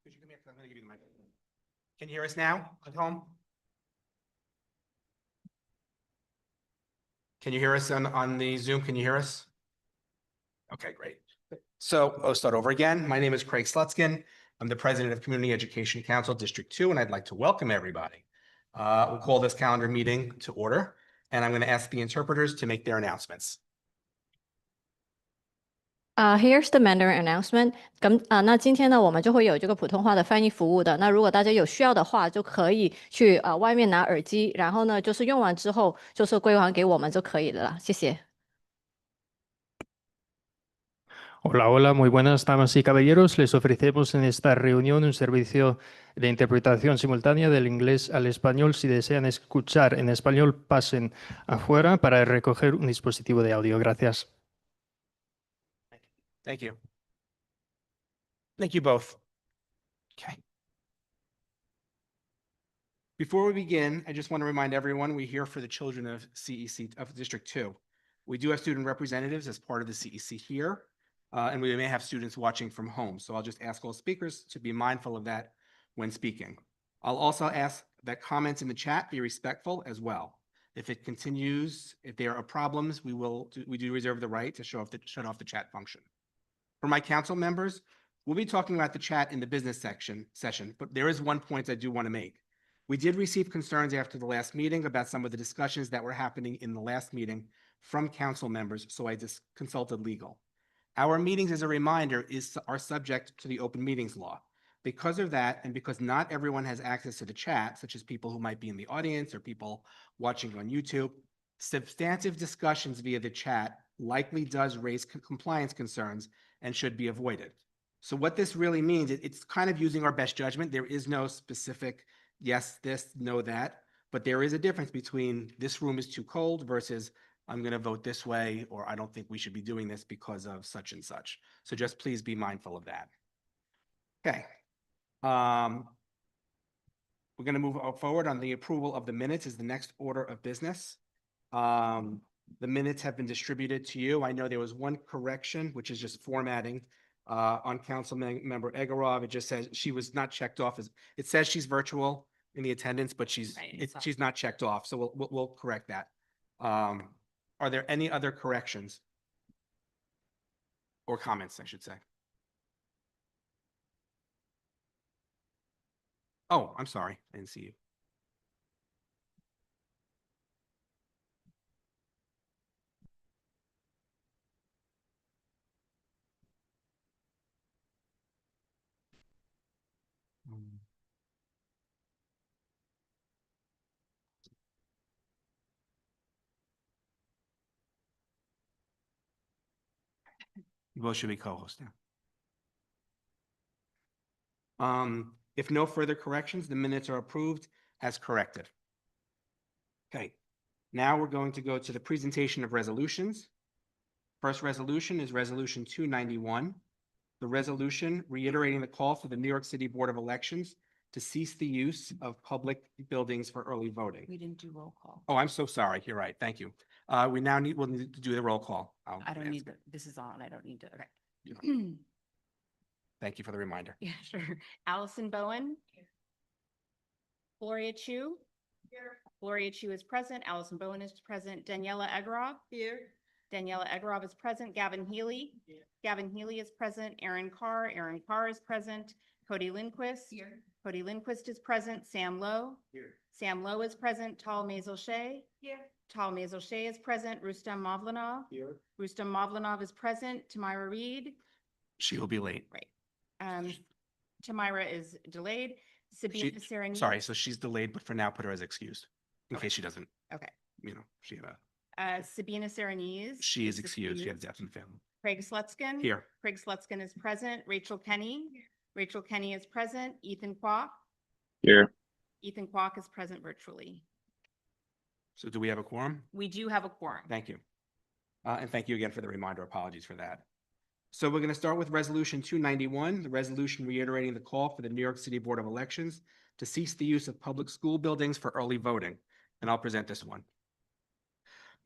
Could you come here? 'Cause I'm going to give you the microphone. Can you hear us now at home? Can you hear us on the Zoom? Can you hear us? Okay, great. So I'll start over again. My name is Craig Slutskin. I'm the president of Community Education Council District 2, and I'd like to welcome everybody. We'll call this calendar meeting to order, and I'm going to ask the interpreters to make their announcements. Here's the Mandarin announcement. 那今天呢，我们就会有这个普通话的翻译服务的。那如果大家有需要的话，就可以去外面拿耳机，然后呢，就是用完之后就是归还给我们就可以了啦。谢谢。Hola, hola, muy buenas damas y caballeros. Les ofrecemos en esta reunión un servicio de interpretación simultánea del inglés al español. Si desean escuchar en español, pasen afuera para recoger un dispositivo de audio. Gracias. Thank you. Thank you both. Okay. Before we begin, I just want to remind everyone we're here for the children of District 2. We do have student representatives as part of the CEC here, and we may have students watching from home. So I'll just ask all speakers to be mindful of that when speaking. I'll also ask that comments in the chat be respectful as well. If it continues, if there are problems, we do reserve the right to shut off the chat function. For my council members, we'll be talking about the chat in the business session, but there is one point I do want to make. We did receive concerns after the last meeting about some of the discussions that were happening in the last meeting from council members, so I just consulted legal. Our meetings, as a reminder, are subject to the open meetings law. Because of that, and because not everyone has access to the chat, such as people who might be in the audience or people watching on YouTube, substantive discussions via the chat likely does raise compliance concerns and should be avoided. So what this really means, it's kind of using our best judgment. There is no specific yes, this, no, that, but there is a difference between this room is too cold versus I'm going to vote this way, or I don't think we should be doing this because of such and such. So just please be mindful of that. Okay. We're going to move forward on the approval of the minutes is the next order of business. The minutes have been distributed to you. I know there was one correction, which is just formatting on council member Egorov. It just says she was not checked off as it says she's virtual in the attendance, but she's not checked off. So we'll correct that. Are there any other corrections or comments, I should say? Oh, I'm sorry. I didn't see you. You both should be co-hosts now. If no further corrections, the minutes are approved as corrected. Okay, now we're going to go to the presentation of resolutions. First resolution is Resolution 291. The resolution reiterating the call for the New York City Board of Elections to cease the use of public buildings for early voting. We didn't do roll call. Oh, I'm so sorry. You're right. Thank you. We'll need to do the roll call. I don't need this is on. I don't need to. Okay. Yeah. Thank you for the reminder. Yeah, sure. Allison Bowen. Here. Gloria Chu. Here. Gloria Chu is present. Allison Bowen is present. Daniela Egorov. Here. Daniela Egorov is present. Gavin Healy. Here. Gavin Healy is present. Aaron Carr. Aaron Carr is present. Cody Lindquist. Here. Cody Lindquist is present. Sam Lowe. Here. Sam Lowe is present. Tal Mazel-Shea. Here. Tal Mazel-Shea is present. Rustam Mavlanov. Here. Rustam Mavlanov is present. Tamira Reed. She will be late. Right. Tamira is delayed. Sabine Sereniz. Sorry, so she's delayed, but for now, put her as excused in case she doesn't. Okay. You know, she had a. Sabina Sereniz. She is excused. She has death in the family. Craig Slutskin. Here. Craig Slutskin is present. Rachel Kenny. Rachel Kenny is present. Ethan Kwok. Here. Ethan Kwok is present virtually. So do we have a quorum? We do have a quorum. Thank you. And thank you again for the reminder. Apologies for that. So we're going to start with Resolution 291, the resolution reiterating the call for the New York City Board of Elections to cease the use of public school buildings for early voting. And I'll present this one.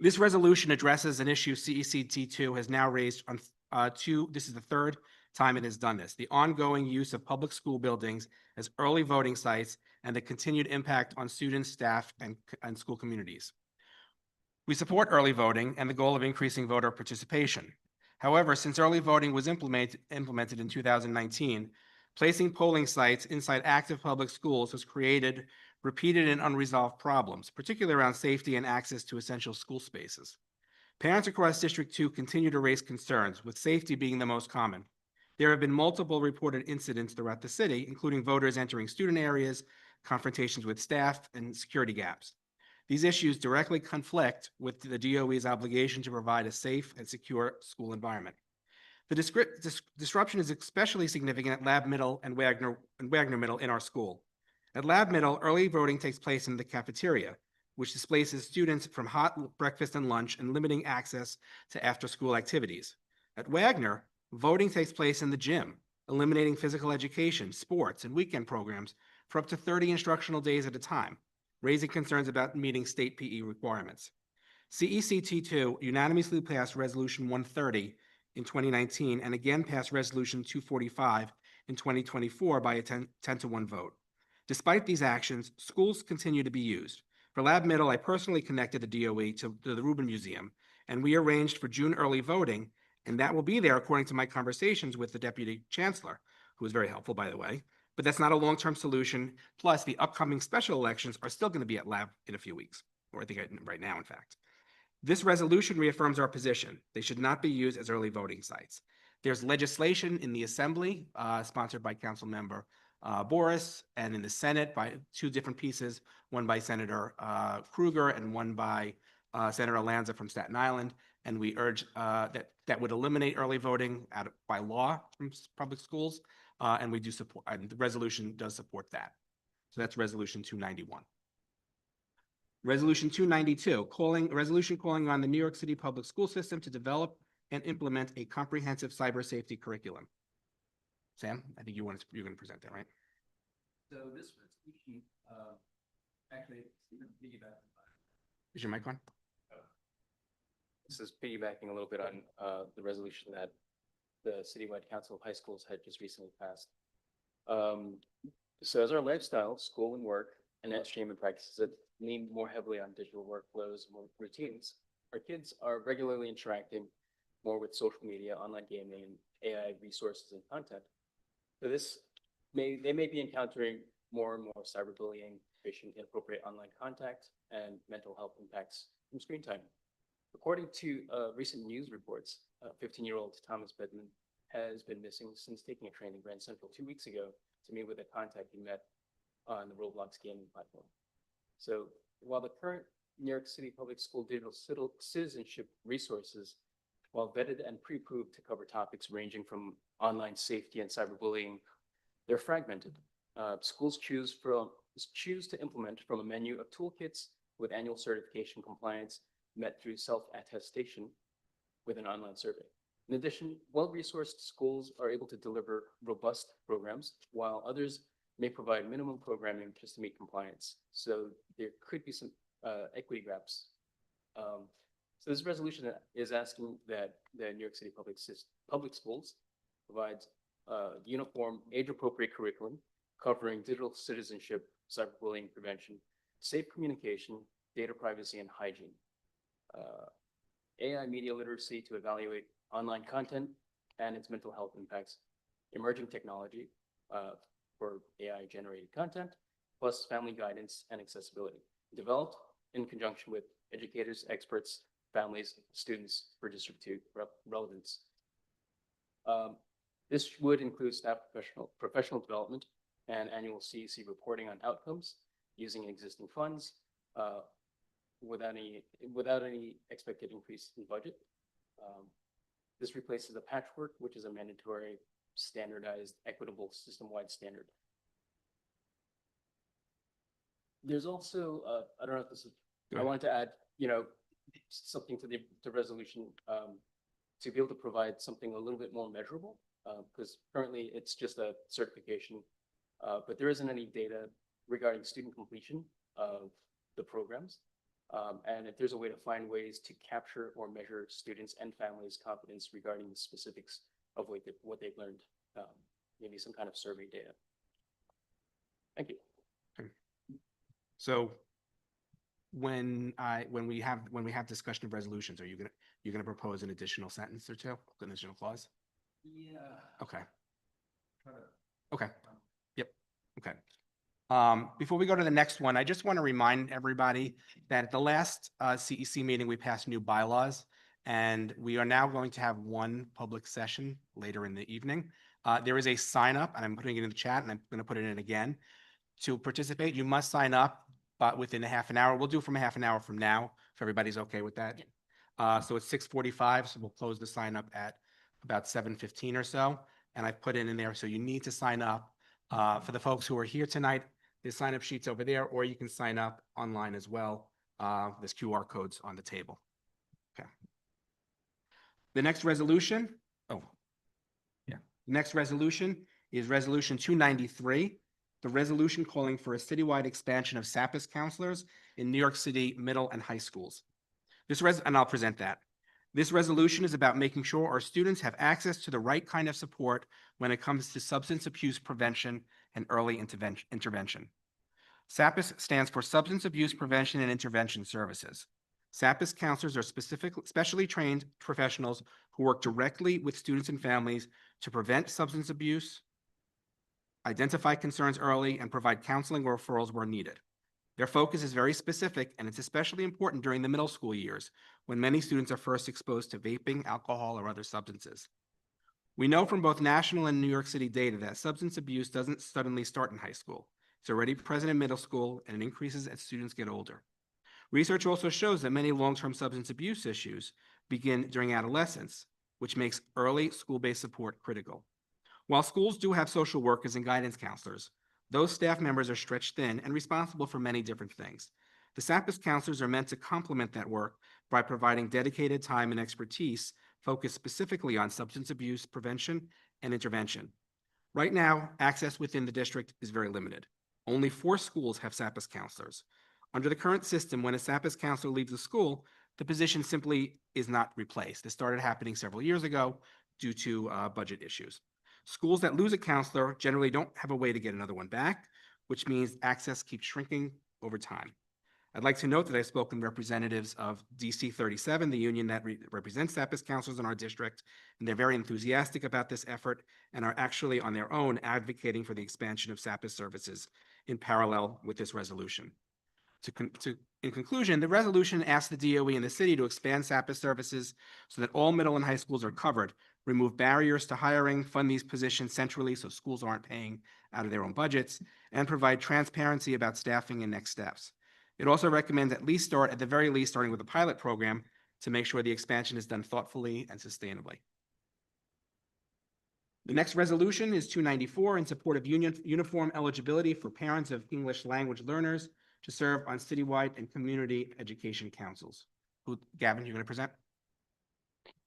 This resolution addresses an issue CECD2 has now raised on this is the third time it has done this, the ongoing use of public school buildings as early voting sites, and the continued impact on students, staff, and school communities. We support early voting and the goal of increasing voter participation. However, since early voting was implemented in 2019, placing polling sites inside active public schools has created repeated and unresolved problems, particularly around safety and access to essential school spaces. Parents across District 2 continue to raise concerns, with safety being the most common. There have been multiple reported incidents throughout the city, including voters entering student areas, confrontations with staff, and security gaps. These issues directly conflict with the DOE's obligation to provide a safe and secure school environment. The disruption is especially significant at Lab Middle and Wagner Middle in our school. At Lab Middle, early voting takes place in the cafeteria, which displaces students from hot breakfast and lunch and limiting access to after-school activities. At Wagner, voting takes place in the gym, eliminating physical education, sports, and weekend programs for up to 30 instructional days at a time, raising concerns about meeting state PE requirements. CECT2 unanimously passed Resolution 130 in 2019 and again passed Resolution 245 in 2024 by a 10-to-1 vote. Despite these actions, schools continue to be used. For Lab Middle, I personally connected the DOE to the Rubin Museum, and we arranged for June early voting, and that will be there according to my conversations with the Deputy Chancellor, who was very helpful, by the way. But that's not a long-term solution. Plus, the upcoming special elections are still going to be at Lab in a few weeks, or I think right now, in fact. This resolution reaffirms our position. They should not be used as early voting sites. There's legislation in the Assembly, sponsored by Councilmember Boris, and in the Senate by two different pieces, one by Senator Kruger and one by Senator Lanza from Staten Island. And we urge that would eliminate early voting by law from public schools. And we do support, and the resolution does support that. So that's Resolution 291. Resolution 292, resolution calling on the New York City public school system to develop and implement a comprehensive cyber safety curriculum. Sam, I think you're going to present that, right? So this resolution, actually, piggyback. Is your mic on? This is piggybacking a little bit on the resolution that the Citywide Council of High Schools had just recently passed. So as our lifestyle, school and work, and entertainment practices that lean more heavily on digital workflows and more routines, our kids are regularly interacting more with social media, online gaming, and AI resources and content. So they may be encountering more and more cyberbullying, phishing, inappropriate online contact, and mental health impacts from screen time. According to recent news reports, 15-year-old Thomas Bedman has been missing since taking a train in Grand Central 2 weeks ago to meet with a contact he met on the Roblox gaming platform. So while the current New York City Public School digital citizenship resources, while vetted and pre-approved to cover topics ranging from online safety and cyberbullying, they're fragmented. Schools choose to implement from a menu of toolkits with annual certification compliance met through self-attestation with an online survey. In addition, well-resourced schools are able to deliver robust programs, while others may provide minimum programming just to meet compliance. So there could be some equity gaps. So this resolution is asking that the New York City public schools provides uniform, age-appropriate curriculum covering digital citizenship, cyberbullying prevention, safe communication, data privacy, and hygiene. AI media literacy to evaluate online content and its mental health impacts, emerging technology for AI-generated content, plus family guidance and accessibility, developed in conjunction with educators, experts, families, students for District 2 relevance. This would include staff professional development and annual CEC reporting on outcomes using existing funds without any expected increase in budget. This replaces a patchwork, which is a mandatory, standardized, equitable, system-wide standard. There's also, I don't know if this is, I wanted to add, something to the resolution to be able to provide something a little bit more measurable, because currently it's just a certification, but there isn't any data regarding student completion of the programs. And if there's a way to find ways to capture or measure students and families' confidence regarding the specifics of what they've learned, maybe some kind of survey data. Thank you. So when we have discussion of resolutions, are you're gonna propose an additional sentence or two, an additional clause? Yeah. Okay. Okay. Yep. Okay. Before we go to the next one, I just want to remind everybody that at the last CEC meeting, we passed new bylaws, and we are now going to have one public session later in the evening. There is a sign up, and I'm putting it in the chat, and I'm going to put it in again. To participate, you must sign up, but within a half an hour. We'll do from a half an hour from now, if everybody's okay with that. So it's 6:45, so we'll close the sign up at about 7:15 or so. And I've put it in there, so you need to sign up. For the folks who are here tonight, the sign up sheet's over there, or you can sign up online as well. There's QR codes on the table. Okay. The next resolution, next resolution is Resolution 293, the resolution calling for a citywide expansion of SAPIS counselors in New York City middle and high schools. And I'll present that. This resolution is about making sure our students have access to the right kind of support when it comes to substance abuse prevention and early intervention. SAPIS stands for Substance Abuse Prevention and Intervention Services. SAPIS counselors are specially trained professionals who work directly with students and families to prevent substance abuse, identify concerns early, and provide counseling or referrals where needed. Their focus is very specific, and it's especially important during the middle school years, when many students are first exposed to vaping, alcohol, or other substances. We know from both national and New York City data that substance abuse doesn't suddenly start in high school. It's already present in middle school, and it increases as students get older. Research also shows that many long-term substance abuse issues begin during adolescence, which makes early school-based support critical. While schools do have social workers and guidance counselors, those staff members are stretched thin and responsible for many different things. The SAPIS counselors are meant to complement that work by providing dedicated time and expertise focused specifically on substance abuse prevention and intervention. Right now, access within the district is very limited. Only 4 schools have SAPIS counselors. Under the current system, when a SAPIS counselor leaves a school, the position simply is not replaced. This started happening several years ago due to budget issues. Schools that lose a counselor generally don't have a way to get another one back, which means access keeps shrinking over time. I'd like to note that I've spoken to representatives of DC 37, the union that represents SAPIS counselors in our district, and they're very enthusiastic about this effort and are actually on their own advocating for the expansion of SAPIS services in parallel with this resolution. In conclusion, the resolution asks the DOE and the city to expand SAPIS services so that all middle and high schools are covered, remove barriers to hiring, fund these positions centrally so schools aren't paying out of their own budgets, and provide transparency about staffing and next steps. It also recommends at the very least, starting with a pilot program to make sure the expansion is done thoughtfully and sustainably. The next resolution is 294 in support of uniform eligibility for parents of English language learners to serve on citywide and community education councils. Gavin, you're going to present?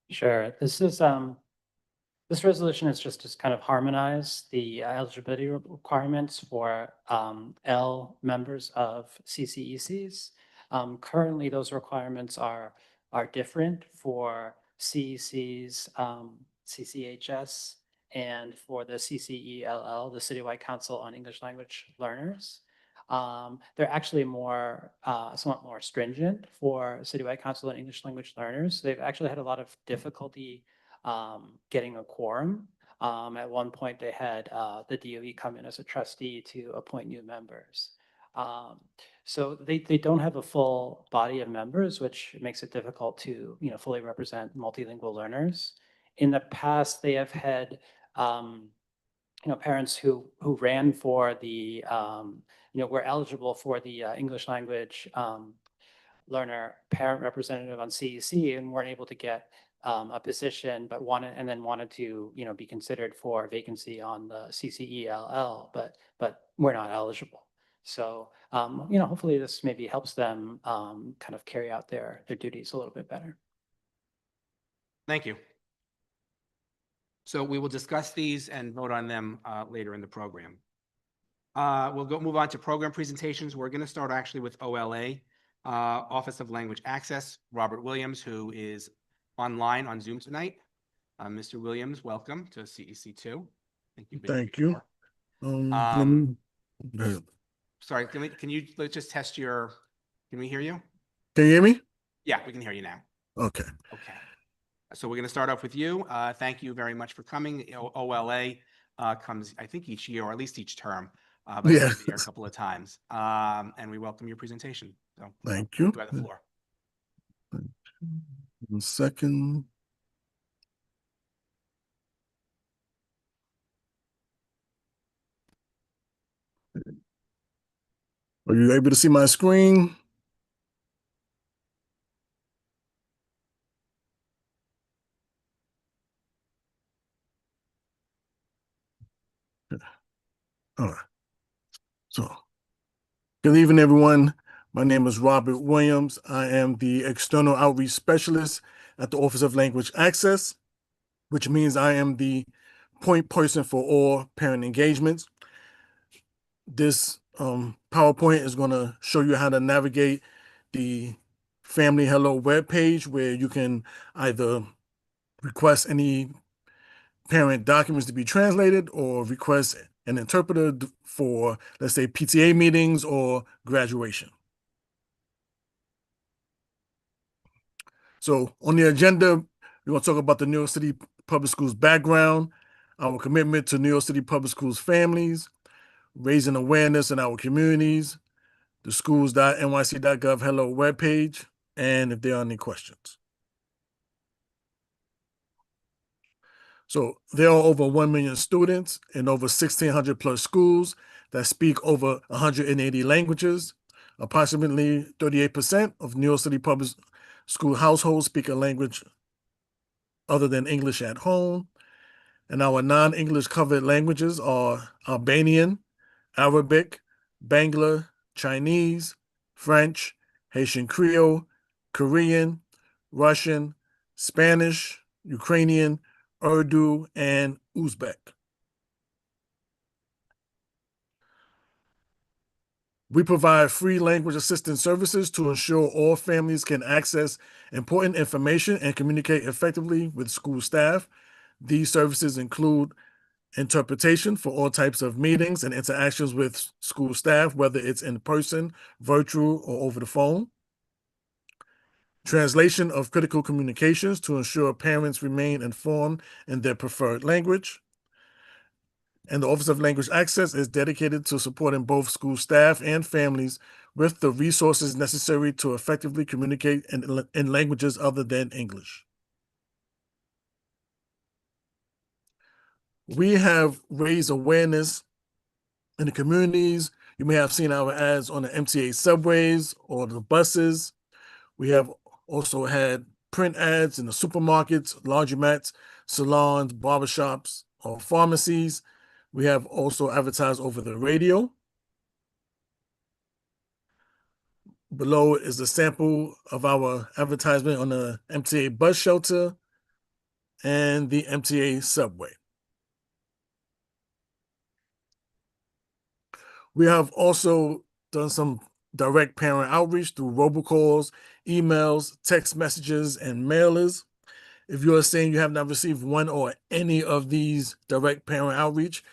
Sure. This resolution is just to kind of harmonize the eligibility requirements for L members of CCECs. Currently, those requirements are different for CECs, CCHS, and for the CCELL, the Citywide Council on English Language Learners. They're actually somewhat more stringent for Citywide Council on English Language Learners. They've actually had a lot of difficulty getting a quorum. At one point, they had the DOE come in as a trustee to appoint new members. So they don't have a full body of members, which makes it difficult to fully represent multilingual learners. In the past, they have had parents who ran for the were eligible for the English language learner parent representative on CEC and weren't able to get a position, but wanted to be considered for vacancy on the CCELL, but we're not eligible. So hopefully this maybe helps them kind of carry out their duties a little bit better. Thank you. So we will discuss these and vote on them later in the program. We'll move on to program presentations. We're going to start actually with OLA, Office of Language Access, Robert Williams, who is online on Zoom tonight. Mr. Williams, welcome to CEC2. Thank you've been here Thank you. before. Let me- go ahead. Sorry, can you, let's just test your, can we hear you? Can you hear me? Yeah, we can hear you now. Okay. Okay. So we're going to start off with you. Thank you very much for coming. OLA comes, I think, each year, or at least each term, but it's Yeah. been here a couple of times. And we welcome your presentation. So Thank you. you have the floor. 1 second. Are you able to see my screen? All right. So, good evening, everyone. My name is Robert Williams. I am the External Outreach Specialist at the Office of Language Access, which means I am the point person for all parent engagements. This PowerPoint is going to show you how to navigate the Family Hello webpage, where you can either request any parent documents to be translated or request an interpreter for, let's say, PTA meetings or graduation. So on the agenda, we're going to talk about the New York City Public Schools background, our commitment to New York City Public Schools families, raising awareness in our communities, the schools.nyc.gov Hello webpage, and if there are any questions. So there are over 1 million students in over 1,600 plus schools that speak over 180 languages. Approximately 38% of New York City public school households speak a language other than English at home. And our non-English covered languages are Albanian, Arabic, Bangla, Chinese, French, Haitian Creole, Korean, Russian, Spanish, Ukrainian, Urdu, and Uzbek. We provide free language assistance services to ensure all families can access important information and communicate effectively with school staff. These services include interpretation for all types of meetings and interactions with school staff, whether it's in person, virtual, or over the phone. Translation of critical communications to ensure parents remain informed in their preferred language. And the Office of Language Access is dedicated to supporting both school staff and families with the resources necessary to effectively communicate in languages other than English. We have raised awareness in the communities. You may have seen our ads on the MTA subways or the buses. We have also had print ads in the supermarkets, laundromats, salons, barbershops, or pharmacies. We have also advertised over the radio. Below is a sample of our advertisement on the MTA bus shelter and the MTA subway. We have also done some direct parent outreach through robocalls, emails, text messages, and mailers. If you are saying you have not received one or any of these direct parent outreach,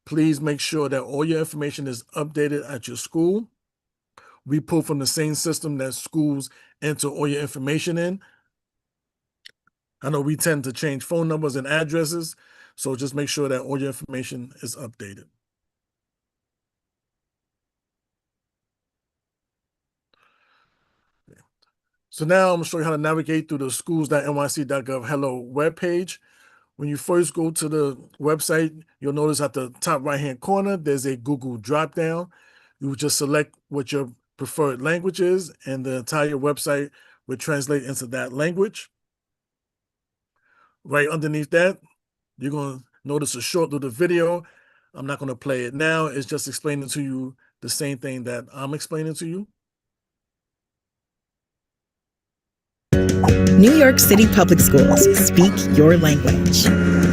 please make sure that all your information is updated at your school. We pull from the same system that schools enter all your information in. I know we tend to change phone numbers and addresses, so just make sure that all your information is updated. So now I'm gonna show you how to navigate through the schools.nyc.gov Hello webpage. When you first go to the website, you'll notice at the top right-hand corner, there's a Google dropdown. You would just select what your preferred language is, and the entire website would translate into that language. Right underneath that, you're going to notice a short little video. I'm not going to play it now. It's just explaining to you the same thing that I'm explaining to you. New York City Public Schools speak your language.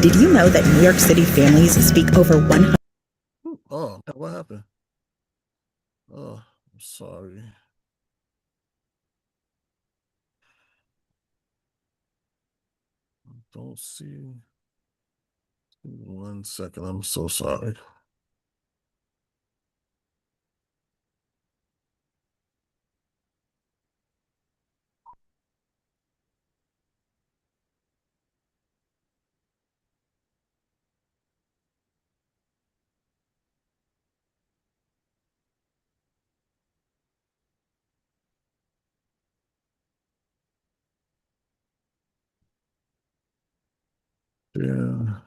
Did you know that New York City families speak over 100? Oh, what happened? Oh, I'm sorry. Don't see. 1 second. I'm so sorry. Yeah.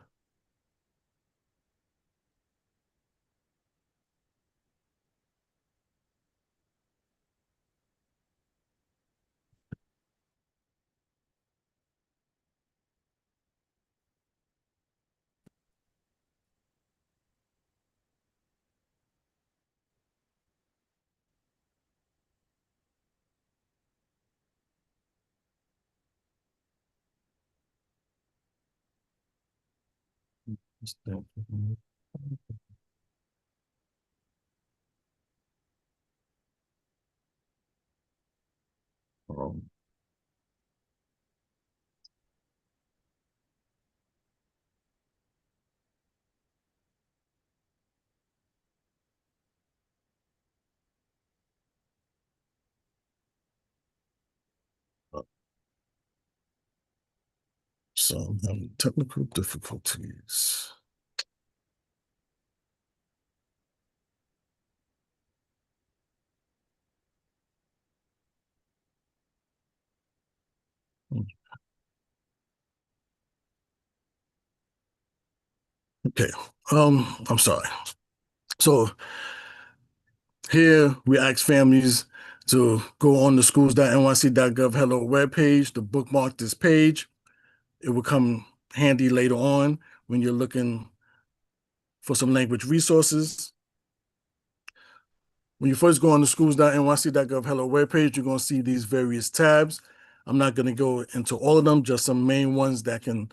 Um, so I'm having technical difficulties. Okay. I'm sorry. So here we ask families to go on the schools.nyc.gov Hello webpage to bookmark this page. It will come handy later on when you're looking for some language resources. When you first go on the schools.nyc.gov Hello webpage, you're going to see these various tabs. I'm not going to go into all of them, just some main ones that can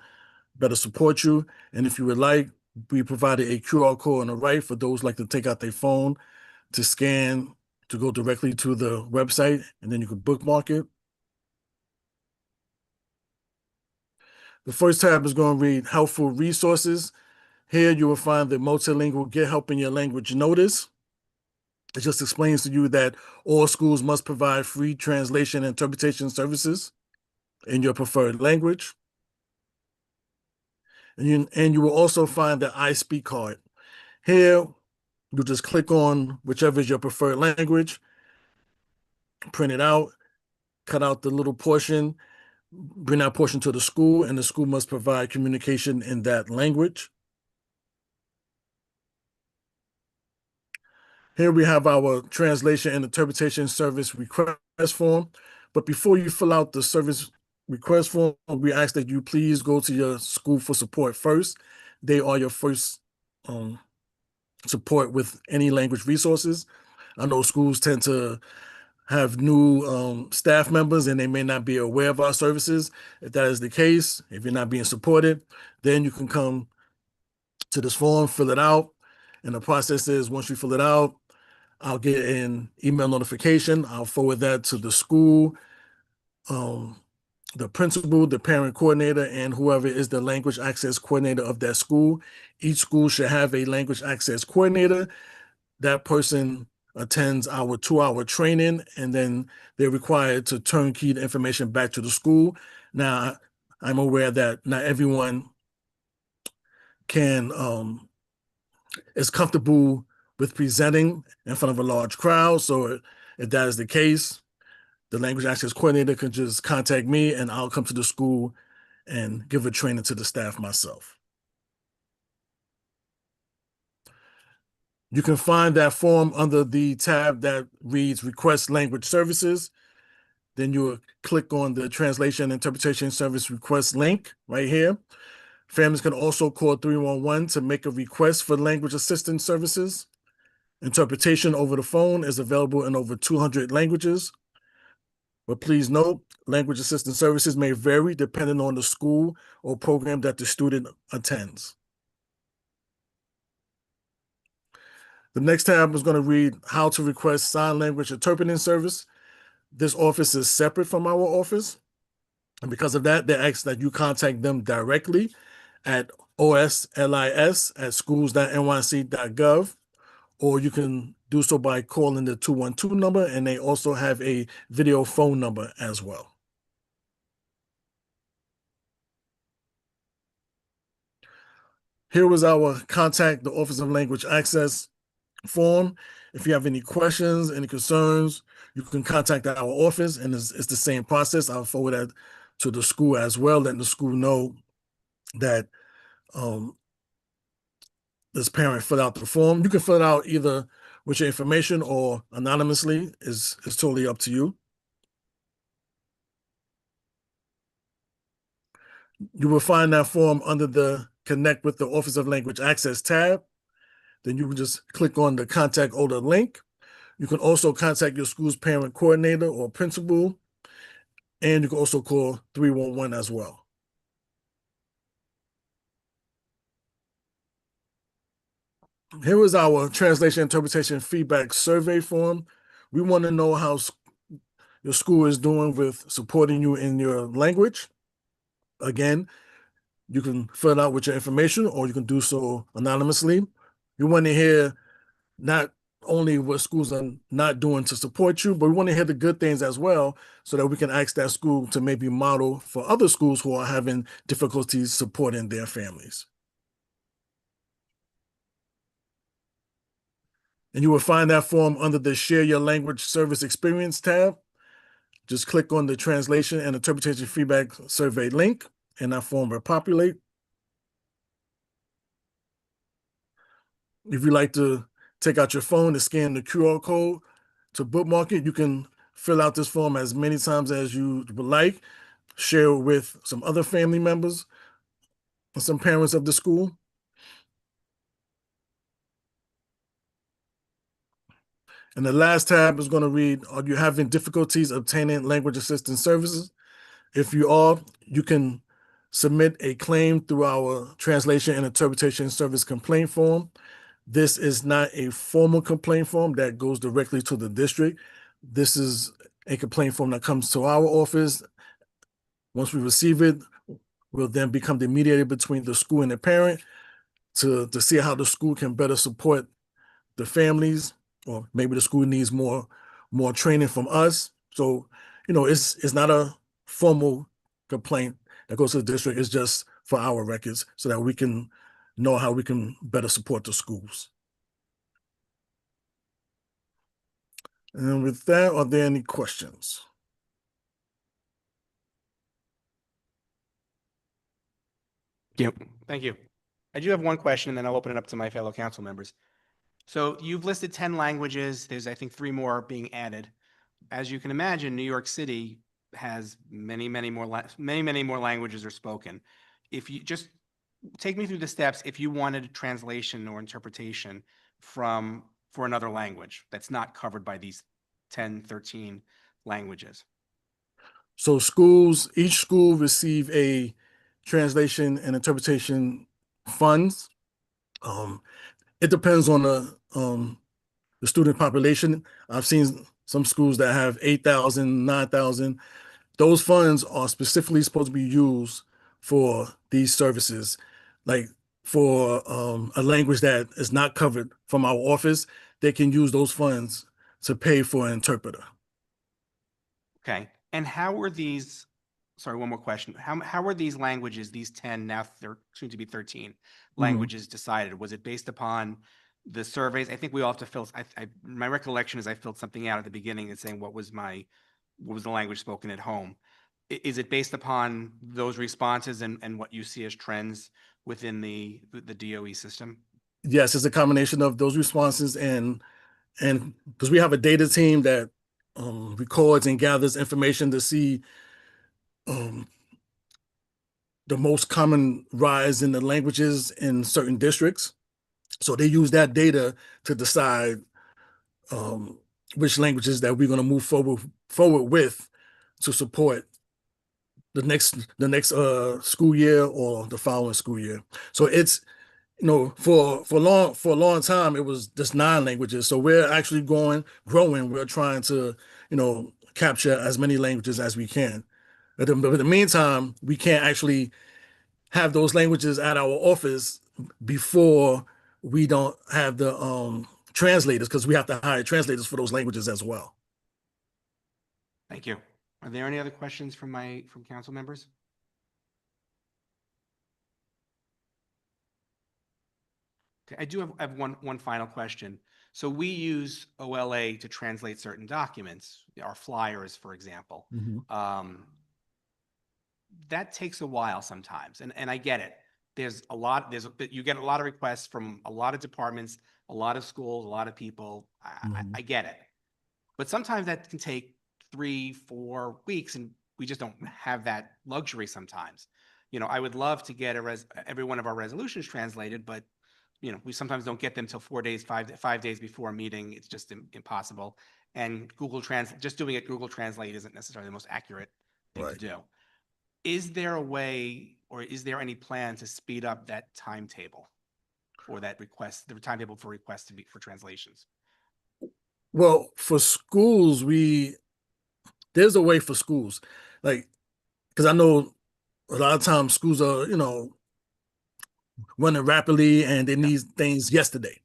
better support you. And if you would like, we provided a QR code on the right for those like to take out their phone to scan to go directly to the website, and then you can bookmark it. The first tab is going to read helpful resources. Here you will find the multilingual Get Help in Your Language notice. It just explains to you that all schools must provide free translation and interpretation services in your preferred language. And you will also find the I Speak card. Here, you just click on whichever is your preferred language, print it out, cut out the little portion, bring that portion to the school, and the school must provide communication in that language. Here we have our translation and interpretation service request form. But before you fill out the service request form, we ask that you please go to your school for support first. They are your first support with any language resources. I know schools tend to have new staff members and they may not be aware of our services. If that is the case, if you're not being supported, then you can come to this form, fill it out. And the process is once you fill it out, I'll get an email notification. I'll forward that to the school, the principal, the parent coordinator, and whoever is the language access coordinator of that school. Each school should have a language access coordinator. That person attends our 2-hour training, and then they're required to turnkey the information back to the school. Now, I'm aware that not everyone can is comfortable with presenting in front of a large crowd. So if that is the case, the language access coordinator can just contact me and I'll come to the school and give a training to the staff myself. You can find that form under the tab that reads Request Language Services. Then you will click on the Translation Interpretation Service Request link right here. Families can also call 311 to make a request for language assistance services. Interpretation over the phone is available in over 200 languages. But please note, language assistance services may vary depending on the school or program that the student attends. The next tab is going to read how to request sign language interpreting service. This office is separate from our office. And because of that, they ask that you contact them directly at oslis@schools.nyc.gov, or you can do so by calling the 212 number, and they also have a video phone number as well. Here was our contact the Office of Language Access form. If you have any questions, any concerns, you can contact our office, and it's the same process. I'll forward that to the school as well, letting the school know that this parent filled out the form. You can fill it out either with your information or anonymously. Is totally up to you. You will find that form under the Connect with the Office of Language Access tab. Then you can just click on the Contact Older link. You can also contact your school's parent coordinator or principal, and you can also call 311 as well. Here is our translation interpretation feedback survey form. We want to know how your school is doing with supporting you in your language. Again, you can fill it out with your information, or you can do so anonymously. We want to hear not only what schools are not doing to support you, but we want to hear the good things as well, so that we can ask that school to maybe model for other schools who are having difficulties supporting their families. And you will find that form under the Share Your Language Service Experience tab. Just click on the Translation and Interpretation Feedback Survey link, and that form will populate. If you like to take out your phone and scan the QR code to bookmark it, you can fill out this form as many times as you would like, share it with some other family members and some parents of the school. And the last tab is going to read, are you having difficulties obtaining language assistance services? If you are, you can submit a claim through our translation and interpretation service complaint form. This is not a formal complaint form that goes directly to the district. This is a complaint form that comes to our office. Once we receive it, we'll then become the mediator between the school and the parent to see how the school can better support the families, or maybe the school needs more training from us. So, it's not a formal complaint that goes to the district. It's just for our records, so that we can know how we can better support the schools. And with that, are there any questions? Thank you. I do have one question, and then I'll open it up to my fellow council members. So you've listed 10 languages. There's, I think, 3 more being added. As you can imagine, New York City has many more languages are spoken. If you just take me through the steps, if you wanted a translation or interpretation for another language that's not covered by these 10, 13 languages. So each school receive a translation and interpretation funds. It depends on the student population. I've seen some schools that have 8,000, 9,000. Those funds are specifically supposed to be used for these services. Like for a language that is not covered from our office, they can use those funds to pay for an interpreter. Okay. And how were these, sorry, one more question. How were these languages, these 10, now soon to be 13 languages decided? Was it based upon the surveys? I think we all have to fill, my recollection is I filled something out at the beginning and saying what was the language spoken at home. Is it based upon those responses and what you see as trends within the DOE system? Yes, it's a combination of those responses, and because we have a data team that records and gathers information to see the most common rise in the languages in certain districts. So they use that data to decide which languages that we're going to move forward with to support the next school year or the following school year. So it's, for a long time it was just 9 languages. So we're actually growing. We're trying to capture as many languages as we can. But in the meantime, we can't actually have those languages at our office before we don't have the translators, because we have to hire translators for those languages as well. Thank you. Are there any other questions from council members? Okay, I do have one final question. So we use OLA to translate certain documents, our flyers, for example. That takes a while sometimes, and I get it. You get a lot of requests from a lot of departments, a lot of schools, a lot of people. I get it. But sometimes that can take 3-4 weeks, and we just don't have that luxury sometimes. I would love to get every one of our resolutions translated, but we sometimes don't get them till 4 days, 5 days before a meeting. It's just impossible. And just doing it Google Translate isn't necessarily the most accurate thing to do. Is there a way, or is there any plan to speed up that timetable for that request, the timetable for requests for translations? Well, for schools, there's a way for schools, like, because I know a lot of times schools are, running rapidly and they need things yesterday.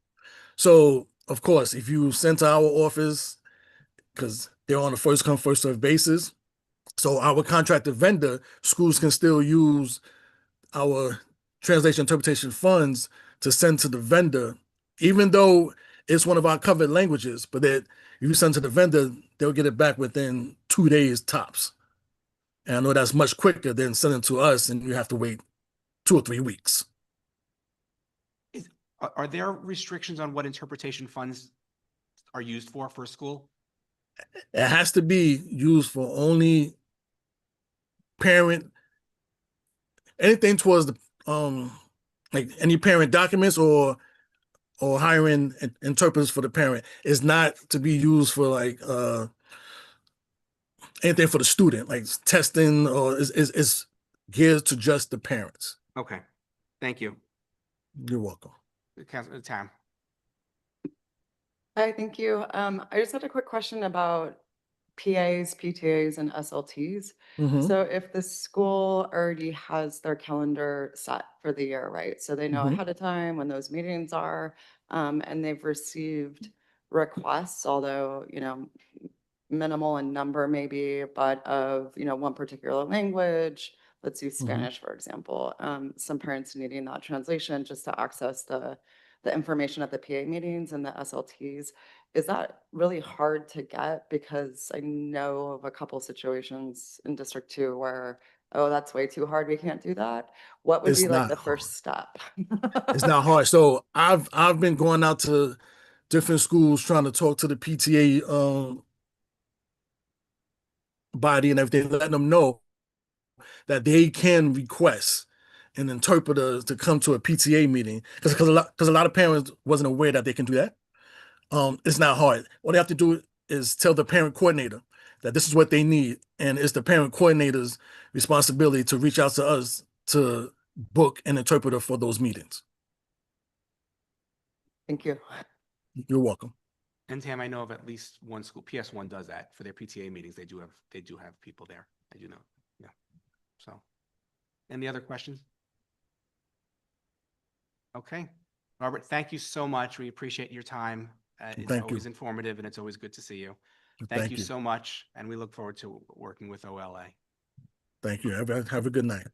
So, of course, if you send to our office, because they're on a first come, first served basis, so our contracted vendor, schools can still use our translation interpretation funds to send to the vendor, even though it's one of our covered languages, but that if you send to the vendor, they'll get it back within 2 days tops. And I know that's much quicker than sending to us and you have to wait 2 or 3 weeks. Are there restrictions on what interpretation funds are used for a school? It has to be used for only anything towards the like any parent documents or hiring interpreters for the parent is not to be used for like anything for the student, like testing, or is geared to just the parents. Okay, thank you. You're welcome. Tam. Hi, thank you. I just had a quick question about PAs, PTAs, and SLTs. So if the school already has their calendar set for the year, right? So they know ahead of time when those meetings are, and they've received requests, although, minimal in number maybe, but of, one particular language. Let's use Spanish, for example. Some parents needing that translation just to access the information at the PA meetings and the SLTs. Is that really hard to get? Because I know of a couple situations in District 2 where, oh, that's way too hard, we can't do that. What would It's be like not the first step? It's not hard. So I've been going out to different schools trying to talk to the PTA body and everything, letting them know that they can request an interpreter to come to a PTA meeting, because a lot of parents wasn't aware that they can do that. It's not hard. All they have to do is tell the parent coordinator that this is what they need, and it's the parent coordinator's responsibility to reach out to us to book an interpreter for those meetings. Thank you. You're welcome. And Tam, I know of at least one school, PS1 does that for their PTA meetings. They do have people there. I do know. Yeah. So, any other questions? Okay. Robert, thank you so much. We appreciate your time. It's Thank always you. informative and it's always good to see you. Thank you so much. And we look forward to working with OLA. Thank you. Have a good night.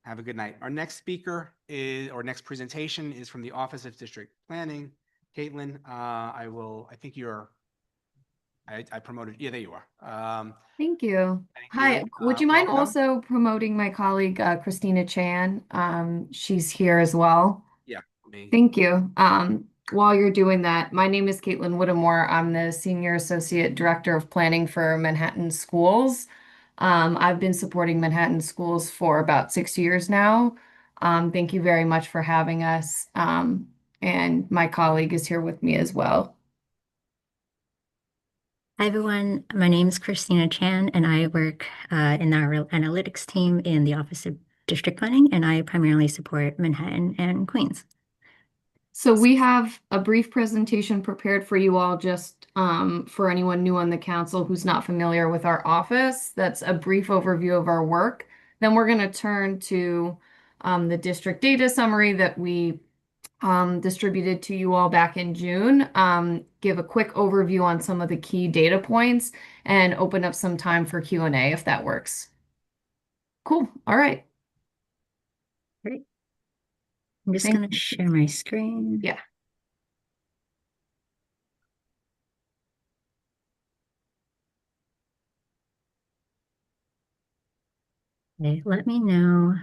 Have a good night. Our next next presentation is from the Office of District Planning. Caitlin, I promoted. Yeah, there you are. Thank you. Thank Hi, you. would you mind Welcome. also promoting my colleague, Christina Chan? She's here as well. Yeah. Thank you. While you're doing that, my name is Caitlin Whittemore. I'm the Senior Associate Director of Planning for Manhattan Schools. I've been supporting Manhattan Schools for about 6 years now. Thank you very much for having us. And my colleague is here with me as well. Hi, everyone. My name is Christina Chan, and I work in our analytics team in the Office of District Planning, and I primarily support Manhattan and Queens. So we have a brief presentation prepared for you all, just for anyone new on the council who's not familiar with our office. That's a brief overview of our work. Then we're going to turn to the district data summary that we distributed to you all back in June, give a quick overview on some of the key data points, and open up some time for Q&A if that works. Cool. All right. Great. I'm just Thank going to share my screen. Yeah. Okay, let me know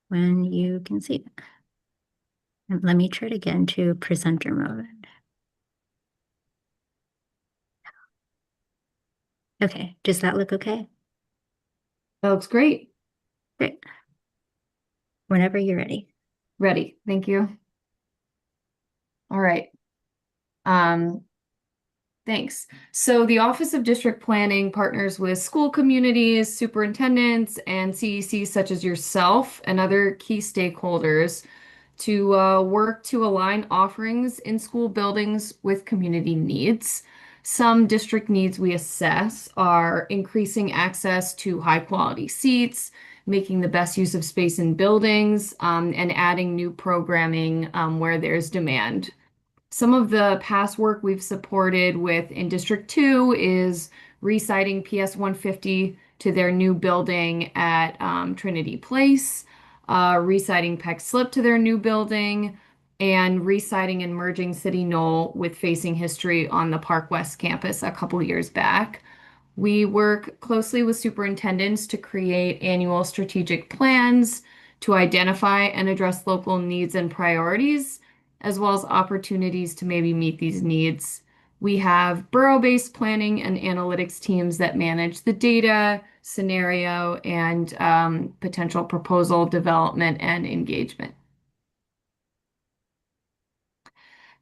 when you can see it. And let me try to get into presenter mode. Okay, does that look okay? That looks great. Great. Whenever you're ready. Ready. Thank you. All right. Thanks. So the Office of District Planning partners with school communities, superintendents, and CECs such as yourself and other key stakeholders to work to align offerings in school buildings with community needs. Some district needs we assess are increasing access to high quality seats, making the best use of space in buildings, and adding new programming where there's demand. Some of the past work we've supported with in District 2 is resiting PS 150 to their new building at Trinity Place, resiting Peck Slip to their new building, and resiting and merging City Knoll with Facing History on the Park West campus a couple years back. We work closely with superintendents to create annual strategic plans to identify and address local needs and priorities, as well as opportunities to maybe meet these needs. We have borough-based planning and analytics teams that manage the data, scenario, and potential proposal development and engagement.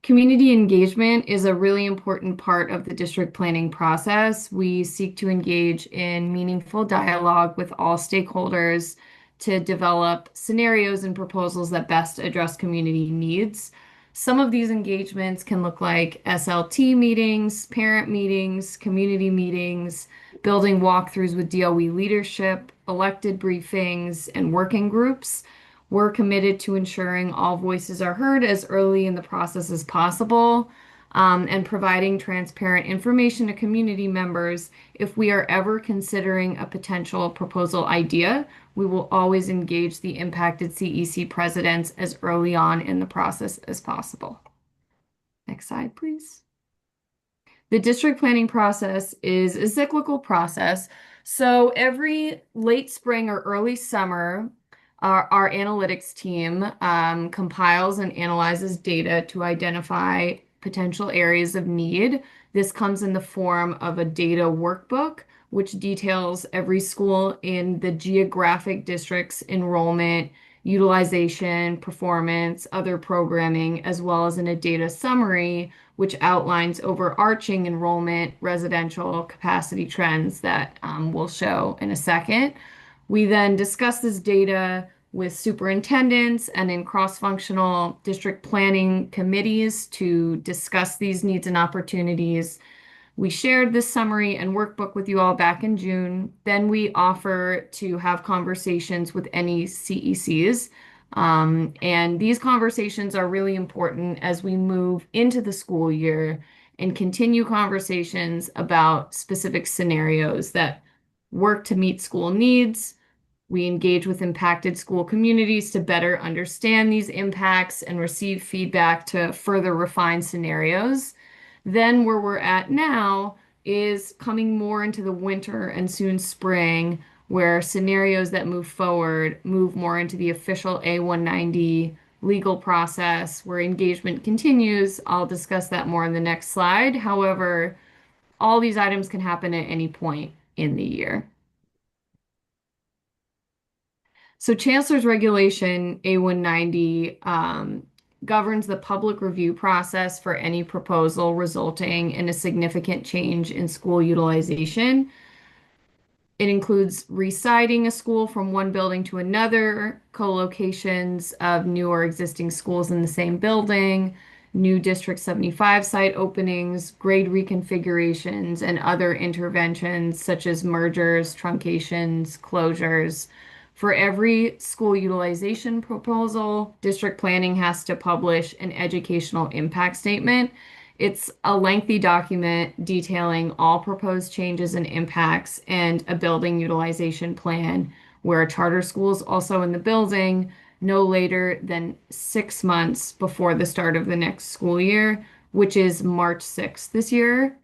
Community engagement is a really important part of the district planning process. We seek to engage in meaningful dialogue with all stakeholders to develop scenarios and proposals that best address community needs. Some of these engagements can look like SLT meetings, parent meetings, community meetings, building walkthroughs with DOE leadership, elected briefings, and working groups. We're committed to ensuring all voices are heard as early in the process as possible, and providing transparent information to community members. If we are ever considering a potential proposal idea, we will always engage the impacted CEC presidents as early on in the process as possible. Next slide, please. The district planning process is a cyclical process. So every late spring or early summer, our analytics team compiles and analyzes data to identify potential areas of need. This comes in the form of a data workbook, which details every school in the geographic district's enrollment, utilization, performance, other programming, as well as in a data summary, which outlines overarching enrollment, residential capacity trends that we'll show in a second. We then discuss this data with superintendents and in cross-functional district planning committees to discuss these needs and opportunities. We shared this summary and workbook with you all back in June. Then we offer to have conversations with any CECs. And these conversations are really important as we move into the school year and continue conversations about specific scenarios that work to meet school needs. We engage with impacted school communities to better understand these impacts and receive feedback to further refine scenarios. Then where we're at now is coming more into the winter and soon spring, where scenarios that move forward move more into the official A190 legal process where engagement continues. I'll discuss that more in the next slide. However, all these items can happen at any point in the year. So Chancellor's Regulation A190 governs the public review process for any proposal resulting in a significant change in school utilization. It includes resiting a school from one building to another, co-locations of new or existing schools in the same building, new District 75 site openings, grade reconfigurations, and other interventions such as mergers, truncations, closures. For every school utilization proposal, district planning has to publish an educational impact statement. It's a lengthy document detailing all proposed changes and impacts and a building utilization plan where a charter school is also in the building no later than 6 months before the start of the next school year, which is March 6th this year.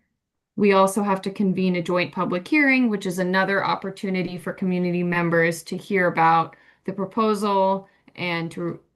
We also have to convene a joint public hearing, which is another opportunity for community members to hear about the proposal and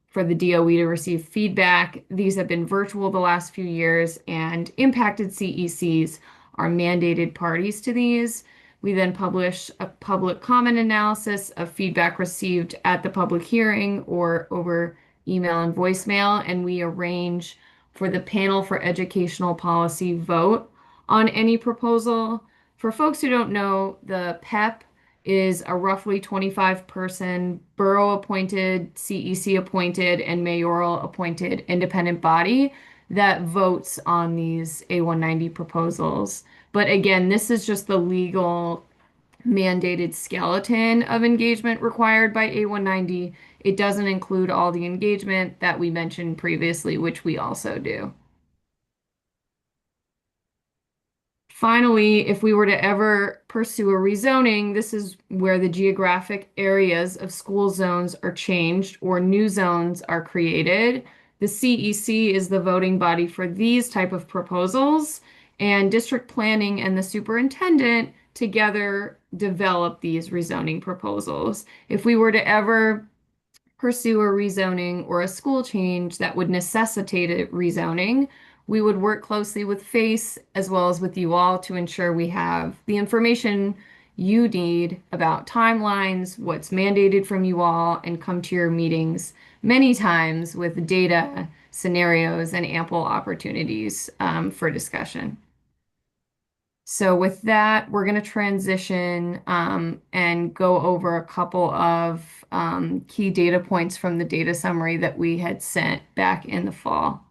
for the DOE to receive feedback. These have been virtual the last few years, and impacted CECs are mandated parties to these. We then publish a public comment analysis of feedback received at the public hearing or over email and voicemail, and we arrange for the panel for educational policy vote on any proposal. For folks who don't know, the PEP is a roughly 25-person borough-appointed, CEC-appointed, and mayoral-appointed independent body that votes on these A190 proposals. But again, this is just the legal mandated skeleton of engagement required by A190. It doesn't include all the engagement that we mentioned previously, which we also do. Finally, if we were to ever pursue a rezoning, this is where the geographic areas of school zones are changed or new zones are created. The CEC is the voting body for these type of proposals, and district planning and the superintendent together develop these rezoning proposals. If we were to ever pursue a rezoning or a school change that would necessitate a rezoning, we would work closely with FACE as well as with you all to ensure we have the information you need about timelines, what's mandated from you all, and come to your meetings many times with data, scenarios, and ample opportunities for discussion. So with that, we're going to transition and go over a couple of key data points from the data summary that we had sent back in the fall.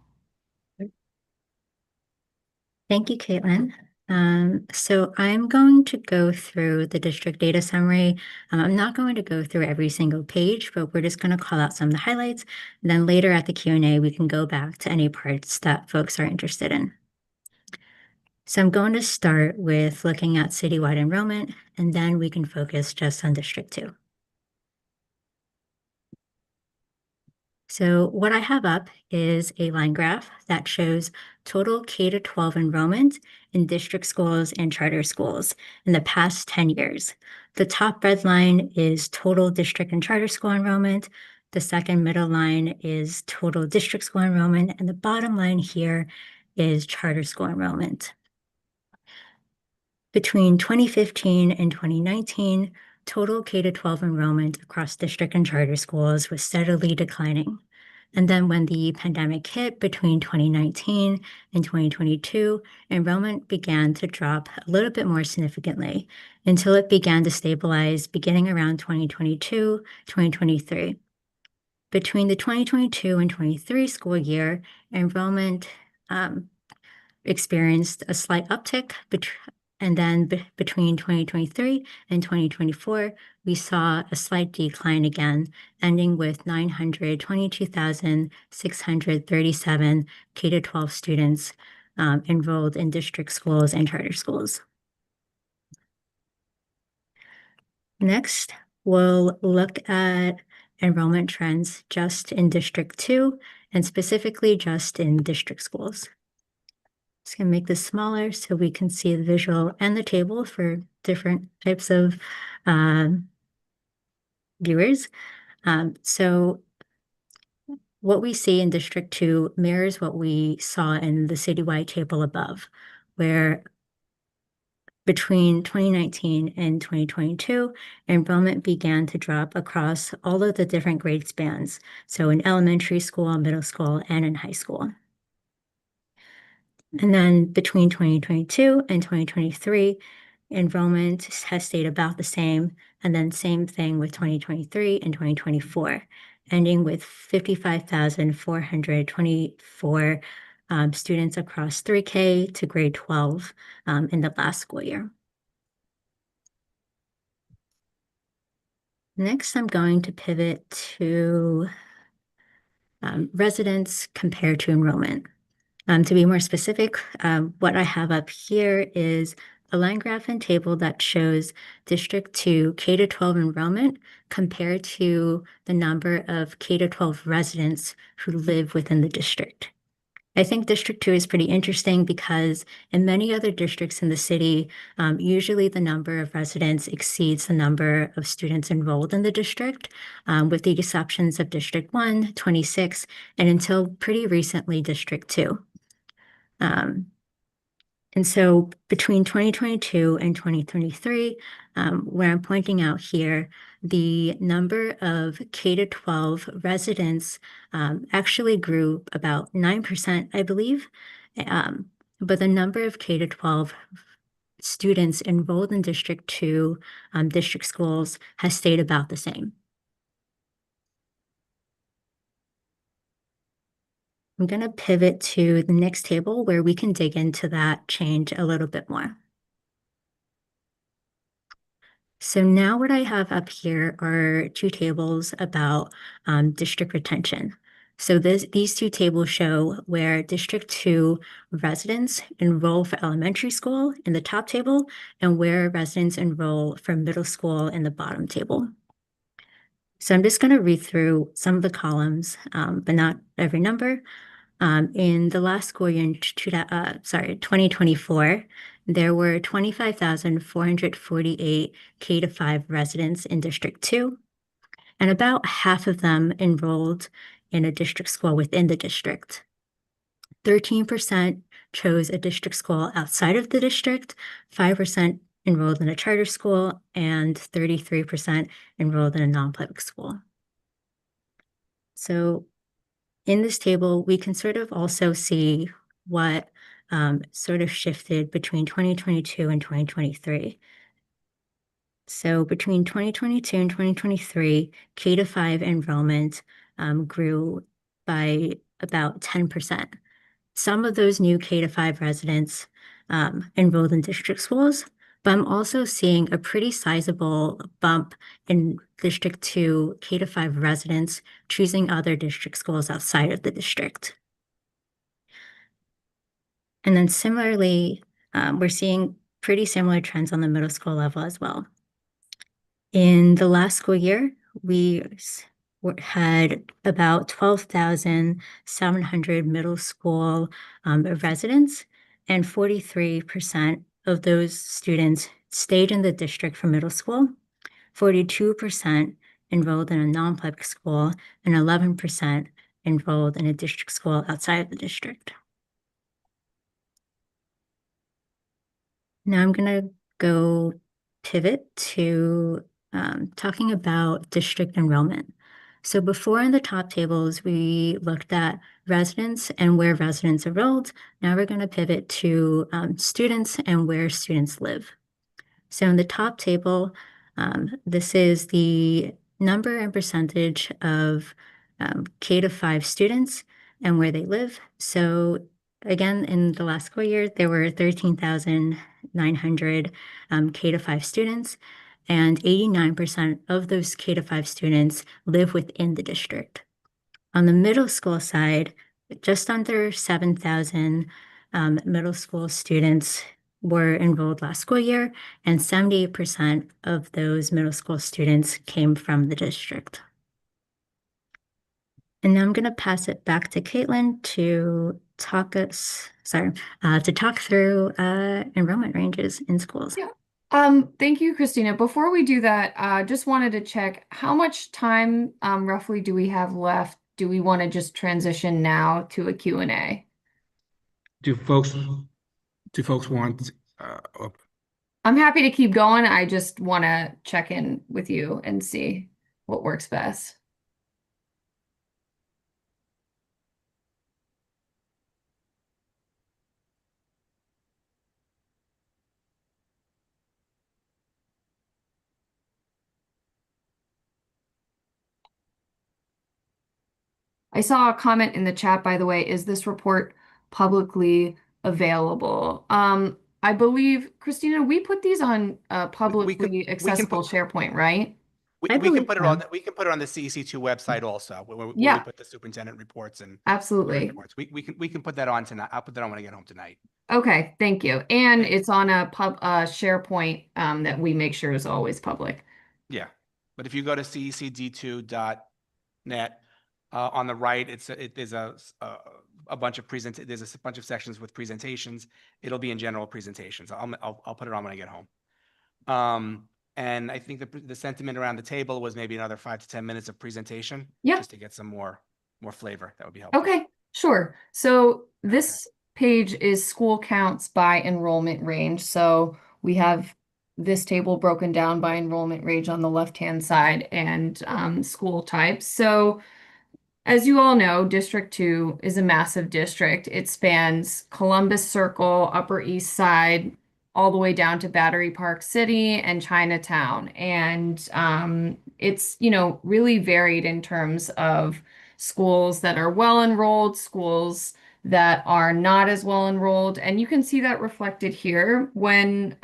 Thank you, Caitlin. So I'm going to go through the district data summary. I'm not going to go through every single page, but we're just going to call out some of the highlights. And then later at the Q&A, we can go back to any parts that folks are interested in. So I'm going to start with looking at citywide enrollment, and then we can focus just on District 2. So what I have up is a line graph that shows total K-12 enrollment in district schools and charter schools in the past 10 years. The top red line is total district and charter school enrollment. The second middle line is total district school enrollment, and the bottom line here is charter school enrollment. Between 2015 and 2019, total K-12 enrollment across district and charter schools was steadily declining. And then when the pandemic hit between 2019 and 2022, enrollment began to drop a little bit more significantly until it began to stabilize beginning around 2022, 2023. Between the 2022 and 23 school year, enrollment experienced a slight uptick, and then between 2023 and 2024, we saw a slight decline again, ending with 922,637 K-12 students enrolled in district schools and charter schools. Next, we'll look at enrollment trends just in District 2 and specifically just in district schools. Just going to make this smaller so we can see the visual and the table for different types of viewers. So what we see in District 2 mirrors what we saw in the citywide table above, where between 2019 and 2022, enrollment began to drop across all of the different grade spans, so in elementary school, middle school, and in high school. And then between 2022 and 2023, enrollment has stayed about the same, and then same thing with 2023 and 2024, ending with 55,424 students across 3K to grade 12 in the last school year. Next, I'm going to pivot to residents compared to enrollment. To be more specific, what I have up here is a line graph and table that shows District 2 K-12 enrollment compared to the number of K-12 residents who live within the district. I think District 2 is pretty interesting because in many other districts in the city, usually the number of residents exceeds the number of students enrolled in the district, with the exceptions of District 1, 26, and until pretty recently, District 2. And so between 2022 and 2023, where I'm pointing out here, the number of K-12 residents actually grew about 9%, I believe. But the number of K-12 students enrolled in District 2 district schools has stayed about the same. I'm going to pivot to the next table where we can dig into that change a little bit more. So now what I have up here are two tables about district retention. So these two tables show where District 2 residents enroll for elementary school in the top table and where residents enroll for middle school in the bottom table. So I'm just going to read through some of the columns, but not every number. In the last school year, in 2024, there were 25,448 K-5 residents in District 2, and about half of them enrolled in a district school within the district. 13% chose a district school outside of the district, 5% enrolled in a charter school, and 33% enrolled in a non-public school. So in this table, we can sort of also see what sort of shifted between 2022 and 2023. So between 2022 and 2023, K-5 enrollment grew by about 10%. Some of those new K-5 residents enrolled in district schools, but I'm also seeing a pretty sizable bump in District 2 K-5 residents choosing other district schools outside of the district. And then similarly, we're seeing pretty similar trends on the middle school level as well. In the last school year, we had about 12,700 middle school residents, and 43% of those students stayed in the district for middle school, 42% enrolled in a non-public school, and 11% enrolled in a district school outside of the district. Now I'm going to go pivot to talking about district enrollment. So before in the top tables, we looked at residents and where residents enrolled. Now we're going to pivot to students and where students live. So in the top table, this is the number and percentage of K-5 students and where they live. So again, in the last school year, there were 13,900 K-5 students, and 89% of those K-5 students live within the district. On the middle school side, just under 7,000 middle school students were enrolled last school year, and 78% of those middle school students came from the district. And now I'm going to pass it back to Caitlin to talk through enrollment ranges in schools. Yeah. Thank you, Christina. Before we do that, just wanted to check how much time roughly do we have left? Do we want to just transition now to a Q&A? Do folks want, I'm happy to keep going. I just want to check in with you and see what works best. I saw a comment in the chat, by the way. Is this report publicly available. I believe, Christina, we put these on publicly accessible SharePoint, right? I We can believe put it so. on, we can put it on the CEC2 website also, where we Yeah. put the superintendent reports and Absolutely. reports. We can put that on tonight. I'll put that on when I get home tonight. Okay, thank you. And Thanks. it's on a SharePoint that we make sure is always public. Yeah, but if you go to cecd2.net, on the right, there's a bunch of there's a bunch of sections with presentations. It'll be in general presentations. I'll put it on when I get home. And I think the sentiment around the table was maybe another 5 to 10 minutes of presentation. Yeah. Just to get some more flavor. That would be helpful. Okay, sure. So this page is school counts by enrollment range. So we have this table broken down by enrollment range on the left-hand side and school types. So as you all know, District 2 is a massive district. It spans Columbus Circle, Upper East Side, all the way down to Battery Park City and Chinatown. And it's, really varied in terms of schools that are well enrolled, schools that are not as well enrolled. And you can see that reflected here when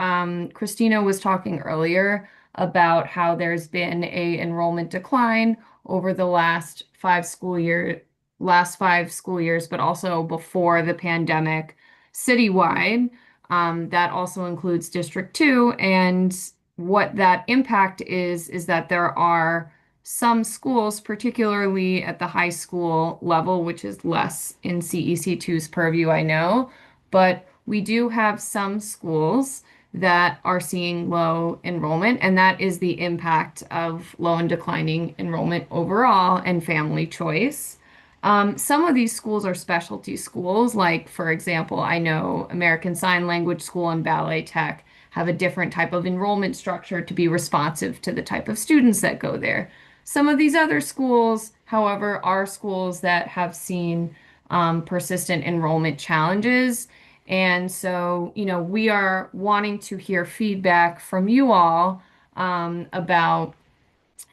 Christina was talking earlier about how there's been a enrollment decline over the last 5 school years, but also before the pandemic citywide. That also includes District 2. And what that impact is that there are some schools, particularly at the high school level, which is less in CEC2's purview, I know, but we do have some schools that are seeing low enrollment, and that is the impact of low and declining enrollment overall and family choice. Some of these schools are specialty schools, like, for example, I know American Sign Language School and Ballet Tech have a different type of enrollment structure to be responsive to the type of students that go there. Some of these other schools, however, are schools that have seen persistent enrollment challenges. And so, we are wanting to hear feedback from you all about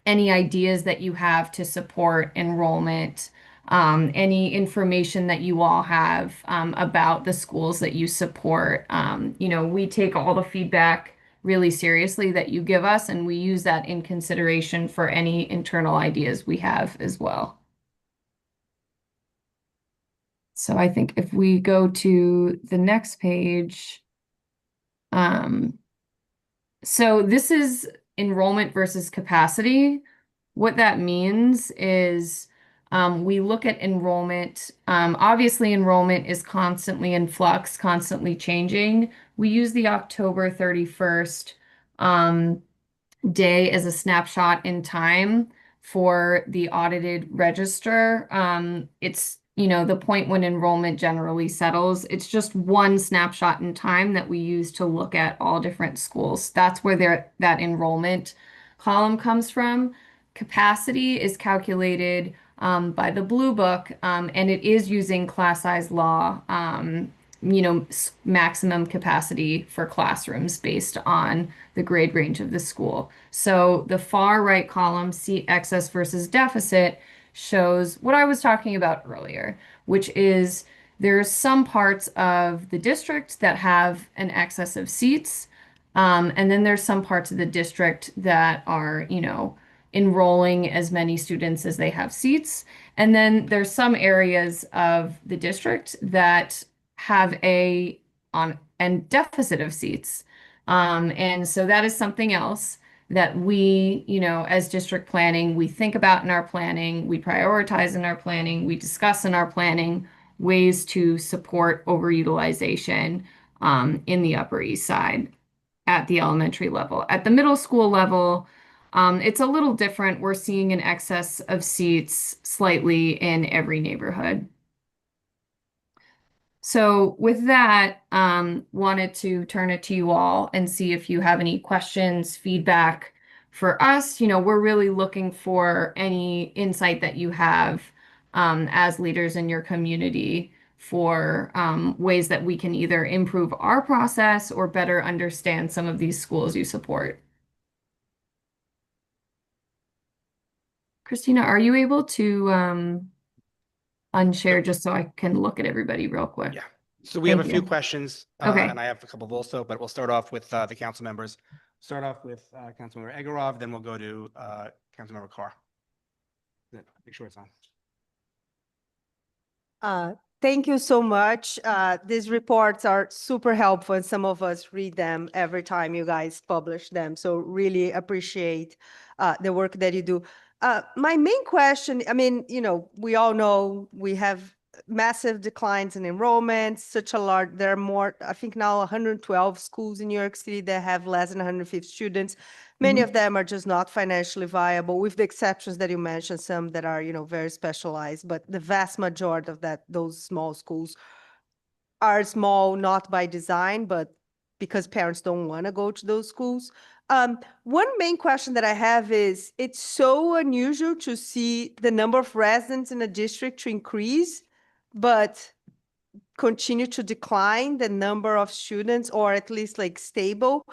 any ideas that you have to support enrollment, any information that you all have about the schools that you support. We take all the feedback really seriously that you give us, and we use that in consideration for any internal ideas we have as well. So I think if we go to the next page, so this is enrollment versus capacity. What that means is we look at enrollment. Obviously, enrollment is constantly in flux, constantly changing. We use the October 31st day as a snapshot in time for the audited register. It's the point when enrollment generally settles. It's just one snapshot in time that we use to look at all different schools. That's where that enrollment column comes from. Capacity is calculated by the Blue Book, and it is using class size law, maximum capacity for classrooms based on the grade range of the school. So the far right column, seat excess versus deficit, shows what I was talking about earlier, which is there's some parts of the district that have an excess of seats, and then there's some parts of the district that are, enrolling as many students as they have seats. And then there's some areas of the district that have a deficit of seats. And so that is something else that we, as district planning, we think about in our planning, we prioritize in our planning, we discuss in our planning ways to support overutilization in the Upper East Side at the elementary level. At the middle school level, it's a little different. We're seeing an excess of seats slightly in every neighborhood. So with that, wanted to turn it to you all and see if you have any questions, feedback for us. We're really looking for any insight that you have as leaders in your community for ways that we can either improve our process or better understand some of these schools you support. Christina, are you able to unshare just so I can look at everybody real quick? Yeah. So we have a Thank few you. questions, Okay. and I have a couple also, but we'll start off with the council members. Start off with Councilmember Egorov, then we'll go to Councilmember Carr. Make sure it's on. Thank you so much. These reports are super helpful, and some of us read them every time you guys publish them. So really appreciate the work that you do. My main question, I mean, we all know we have massive declines in enrollment, there are more, I think now 112 schools in New York City that have less than 150 students. Many of them are just not financially viable, with the exceptions that you mentioned, some that are, very specialized, but the vast majority of those small schools are small, not by design, but because parents don't want to go to those schools. One main question that I have is, it's so unusual to see the number of residents in a district to increase, but continue to decline the number of students, or at least like stable.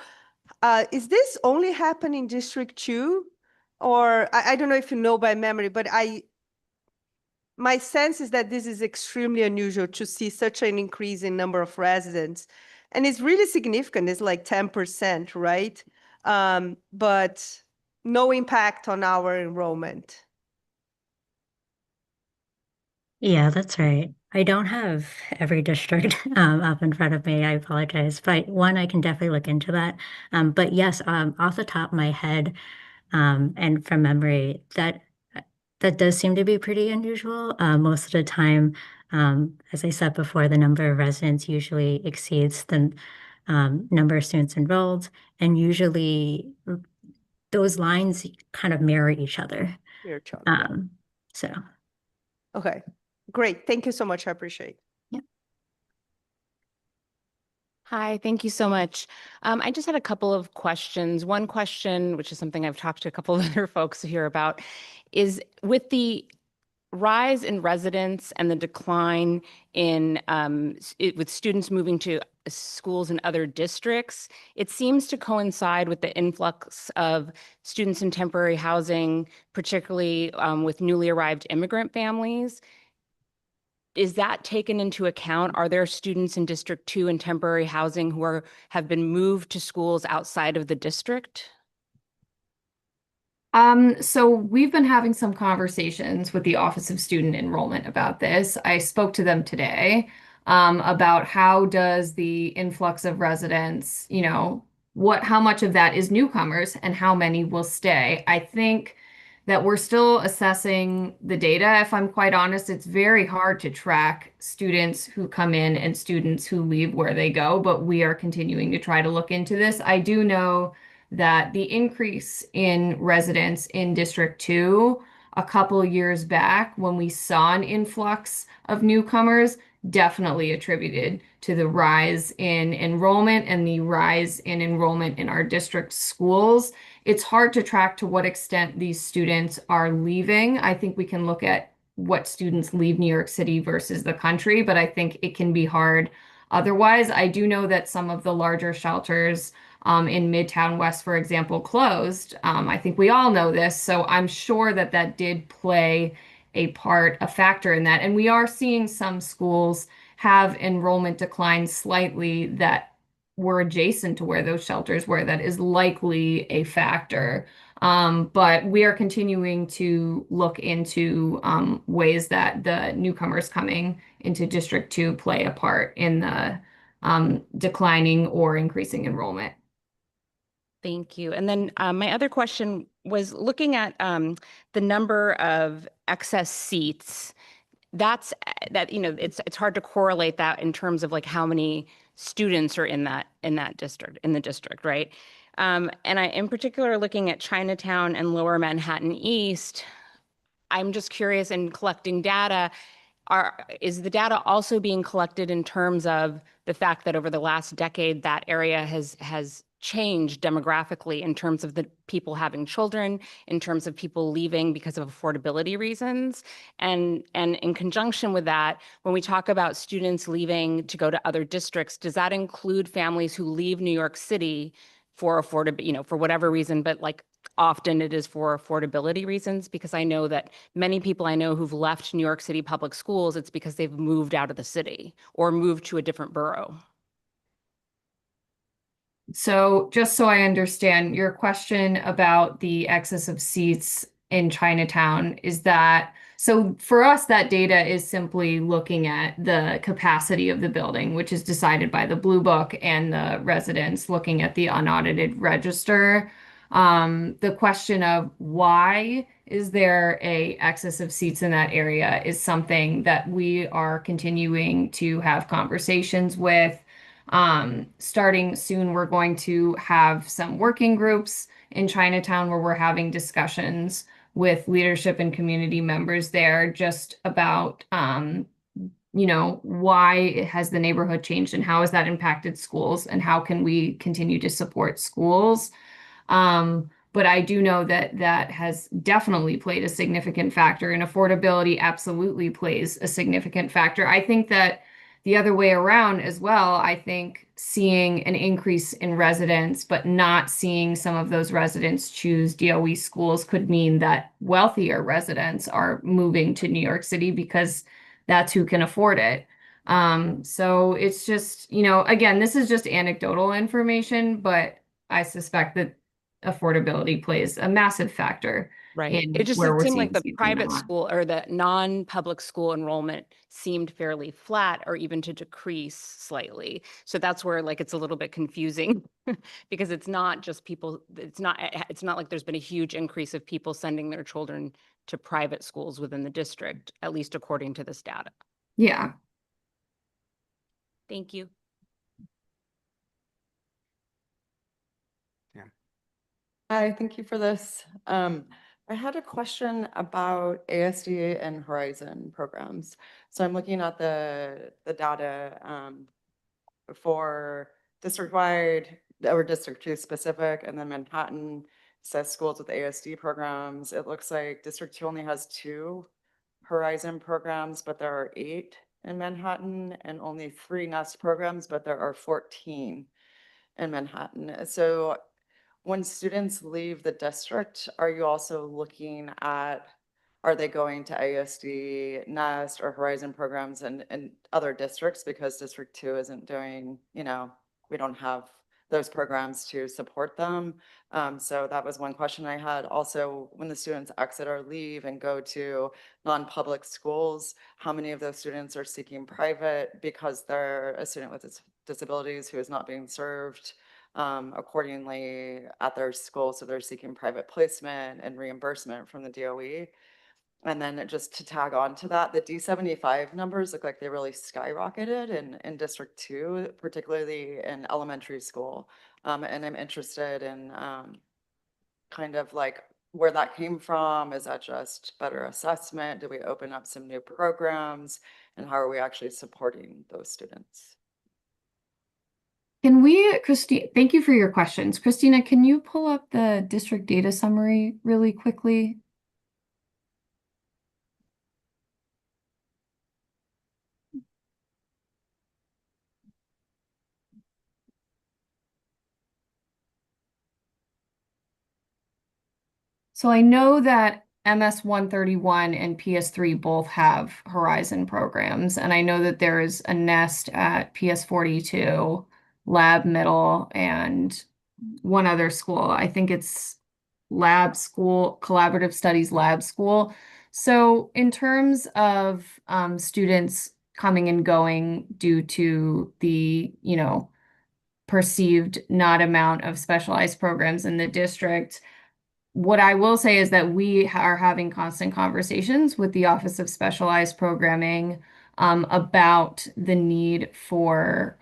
Is this only happening in District 2? Or I don't know if you know by memory, but my sense is that this is extremely unusual to see such an increase in number of residents. And it's really significant. It's like 10%, right? But no impact on our enrollment. Yeah, that's right. I don't have every district up in front of me. I apologize. But one, I can definitely look into that. But yes, off the top of my head, and from memory, that does seem to be pretty unusual. Most of the time, as I said before, the number of residents usually exceeds the number of students enrolled, and usually those lines kind of mirror each other. So. Okay, great. Thank you so much. I appreciate it. Hi, thank you so much. I just had a couple of questions. One question, which is something I've talked to a couple of other folks here about, is with the rise in residents and the decline in with students moving to schools in other districts, it seems to coincide with the influx of students in temporary housing, particularly with newly arrived immigrant families. Is that taken into account? Are there students in District 2 in temporary housing who have been moved to schools outside of the district? So we've been having some conversations with the Office of Student Enrollment about this. I spoke to them today about how does the influx of residents, how much of that is newcomers and how many will stay. I think that we're still assessing the data. If I'm quite honest, it's very hard to track students who come in and students who leave where they go, but we are continuing to try to look into this. I do know that the increase in residents in District 2 a couple years back when we saw an influx of newcomers definitely attributed to the rise in enrollment and the rise in enrollment in our district schools. It's hard to track to what extent these students are leaving. I think we can look at what students leave New York City versus the country, but I think it can be hard otherwise. I do know that some of the larger shelters in Midtown West, for example, closed. I think we all know this, so I'm sure that that did play a factor in that. And we are seeing some schools have enrollment decline slightly that were adjacent to where those shelters were. That is likely a factor. But we are continuing to look into ways that the newcomers coming into District 2 play a part in the declining or increasing enrollment. Thank you. And then my other question was looking at the number of excess seats. It's hard to correlate that in terms of like how many students are in the district, right? And I, in particular, looking at Chinatown and Lower Manhattan East, I'm just curious in collecting data. Is the data also being collected in terms of the fact that over the last decade that area has changed demographically in terms of the people having children, in terms of people leaving because of affordability reasons? And in conjunction with that, when we talk about students leaving to go to other districts, does that include families who leave New York City for for whatever reason, but like often it is for affordability reasons, because I know that many people I know who've left New York City public schools, it's because they've moved out of the city or moved to a different borough. So just so I understand, your question about the excess of seats in Chinatown is that, so for us, that data is simply looking at the capacity of the building, which is decided by the Blue Book and the residents looking at the unaudited register. The question of why is there a excess of seats in that area is something that we are continuing to have conversations with. Starting soon, we're going to have some working groups in Chinatown where we're having discussions with leadership and community members there just about, why has the neighborhood changed and how has that impacted schools and how can we continue to support schools? But I do know that that has definitely played a significant factor, and affordability absolutely plays a significant factor. I think that the other way around as well, I think seeing an increase in residents, but not seeing some of those residents choose DOE schools could mean that wealthier residents are moving to New York City because that's who can afford it. So it's just, again, this is just anecdotal information, but I suspect that affordability plays a massive factor Right. in It just where we're seemed seeing like the seats or private not. school or the non-public school enrollment seemed fairly flat or even to decrease slightly. So that's where like it's a little bit confusing because it's not just people, it's not like there's been a huge increase of people sending their children to private schools within the district, at least according to this data. Yeah. Thank you. Hi, thank you for this. I had a question about ASD and Horizon programs. So I'm looking at the data for district-wide or District 2 specific, and then Manhattan says schools with ASD programs. It looks like District 2 only has 2 Horizon programs, but there are 8 in Manhattan, and only 3 Nest programs, but there are 14 in Manhattan. So when students leave the district, are you also looking at, are they going to ASD, Nest, or Horizon programs in other districts? Because District 2 isn't doing, we don't have those programs to support them. So that was one question I had. Also, when the students exit or leave and go to non-public schools, how many of those students are seeking private because they're a student with disabilities who is not being served accordingly at their school, so they're seeking private placement and reimbursement from the DOE. And then just to tag on to that, the D75 numbers look like they really skyrocketed in District 2, particularly in elementary school. And I'm interested in kind of like where that came from. Is that just better assessment? Do we open up some new programs? And how are we actually supporting those students? Can we, Christine, thank you for your questions. Christina, can you pull up the district data summary really quickly? So I know that MS 131 and PS3 both have Horizon programs, and I know that there is a Nest at PS 42, Lab Middle, and one other school. I think it's Lab School, Collaborative Studies Lab School. So in terms of students coming and going due to the, perceived not amount of specialized programs in the district, what I will say is that we are having constant conversations with the Office of Specialized Programming about the need for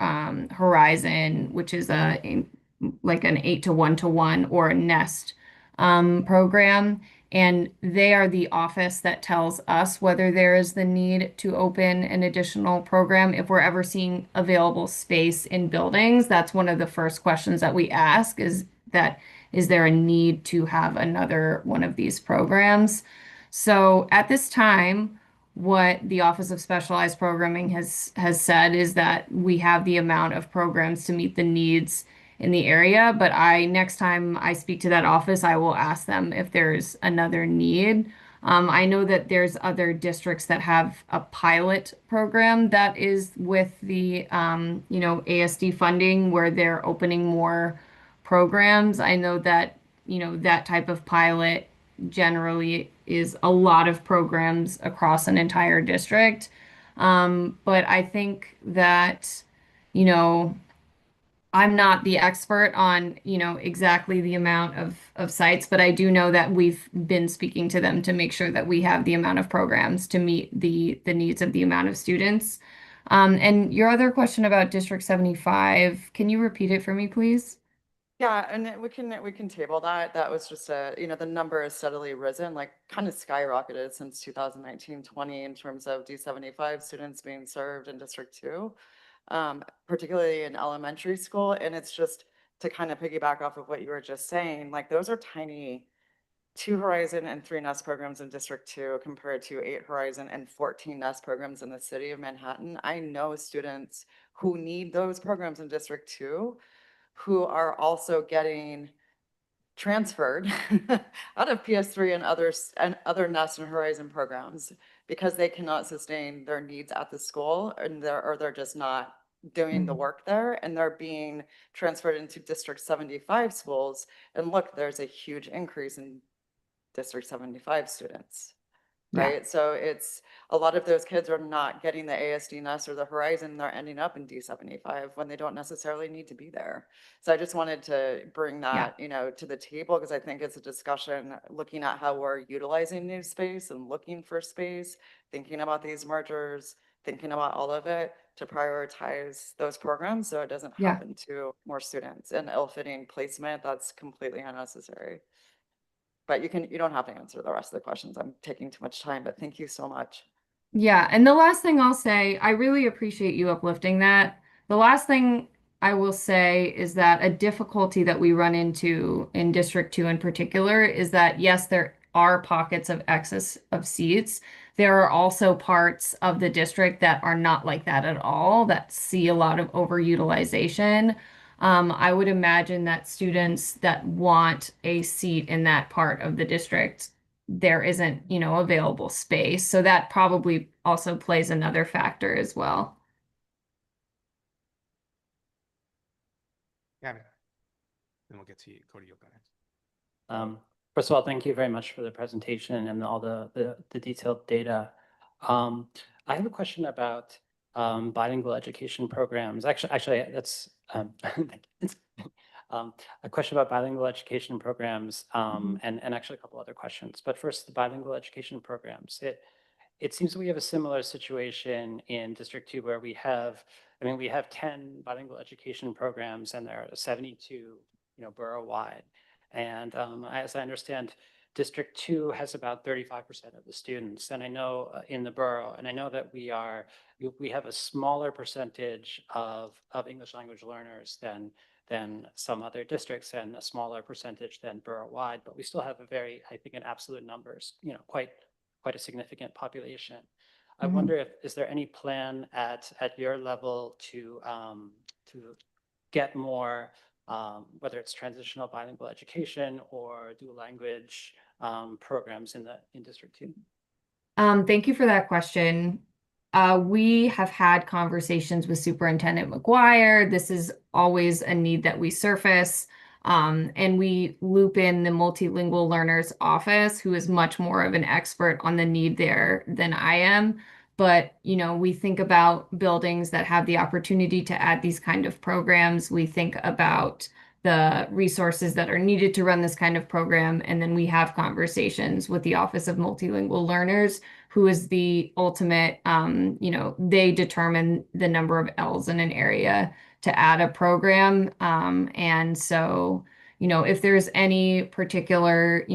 Horizon, which is like an 8-to-1-to-1 or a Nest program. And they are the office that tells us whether there is the need to open an additional program. If we're ever seeing available space in buildings, that's one of the first questions that we ask is there a need to have another one of these programs? So at this time, what the Office of Specialized Programming has said is that we have the amount of programs to meet the needs in the area, but next time I speak to that office, I will ask them if there's another need. I know that there's other districts that have a pilot program that is with the, ASD funding where they're opening more programs. I know that, that type of pilot generally is a lot of programs across an entire district. But I think that, you know, I'm not the expert on, exactly the amount of sites, but I do know that we've been speaking to them to make sure that we have the amount of programs to meet the needs of the amount of students. And your other question about District 75, can you repeat it for me, please? Yeah, and we can table that. That was just the number has steadily risen, like kind of skyrocketed since 2019-20 in terms of D75 students being served in District 2, particularly in elementary school. And it's just to kind of piggyback off of what you were just saying, like those are tiny 2 Horizon and 3 NEST programs in District 2 compared to 8 Horizon and 14 NEST programs in the city of Manhattan. I know students who need those programs in District 2 who are also getting transferred out of PS3 and other NEST and Horizon programs because they cannot sustain their needs at the school and they're just not doing the work there, and they're being transferred into District 75 schools. And look, there's a huge increase in District 75 students. Yeah. Right. So it's a lot of those kids are not getting the ASD NEST or the Horizon. They're ending up in D75 when they don't necessarily need to be there. So I just wanted to bring that, to the table because I think it's a discussion looking at how we're utilizing new space and looking for space, thinking about these mergers, thinking about all of it to prioritize those programs so it doesn't Yeah. happen to more students. And ill-fitting placement, that's completely unnecessary. But you don't have to answer the rest of the questions. I'm taking too much time, but thank you so much. Yeah, and the last thing I'll say, I really appreciate you uplifting that. The last thing I will say is that a difficulty that we run into in District 2 in particular is that, yes, there are pockets of excess of seats. There are also parts of the district that are not like that at all, that see a lot of overutilization. I would imagine that students that want a seat in that part of the district, there isn't, available space. So that probably also plays another factor as well. Gavin. Then we'll get to you. Cody, you'll go next. First of all, thank you very much for the presentation and all the detailed data. I have a question about bilingual education programs. Actually, that's a question about bilingual education programs, and actually a couple other questions. But first, the bilingual education programs. It seems that we have a similar situation in District 2 where we have 10 bilingual education programs and there are 72, borough-wide. And as I understand, District 2 has about 35% of the students. And I know in the borough, and I know that we have a smaller percentage of English language learners than some other districts and a smaller percentage than borough-wide, but we still have I think in absolute numbers, quite a significant population. I wonder is there any plan at your level to get more, whether it's transitional bilingual education or dual language programs in District 2? Thank you for that question. We have had conversations with Superintendent McGuire. This is always a need that we surface. And we loop in the multilingual learners office, who is much more of an expert on the need there than I am. But, we think about buildings that have the opportunity to add these kind of programs. We think about the resources that are needed to run this kind of program. And then we have conversations with the Office of Multilingual Learners, who is the ultimate, they determine the number of L's in an area to add a program. And so, if there's any particular,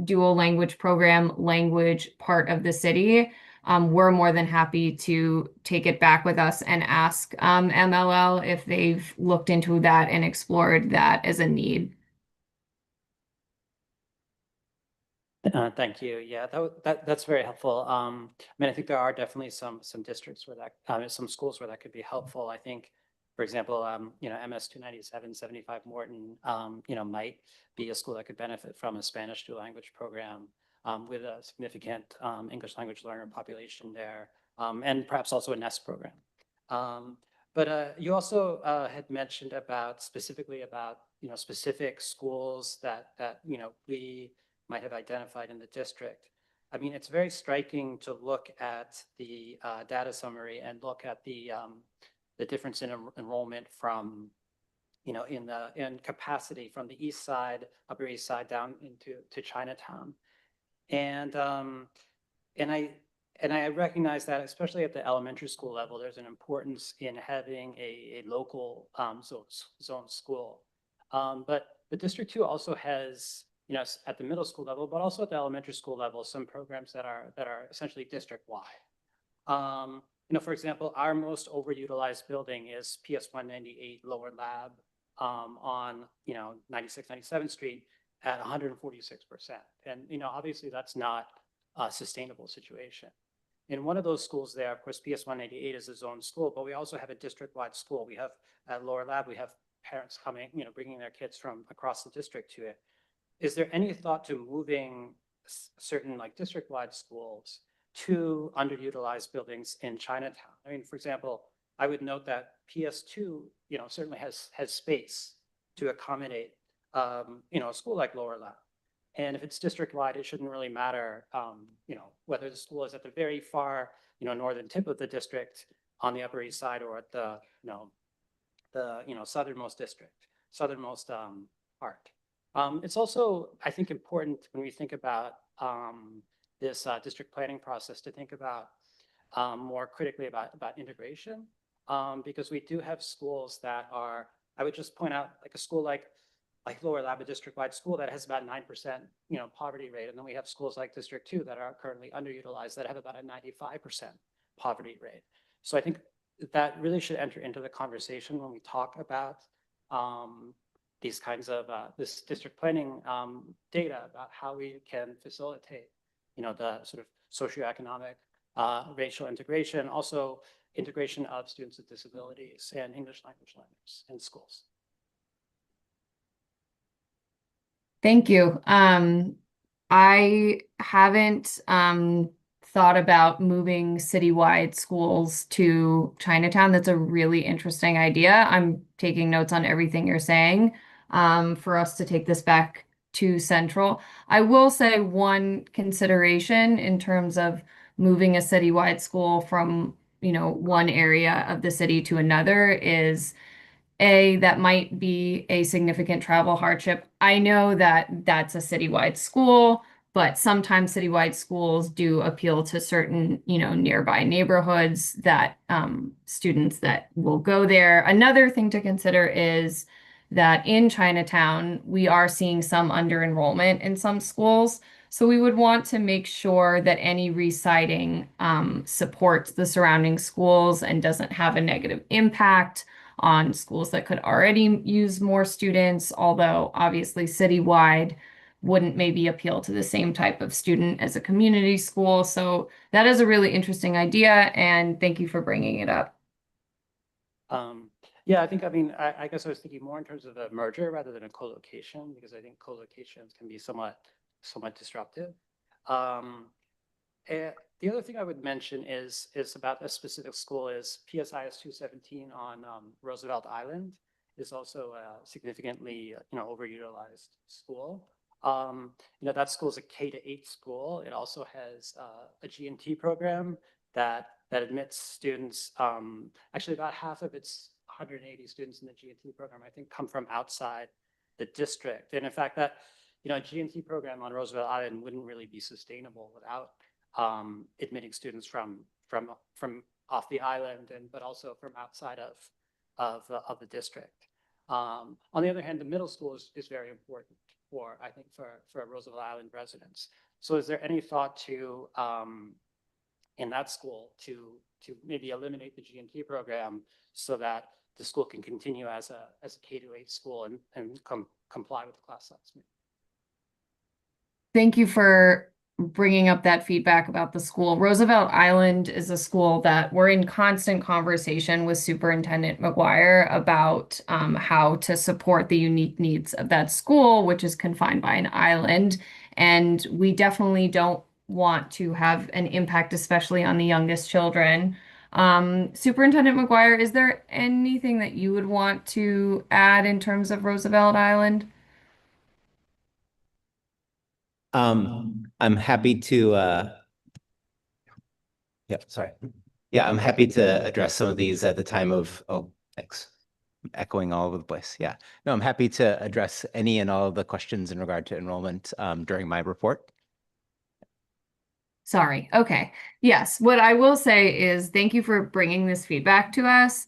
dual language program, language part of the city, we're more than happy to take it back with us and ask MLL if they've looked into that and explored that as a need. Thank you. Yeah, that's very helpful. I think there are definitely some districts where some schools where that could be helpful. I think For example, MS 297, 75 Morton, might be a school that could benefit from a Spanish dual language program with a significant English language learner population there, and perhaps also a NEST program. But you also had mentioned specifically about specific schools that we might have identified in the district. I mean, it's very striking to look at the data summary and look at the difference in enrollment from in capacity from the east side, Upper East Side down to Chinatown, and I recognize that, especially at the elementary school level, there's an importance in having a local zone school. But the District 2 also has, at the middle school level, but also at the elementary school level, some programs that are essentially district-wide. For example, our most overutilized building is PS 198 Lower Lab on 96, 97th Street at 146%. And obviously that's not a sustainable situation. In one of those schools there, of course, PS 188 is a zone school, but we also have a district-wide school. We have at Lower Lab, we have parents coming, bringing their kids from across the district to it. Is there any thought to moving certain district-wide schools to underutilized buildings in Chinatown? I mean, for example, I would note that PS2, certainly has space to accommodate, a school like Lower Lab. And if it's district-wide, it shouldn't really matter, whether the school is at the very far, northern tip of the district on the Upper East Side or at the southernmost district, southernmost part. It's also, I think, important when we think about this district planning process to think about more critically about integration, because we do have schools that are, I would just point out, like a school like Lower Lab, a district-wide school that has about 9%, poverty rate. And then we have schools like District 2 that are currently underutilized that have about a 95% poverty rate. So I think that really should enter into the conversation when we talk about these kinds of this district planning data about how we can facilitate, the sort of socioeconomic racial integration, also integration of students with disabilities and English language learners in schools. Thank you. I haven't thought about moving citywide schools to Chinatown. That's a really interesting idea. I'm taking notes on everything you're saying for us to take this back to Central. I will say one consideration in terms of moving a citywide school from, one area of the city to another is that might be a significant travel hardship. I know that that's a citywide school, but sometimes citywide schools do appeal to certain, nearby neighborhoods that students that will go there. Another thing to consider is that in Chinatown, we are seeing some under-enrollment in some schools. So we would want to make sure that any resiting supports the surrounding schools and doesn't have a negative impact on schools that could already use more students, although obviously citywide wouldn't maybe appeal to the same type of student as a community school. So that is a really interesting idea, and thank you for bringing it up. Yeah, I guess I was thinking more in terms of a merger rather than a co-location, because I think co-locations can be somewhat disruptive. The other thing I would mention is about a specific school is PSIS 217 on Roosevelt Island is also a significantly overutilized school. That school is a K-8 school. It also has a G&T program that admits students. Actually, about half of its 180 students in the G&T program, I think, come from outside the district. And in fact, that G&T program on Roosevelt Island wouldn't really be sustainable without admitting students from off the island, but also from outside of the district. On the other hand, the middle school is very important for Roosevelt Island residents. So is there any thought to in that school to maybe eliminate the G&T program so that the school can continue as a K-8 school and comply with the class size? Thank you for bringing up that feedback about the school. Roosevelt Island is a school that we're in constant conversation with Superintendent McGuire about how to support the unique needs of that school, which is confined by an island. And we definitely don't want to have an impact, especially on the youngest children. Superintendent McGuire, is there anything that you would want to add in terms of Roosevelt Island? I'm happy to, sorry. Yeah, I'm happy to address some of these at the time of, oh, thanks. I'm echoing all over the place. Yeah, no, I'm happy to address any and all of the questions in regard to enrollment during my report. Sorry. Okay. Yes. What I will say is thank you for bringing this feedback to us.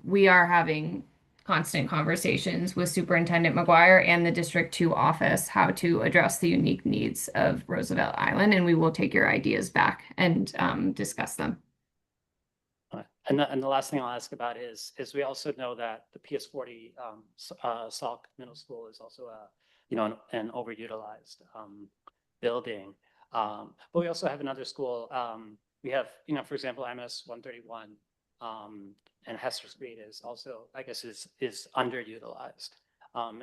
We are having constant conversations with Superintendent McGuire and the District 2 office how to address the unique needs of Roosevelt Island, and we will take your ideas back and discuss them. And the last thing I'll ask about is we also know that the PS40 Salk Middle School is also an overutilized building. But we also have another school. We have, for example, MS 131 and Hester's Green is also, I guess, is underutilized.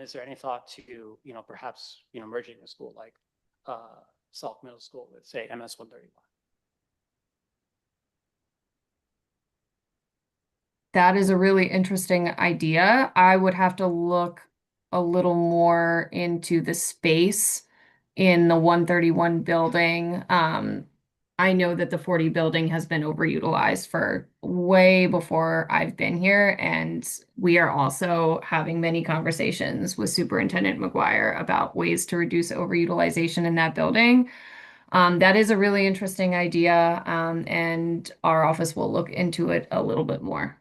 Is there any thought to, perhaps, merging a school like Salk Middle School with, say, MS 131? That is a really interesting idea. I would have to look a little more into the space in the 131 building. I know that the 40 building has been overutilized for way before I've been here, and we are also having many conversations with Superintendent McGuire about ways to reduce overutilization in that building. That is a really interesting idea, and our office will look into it a little bit more.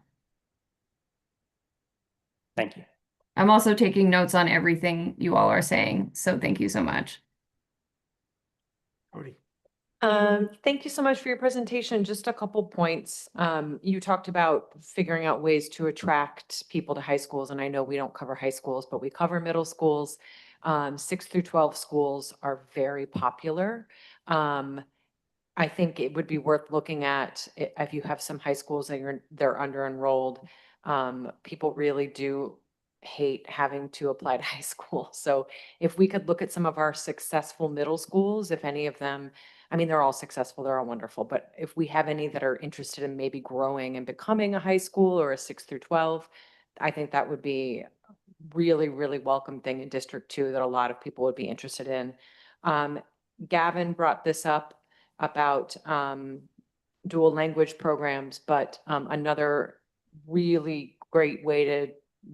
Thank you. I'm also taking notes on everything you all are saying, so thank you so much. Thank you so much for your presentation. Just a couple points. You talked about figuring out ways to attract people to high schools, and I know we don't cover high schools, but we cover middle schools. 6 through 12 schools are very popular. I think it would be worth looking at if you have some high schools that they're under enrolled. People really do hate having to apply to high school. So if we could look at some of our successful middle schools, if any of them, I mean, they're all successful, they're all wonderful, but if we have any that are interested in maybe growing and becoming a high school or a 6 through 12, I think that would be really, really welcome thing in District 2 that a lot of people would be interested in. Gavin brought this up about dual language programs, but another really great way to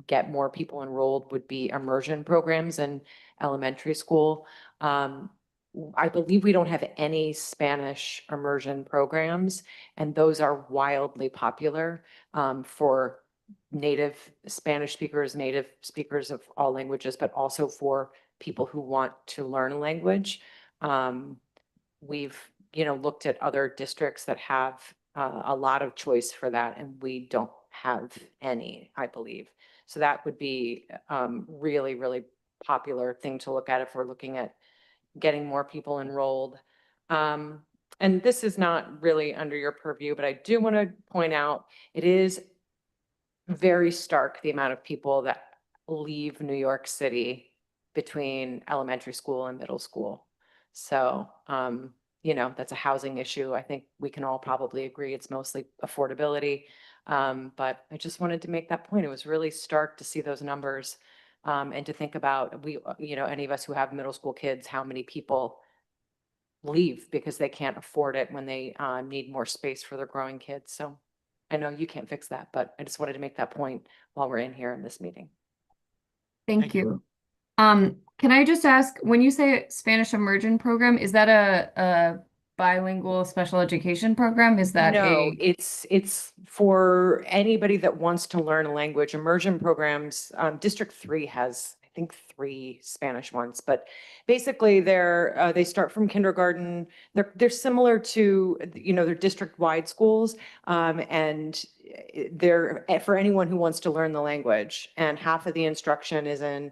get more people enrolled would be immersion programs in elementary school. I believe we don't have any Spanish immersion programs, and those are wildly popular for native Spanish speakers, native speakers of all languages, but also for people who want to learn a language. We've, looked at other districts that have a lot of choice for that, and we don't have any, I believe. So that would be really, really popular thing to look at if we're looking at getting more people enrolled. And this is not really under your purview, but I do want to point out it is very stark the amount of people that leave New York City between elementary school and middle school. So, that's a housing issue. I think we can all probably agree it's mostly affordability. But I just wanted to make that point. It was really stark to see those numbers and to think about any of us who have middle school kids, how many people leave because they can't afford it when they need more space for their growing kids. So I know you can't fix that, but I just wanted to make that point while we're in here in this meeting. Thank you. Can I just ask, when you say Spanish immersion program, is that a bilingual special education program? Is that No, it's for anybody that wants to learn a language. Immersion programs, District 3 has, I think, 3 Spanish ones, but basically they start from kindergarten. They're similar to, they're district-wide schools, and they're for anyone who wants to learn the language. And half of the instruction is in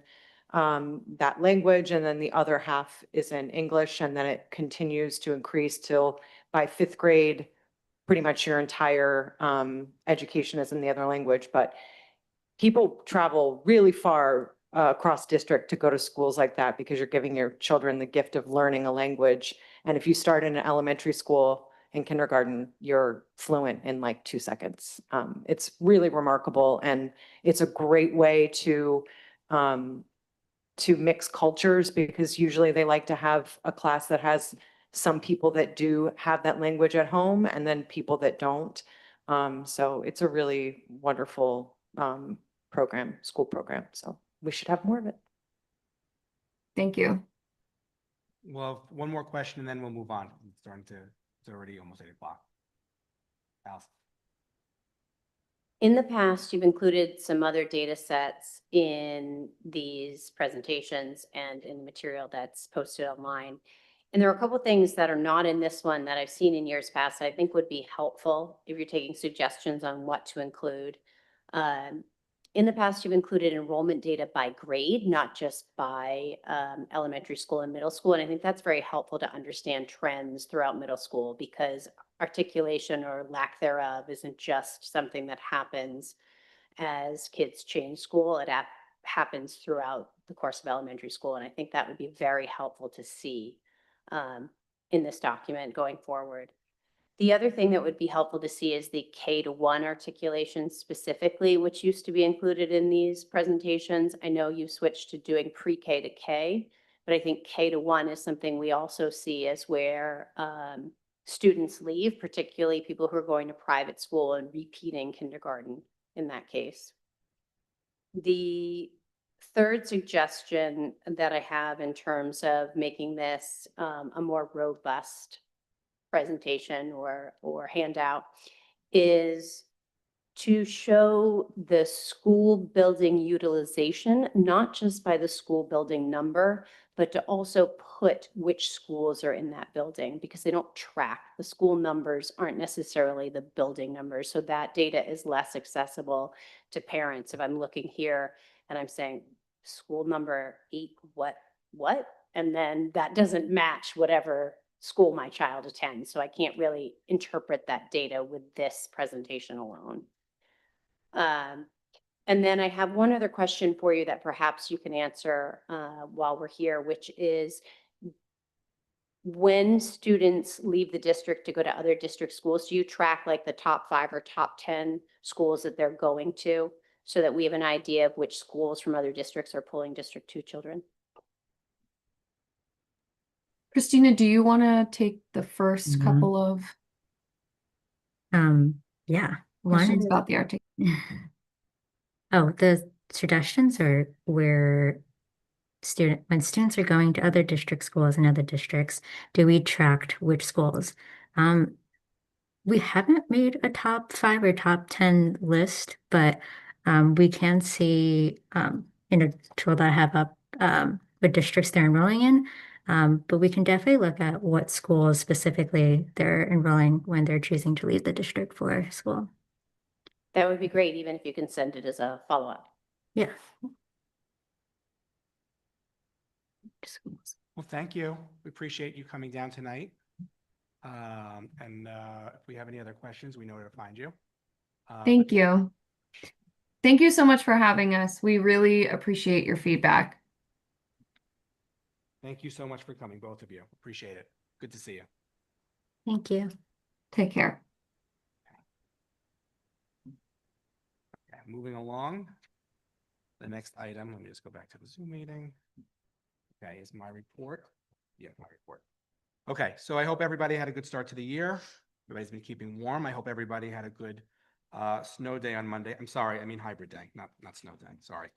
that language, and then the other half is in English, and then it continues to increase till by 5th grade, pretty much your entire education is in the other language. But people travel really far across district to go to schools like that because you're giving your children the gift of learning a language. And if you start in an elementary school in kindergarten, you're fluent in like 2 seconds. It's really remarkable, and it's a great way to mix cultures, because usually they like to have a class that has some people that do have that language at home and then people that don't. So it's a really wonderful program, school program. So we should have more of it. Thank you. Well, one more question and then we'll move on. It's already almost 8 o'clock. Allison. In the past, you've included some other data sets in these presentations and in the material that's posted online. And there are a couple of things that are not in this one that I've seen in years past that I think would be helpful if you're taking suggestions on what to include. In the past, you've included enrollment data by grade, not just by elementary school and middle school. And I think that's very helpful to understand trends throughout middle school, because articulation or lack thereof isn't just something that happens as kids change school. It happens throughout the course of elementary school. And I think that would be very helpful to see in this document going forward. The other thing that would be helpful to see is the K-1 articulation specifically, which used to be included in these presentations. I know you switched to doing pre-K to K, but I think K-1 is something we also see as where students leave, particularly people who are going to private school and repeating kindergarten in that case. The third suggestion that I have in terms of making this a more robust presentation or handout is to show the school building utilization, not just by the school building number, but to also put which schools are in that building, because they don't track. The school numbers aren't necessarily the building numbers. So that data is less accessible to parents. If I'm looking here and I'm saying school number 8, what? And then that doesn't match whatever school my child attends. So I can't really interpret that data with this presentation alone. And then I have one other question for you that perhaps you can answer while we're here, which is when students leave the district to go to other district schools, do you track like the top 5 or top 10 schools that they're going to, so that we have an idea of which schools from other districts are pulling District 2 children? Christina, do you want to take the first couple of Yeah. questions about the article? Oh, the suggestions are where when students are going to other district schools and other districts, do we track which schools? We haven't made a top 5 or top 10 list, but we can see in a tool that I have up what districts they're enrolling in. But we can definitely look at what schools specifically they're enrolling when they're choosing to leave the district for school. That would be great, even if you can send it as a follow-up. Yeah. Well, thank you. We appreciate you coming down tonight. If we have any other questions, we know where to find you. Thank you. Thank you so much for having us. We really appreciate your feedback. Thank you so much for coming, both of you. Appreciate it. Good to see you. Thank you. Take care. Okay, moving along. The next item, let me just go back to the Zoom meeting. Okay, is my report. Yeah, my report. Okay, so I hope everybody had a good start to the year. Everybody's been keeping warm. I hope everybody had a good snow day on Monday. I'm sorry, I mean hybrid day, not snow day. Sorry.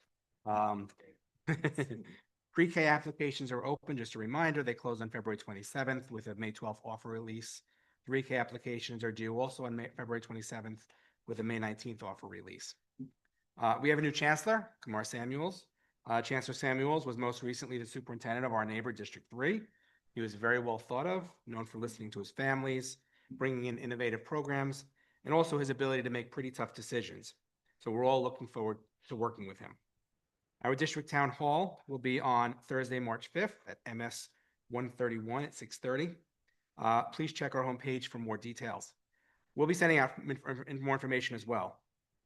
Pre-K applications are open. Just a reminder, they close on February 27th with a May 12th offer release. 3K applications are due also on February 27th with a May 19th offer release. We have a new chancellor, Kumar Samuels. Chancellor Samuels was most recently the superintendent of our neighbor District 3. He was very well thought of, known for listening to his families, bringing in innovative programs, and also his ability to make pretty tough decisions. So we're all looking forward to working with him. Our district town hall will be on Thursday, March 5th at MS 131 at 6:30. Please check our homepage for more details. We'll be sending out more information as well.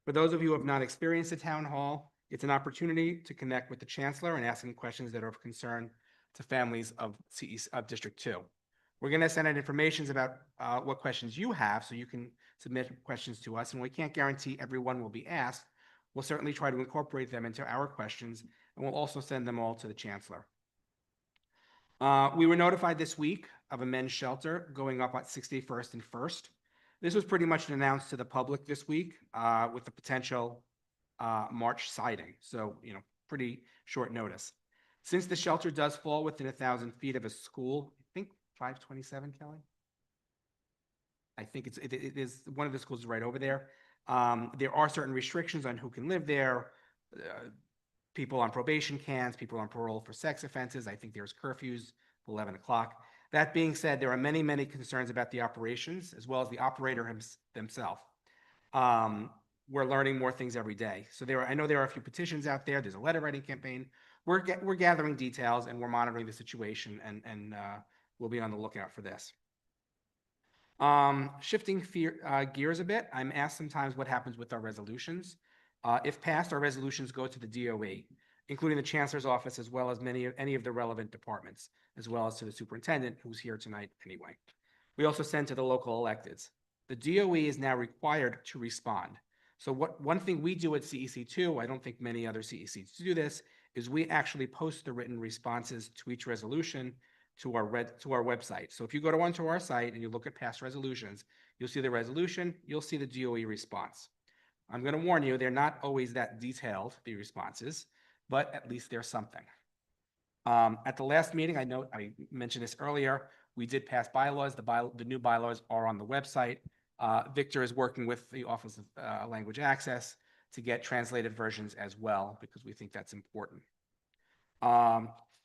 For those of you who have not experienced the town hall, it's an opportunity to connect with the chancellor and ask him questions that are of concern to families of District 2. We're going to send out information about what questions you have, so you can submit questions to us, and we can't guarantee everyone will be asked. We'll certainly try to incorporate them into our questions, and we'll also send them all to the chancellor. We were notified this week of a men's shelter going up at 61st and 1st. This was pretty much announced to the public this week with the potential March siding. So, pretty short notice. Since the shelter does fall within 1,000 feet of a school, I think 527, Kelly? I think it is one of the schools right over there. There are certain restrictions on who can live there. People on probation can't, people on parole for sex offenses. I think there's curfews 11 o'clock. That being said, there are many, many concerns about the operations as well as the operator themselves. We're learning more things every day. So I know there are a few petitions out there. There's a letter writing campaign. We're gathering details and we're monitoring the situation, and we'll be on the lookout for this. Shifting gears a bit, I'm asked sometimes what happens with our resolutions. If passed, our resolutions go to the DOE, including the chancellor's office, as well as any of the relevant departments, as well as to the superintendent, who's here tonight anyway. We also send to the local electeds. The DOE is now required to respond. So one thing we do at CEC2, I don't think many other CECs do this, is we actually post the written responses to each resolution to our website. So if you go onto our site and you look at past resolutions, you'll see the resolution, you'll see the DOE response. I'm going to warn you, they're not always that detailed, the responses, but at least there's something. At the last meeting, I mentioned this earlier, we did pass bylaws. The new bylaws are on the website. Victor is working with the Office of Language Access to get translated versions as well, because we think that's important.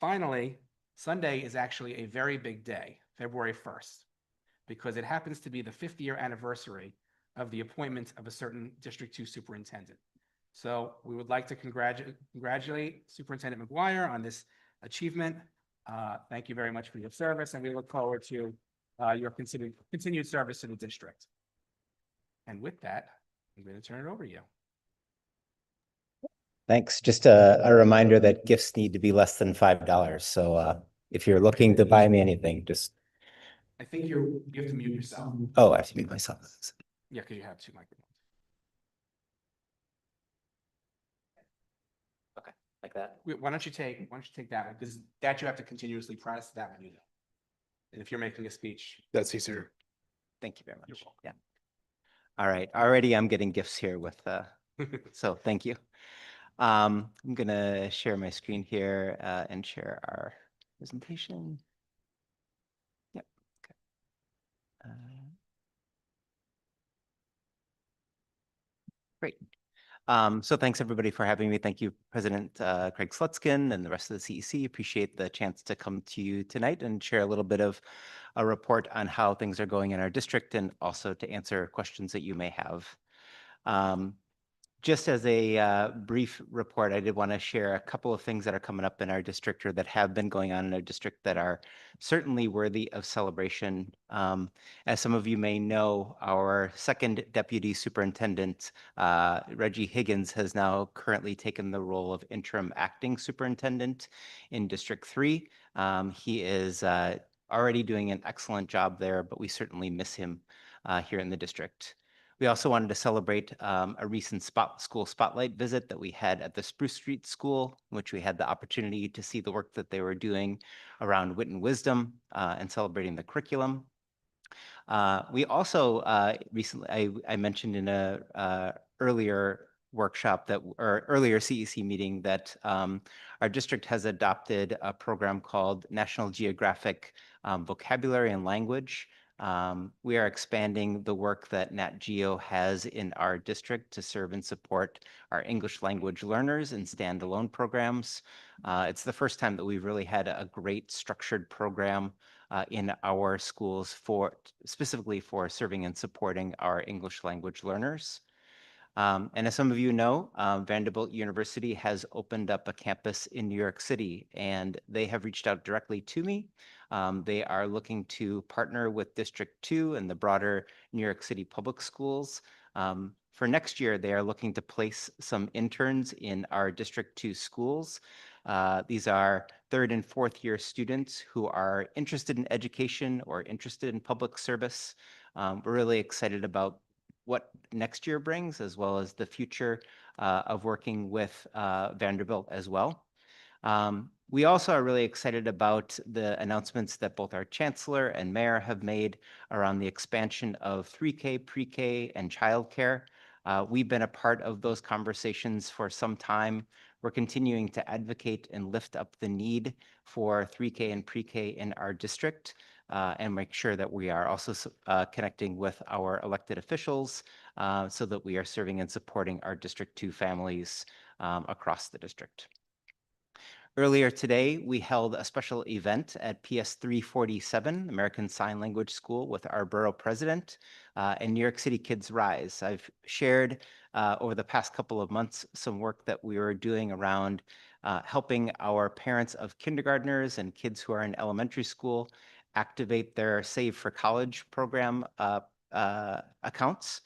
Finally, Sunday is actually a very big day, February 1st, because it happens to be the 50th anniversary of the appointment of a certain District 2 superintendent. So we would like to congratulate Superintendent McGuire on this achievement. Thank you very much for your service, and we look forward to your continued service to the district. And with that, I'm going to turn it over to you. Thanks. Just a reminder that gifts need to be less than $5. So if you're looking to buy me anything, just. I think you have to mute yourself. Oh, I have to mute myself. Yeah, because you have two microphones. Okay, like that. Why don't you take that one? Because that you have to continuously press, that one you don't. And if you're making a speech. That's easier. Thank you very much. Yeah. All right. Already I'm getting gifts here with, so thank you. I'm going to share my screen here and share our presentation. Yep. Okay. Great. So thanks everybody for having me. Thank you, President Craig Slutskin and the rest of the CEC. Appreciate the chance to come to you tonight and share a little bit of a report on how things are going in our district and also to answer questions that you may have. Just as a brief report, I did want to share a couple of things that are coming up in our district or that have been going on in our district that are certainly worthy of celebration. As some of you may know, our second deputy superintendent, Reggie Higgins, has now currently taken the role of interim acting superintendent in District 3. He is already doing an excellent job there, but we certainly miss him here in the district. We also wanted to celebrate a recent school spotlight visit that we had at the Spruce Street School, in which we had the opportunity to see the work that they were doing around wit and wisdom and celebrating the curriculum. We also recently, I mentioned in a earlier workshop or earlier CEC meeting that our district has adopted a program called National Geographic Vocabulary and Language. We are expanding the work that Nat Geo has in our district to serve and support our English language learners in standalone programs. It's the first time that we've really had a great structured program in our schools specifically for serving and supporting our English language learners. And as some of you know, Vanderbilt University has opened up a campus in New York City, and they have reached out directly to me. They are looking to partner with District 2 and the broader New York City public schools. For next year, they are looking to place some interns in our District 2 schools. These are third and fourth year students who are interested in education or interested in public service. We're really excited about what next year brings, as well as the future of working with Vanderbilt as well. We also are really excited about the announcements that both our chancellor and mayor have made around the expansion of 3K, pre-K, and childcare. We've been a part of those conversations for some time. We're continuing to advocate and lift up the need for 3K and pre-K in our district, and make sure that we are also connecting with our elected officials so that we are serving and supporting our District 2 families across the district. Earlier today, we held a special event at PS 347, American Sign Language School, with our borough president and New York City Kids Rise. I've shared over the past couple of months some work that we were doing around helping our parents of kindergartners and kids who are in elementary school activate their Save for College program accounts.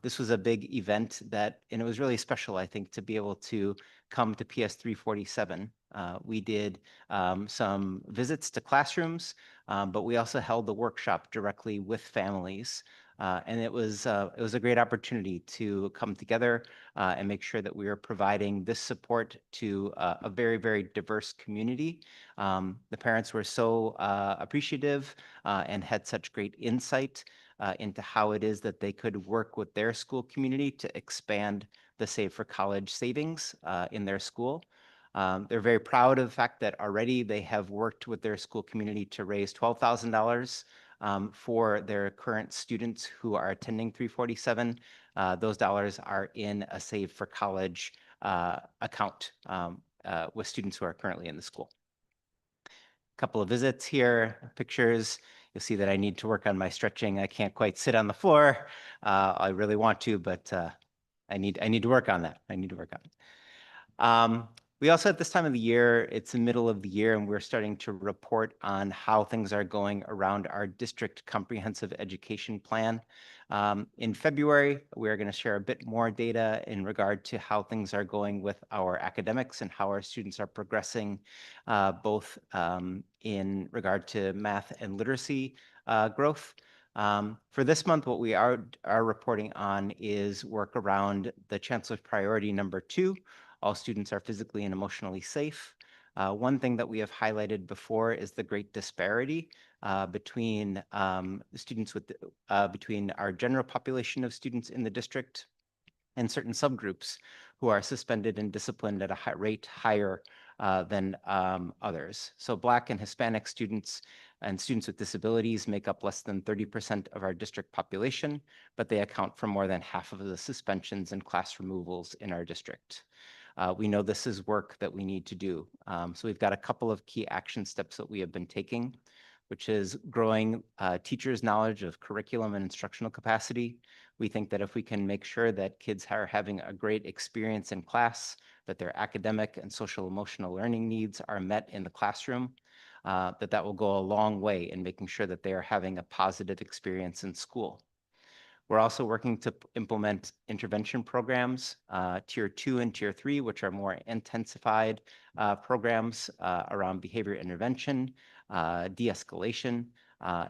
This was a big event and it was really special, I think, to be able to come to PS 347. We did some visits to classrooms, but we also held the workshop directly with families. And it was a great opportunity to come together and make sure that we are providing this support to a very, very diverse community. The parents were so appreciative and had such great insight into how it is that they could work with their school community to expand the Save for College savings in their school. They're very proud of the fact that already they have worked with their school community to raise $12,000 for their current students who are attending 347. Those dollars are in a Save for College account with students who are currently in the school. A couple of visits here, pictures. You'll see that I need to work on my stretching. I can't quite sit on the floor. I really want to, but I need to work on that. I need to work on it. We also, at this time of the year, it's the middle of the year, and we're starting to report on how things are going around our district comprehensive education plan. In February, we're going to share a bit more data in regard to how things are going with our academics and how our students are progressing, both in regard to math and literacy growth. For this month, what we are reporting on is work around the Chancellor's priority number 2. All students are physically and emotionally safe. One thing that we have highlighted before is the great disparity between students between our general population of students in the district and certain subgroups who are suspended and disciplined at a rate higher than others. So Black and Hispanic students and students with disabilities make up less than 30% of our district population, but they account for more than half of the suspensions and class removals in our district. We know this is work that we need to do. So we've got a couple of key action steps that we have been taking, which is growing teachers' knowledge of curriculum and instructional capacity. We think that if we can make sure that kids are having a great experience in class, that their academic and social emotional learning needs are met in the classroom, that will go a long way in making sure that they are having a positive experience in school. We're also working to implement intervention programs, Tier 2 and Tier 3, which are more intensified programs around behavior intervention, de-escalation,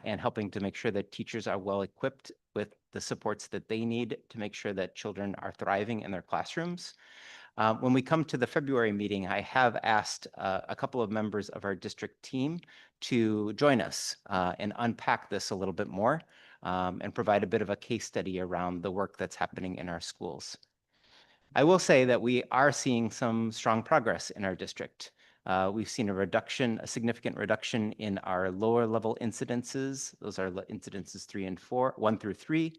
and helping to make sure that teachers are well equipped with the supports that they need to make sure that children are thriving in their classrooms. When we come to the February meeting, I have asked a couple of members of our district team to join us and unpack this a little bit more and provide a bit of a case study around the work that's happening in our schools. I will say that we are seeing some strong progress in our district. We've seen a significant reduction in our lower level incidences. Those are incidences 1 through 3,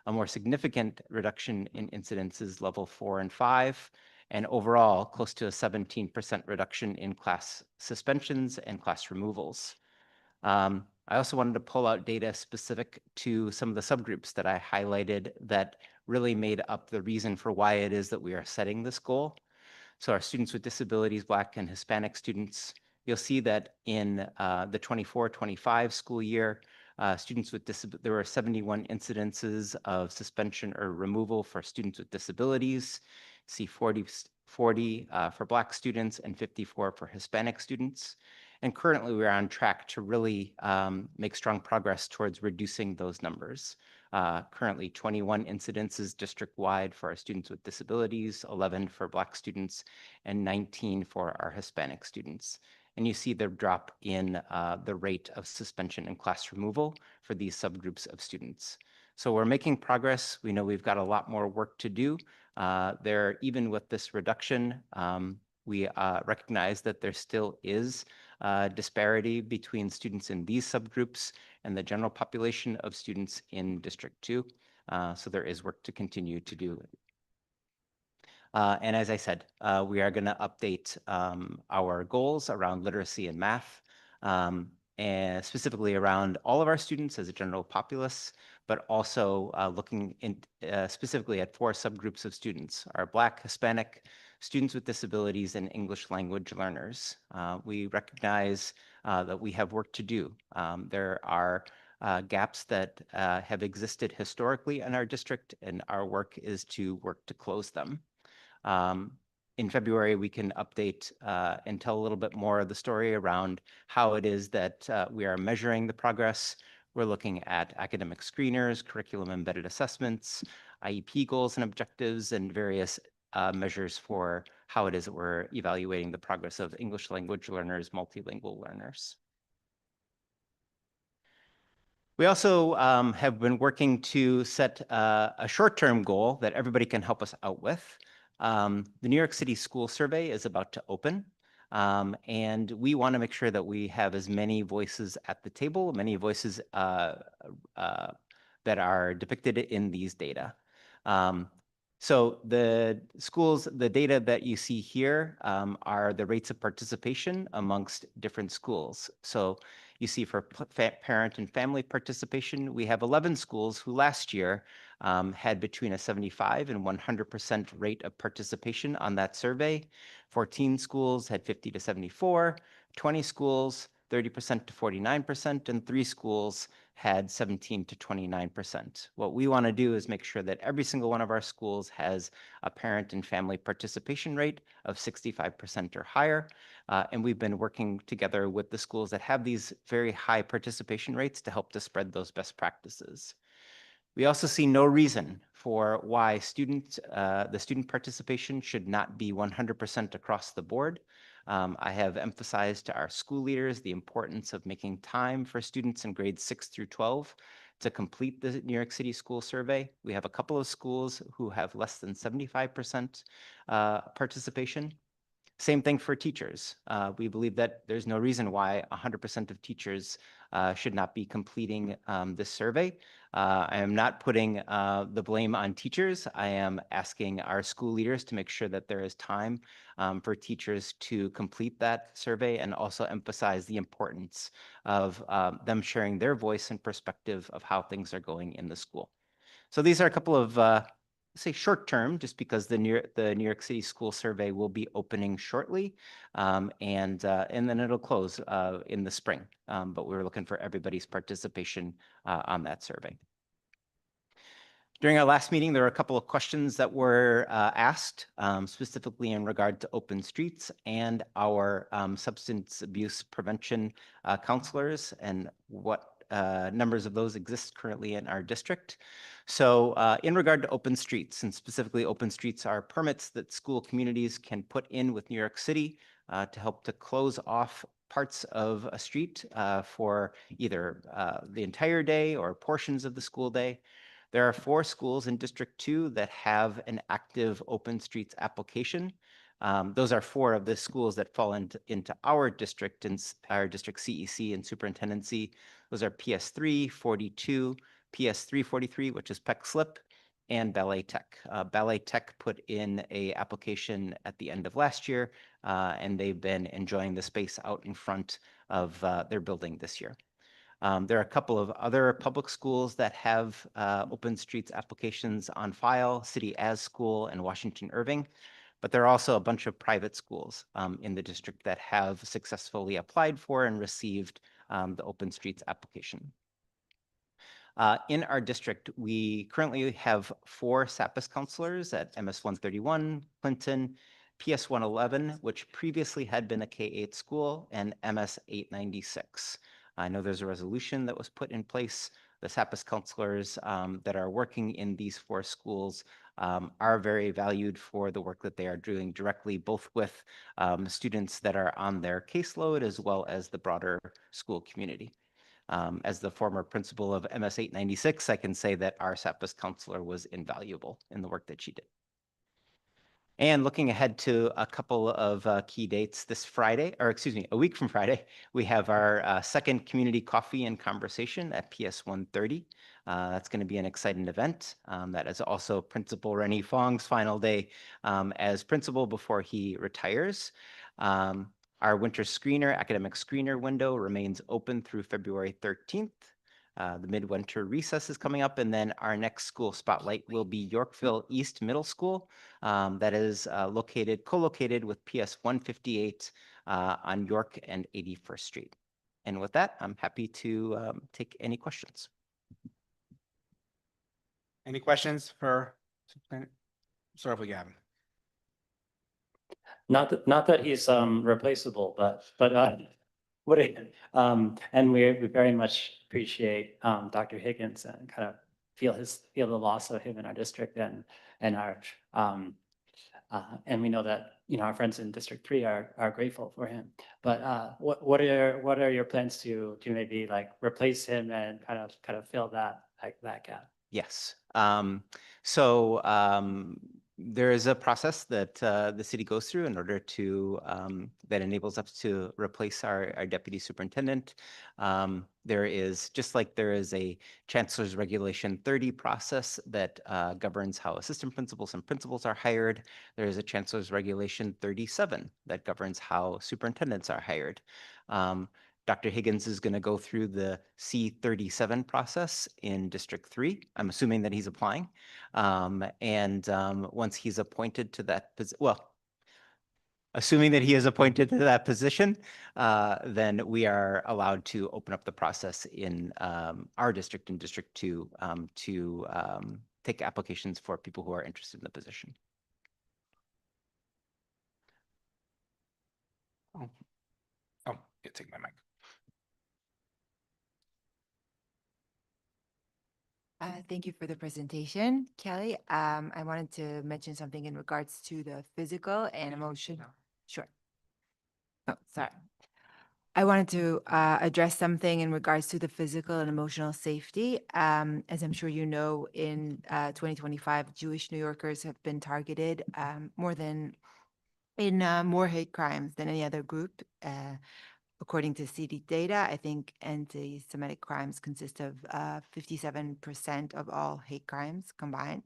a more significant reduction in incidences level 4 and 5, and overall close to a 17% reduction in class suspensions and class removals. I also wanted to pull out data specific to some of the subgroups that I highlighted that really made up the reason for why it is that we are setting this goal. So our students with disabilities, Black and Hispanic students, you'll see that in the 24-25 school year, students with there were 71 incidences of suspension or removal for students with disabilities. See 40 for Black students and 54 for Hispanic students. And currently we're on track to really make strong progress towards reducing those numbers. Currently 21 incidences district-wide for our students with disabilities, 11 for Black students, and 19 for our Hispanic students. And you see the drop in the rate of suspension and class removal for these subgroups of students. So we're making progress. We know we've got a lot more work to do. Even with this reduction, we recognize that there still is disparity between students in these subgroups and the general population of students in District 2. So there is work to continue to do. And as I said, we are going to update our goals around literacy and math, and specifically around all of our students as a general populace, but also looking specifically at 4 subgroups of students: our Black, Hispanic, students with disabilities, and English language learners. We recognize that we have work to do. There are gaps that have existed historically in our district, and our work is to work to close them. In February, we can update and tell a little bit more of the story around how it is that we are measuring the progress. We're looking at academic screeners, curriculum embedded assessments, IEP goals and objectives, and various measures for how it is that we're evaluating the progress of English language learners, multilingual learners. We also have been working to set a short-term goal that everybody can help us out with. The New York City School Survey is about to open, and we want to make sure that we have as many voices at the table, many voices that are depicted in these data. So the data that you see here are the rates of participation amongst different schools. So you see for parent and family participation, we have 11 schools who last year had between a 75 and 100% rate of participation on that survey. 14 schools had 50 to 74, 20 schools 30% to 49%, and 3 schools had 17 to 29%. What we want to do is make sure that every single one of our schools has a parent and family participation rate of 65% or higher. And we've been working together with the schools that have these very high participation rates to help to spread those best practices. We also see no reason for why the student participation should not be 100% across the board. I have emphasized to our school leaders the importance of making time for students in grades 6 through 12 to complete the New York City School Survey. We have a couple of schools who have less than 75% participation. Same thing for teachers. We believe that there's no reason why 100% of teachers should not be completing this survey. I am not putting the blame on teachers. I am asking our school leaders to make sure that there is time for teachers to complete that survey, and also emphasize the importance of them sharing their voice and perspective of how things are going in the school. So these are a couple of say short term, just because the New York City School Survey will be opening shortly, and then it'll close in the spring. But we're looking for everybody's participation on that survey. During our last meeting, there were a couple of questions that were asked, specifically in regard to open streets and our substance abuse prevention counselors, and what numbers of those exist currently in our district. So in regard to open streets, and specifically open streets are permits that school communities can put in with New York City to help to close off parts of a street for either the entire day or portions of the school day. There are 4 schools in District 2 that have an active open streets application. Those are 4 of the schools that fall into our district, and our district CEC and superintendency. Those are PS3, 42, PS3, 43, which is Peck Slip, and Ballet Tech. Ballet Tech put in a application at the end of last year, and they've been enjoying the space out in front of their building this year. There are a couple of other public schools that have open streets applications on file, City As School and Washington Irving. But there are also a bunch of private schools in the district that have successfully applied for and received the open streets application. In our district, we currently have 4 SAPIS counselors at MS 131, Clinton, PS 111, which previously had been a K-8 school, and MS 896. I know there's a resolution that was put in place. The SAPIS counselors that are working in these 4 schools are very valued for the work that they are doing directly, both with students that are on their caseload as well as the broader school community. As the former principal of MS 896, I can say that our SAPIS counselor was invaluable in the work that she did. And looking ahead to a couple of key dates this Friday, or excuse me, a week from Friday, we have our second community coffee and conversation at PS 130. That's going to be an exciting event. That is also Principal Rennie Fong's final day as principal before he retires. Our winter screener, academic screener window remains open through February 13th. The midwinter recess is coming up, and then our next school spotlight will be Yorkville East Middle School. That is co-located with PS 158 on York and 81st Street. And with that, I'm happy to take any questions. Any questions for Superintendent? Start off with Gavin. Not that he's replaceable, but what and we very much appreciate Dr. Higgins and kind of feel the loss of him in our district and our and we know that our friends in District 3 are grateful for him. But what are your plans to maybe like replace him and kind of fill that gap? Yes. There is a process that the city goes through in order to that enables us to replace our deputy superintendent. There is, just like there is a Chancellor's Regulation 30 process that governs how assistant principals and principals are hired, there is a Chancellor's Regulation 37 that governs how superintendents are hired. Dr. Higgins is going to go through the C37 process in District 3. I'm assuming that he's applying. Once he's appointed to that position, assuming that he is appointed to that position, then we are allowed to open up the process in our district, in District 2, to take applications for people who are interested in the position. Oh, yeah, take my mic. Thank you for the presentation, Kelly. I wanted to mention something in regards to the physical and emotional. Sure. Oh, sorry. I wanted to address something in regards to the physical and emotional safety. As I'm sure you know, in 2025, Jewish New Yorkers have been targeted more hate crimes than any other group. According to CECD data, I think anti-Semitic crimes consist of 57% of all hate crimes combined.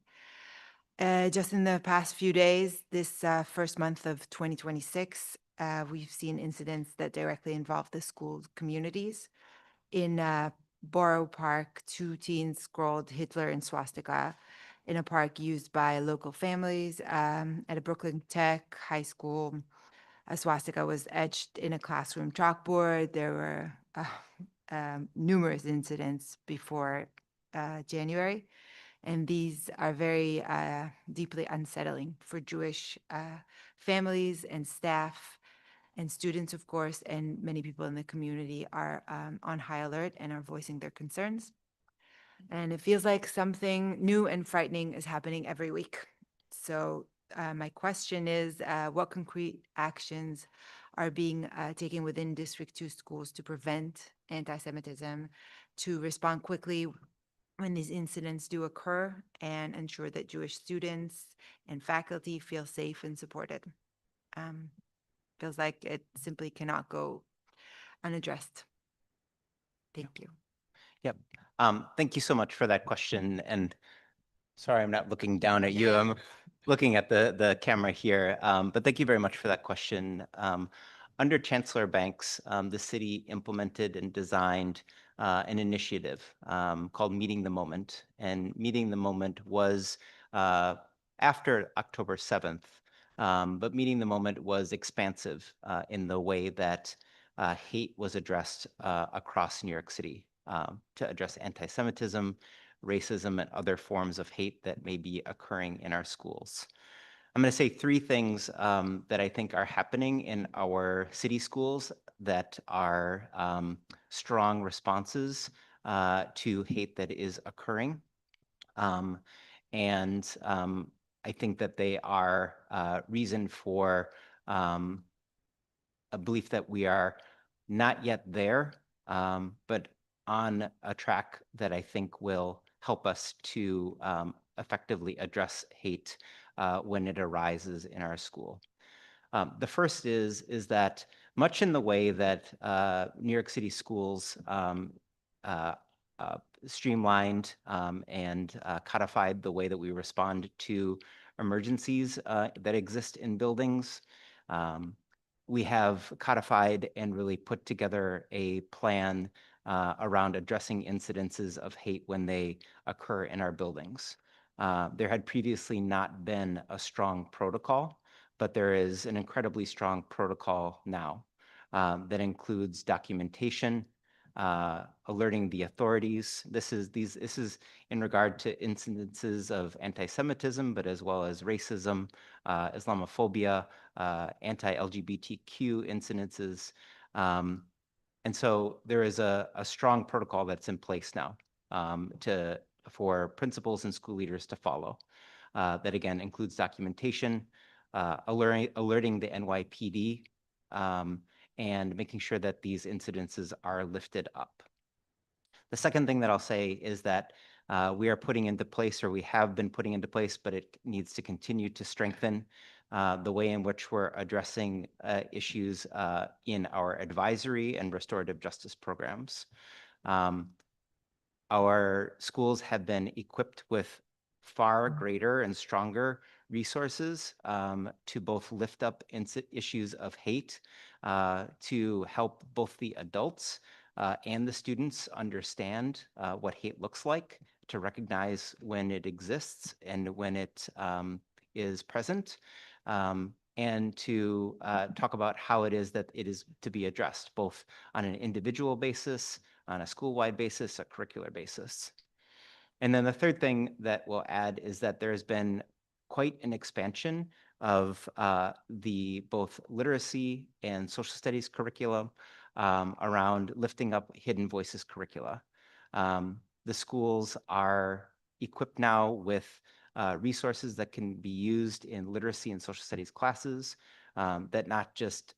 Just in the past few days, this first month of 2026, we've seen incidents that directly involve the school communities. In Borough Park, 2 teens scrawled Hitler and swastika in a park used by local families. At a Brooklyn Tech high school, a swastika was etched in a classroom chalkboard. There were numerous incidents before January, and these are very deeply unsettling for Jewish families and staff and students, of course, and many people in the community are on high alert and are voicing their concerns. And it feels like something new and frightening is happening every week. So my question is, what concrete actions are being taken within District 2 schools to prevent anti-Semitism, to respond quickly when these incidents do occur, and ensure that Jewish students and faculty feel safe and supported? Feels like it simply cannot go unaddressed. Thank you. Yep. Thank you so much for that question. And sorry, I'm not looking down at you. I'm looking at the camera here. But thank you very much for that question. Under Chancellor Banks, the city implemented and designed an initiative called Meeting the Moment. And Meeting the Moment was after October 7th, but Meeting the Moment was expansive in the way that hate was addressed across New York City to address anti-Semitism, racism, and other forms of hate that may be occurring in our schools. I'm going to say three things that I think are happening in our city schools that are strong responses to hate that is occurring. I think that they are reason for a belief that we are not yet there, but on a track that I think will help us to effectively address hate when it arises in our school. The first is that much in the way that New York City schools streamlined and codified the way that we respond to emergencies that exist in buildings. We have codified and really put together a plan around addressing incidences of hate when they occur in our buildings. There had previously not been a strong protocol, but there is an incredibly strong protocol now that includes documentation, alerting the authorities. This is in regard to incidences of anti-Semitism, but as well as racism, Islamophobia, anti-LGBTQ incidences. And so there is a strong protocol that's in place now for principals and school leaders to follow. That again includes documentation, alerting the NYPD, and making sure that these incidences are lifted up. The second thing that I'll say is that we are putting into place, or we have been putting into place, but it needs to continue to strengthen the way in which we're addressing issues in our advisory and restorative justice programs. Our schools have been equipped with far greater and stronger resources to both lift up issues of hate, to help both the adults and the students understand what hate looks like, to recognize when it exists and when it is present, and to talk about how it is that it is to be addressed, both on an individual basis, on a school-wide basis, a curricular basis. And then the third thing that we'll add is that there's been quite an expansion of the both literacy and social studies curriculum around lifting up hidden voices curricula. The schools are equipped now with resources that can be used in literacy and social studies classes that not just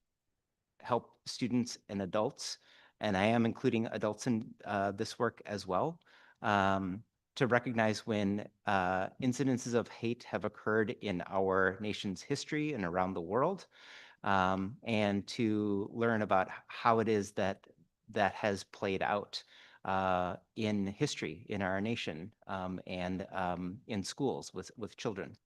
help students and adults, and I am including adults in this work as well, to recognize when incidences of hate have occurred in our nation's history and around the world, and to learn about how it is that that has played out in history in our nation and in schools with children.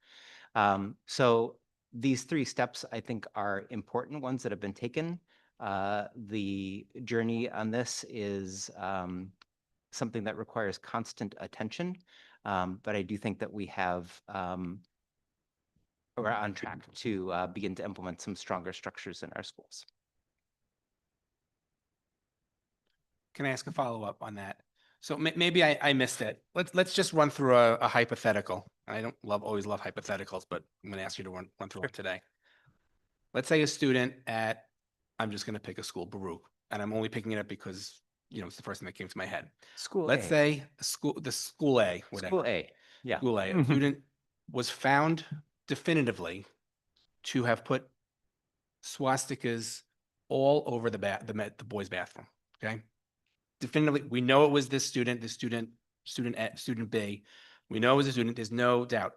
So these three steps, I think, are important ones that have been taken. The journey on this is something that requires constant attention, but I do think that we have, we're on track to begin to implement some stronger structures in our schools. Can I ask a follow-up on that? So maybe I missed it. Let's just run through a hypothetical. I don't always love hypotheticals, but I'm going to ask you to run through it today. Let's say a student at, I'm just going to pick a school, Baruch, and I'm only picking it up because, you know, it's the first thing that came to my head. Let's say school A, whatever. School A, yeah. School A, a student was found definitively to have put swastikas all over the boys' bathroom. Okay, definitively, we know it was this student, student B. We know it was a student. There's no doubt.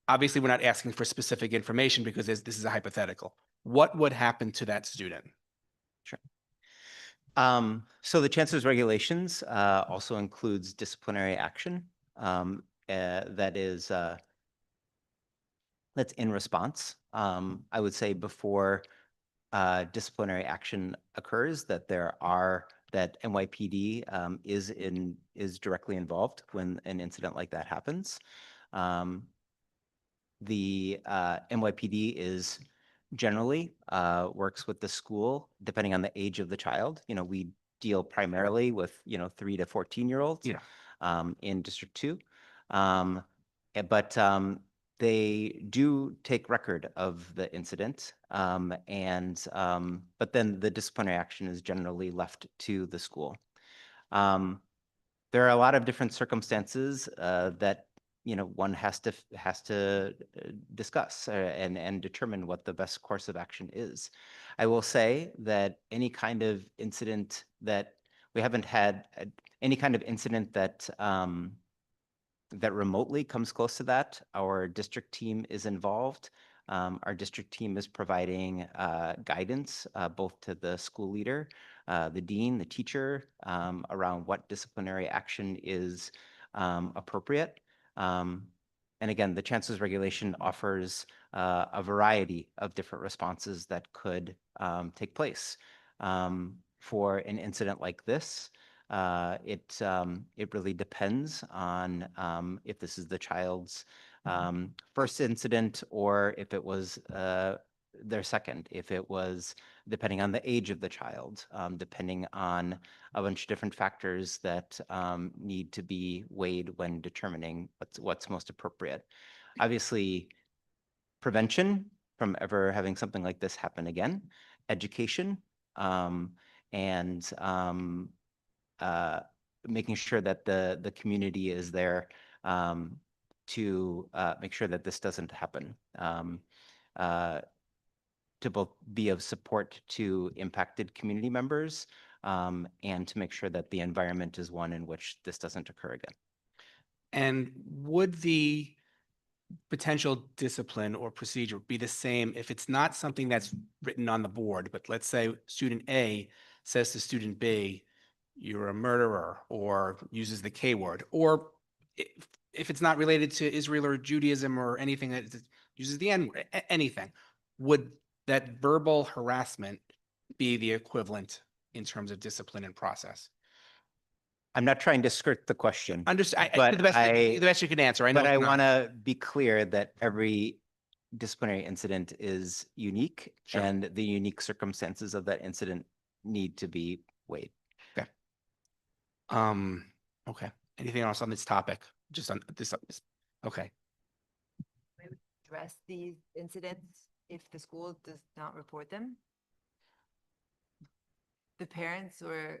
Obviously, we're not asking for specific information because this is a hypothetical. What would happen to that student? Sure. So the Chancellor's regulations also includes disciplinary action that is that's in response. I would say before disciplinary action occurs that there are that NYPD is directly involved when an incident like that happens. The NYPD is generally works with the school depending on the age of the child. We deal primarily with 3 to 14-year-olds in District 2. But they do take record of the incident, but then the disciplinary action is generally left to the school. There are a lot of different circumstances that one has to discuss and determine what the best course of action is. I will say that any kind of incident that we haven't had, any kind of incident that that remotely comes close to that, our district team is involved. Our district team is providing guidance both to the school leader, the dean, the teacher, around what disciplinary action is appropriate. And again, the chancellor's regulation offers a variety of different responses that could take place. For an incident like this, it really depends on if this is the child's first incident or if it was their second, if it was depending on the age of the child, depending on a bunch of different factors that need to be weighed when determining what's most appropriate. Obviously, prevention from ever having something like this happen again, education, and making sure that the community is there to make sure that this doesn't happen. To both be of support to impacted community members and to make sure that the environment is one in which this doesn't occur again. And would the potential discipline or procedure be the same if it's not something that's written on the board, but let's say student A says to student B, you're a murderer, or uses the K word, or if it's not related to Israel or Judaism or anything that uses the N word, anything, would that verbal harassment be the equivalent in terms of discipline and process? I'm not trying to skirt the question. Understand, but the best you can answer. I know, but I it's not. want to be clear that every disciplinary incident is unique, Sure. and the unique circumstances of that incident need to be weighed. Okay. Okay. Anything else on this topic? Just on this. Okay. Address these incidents if the school does not report them? The parents or?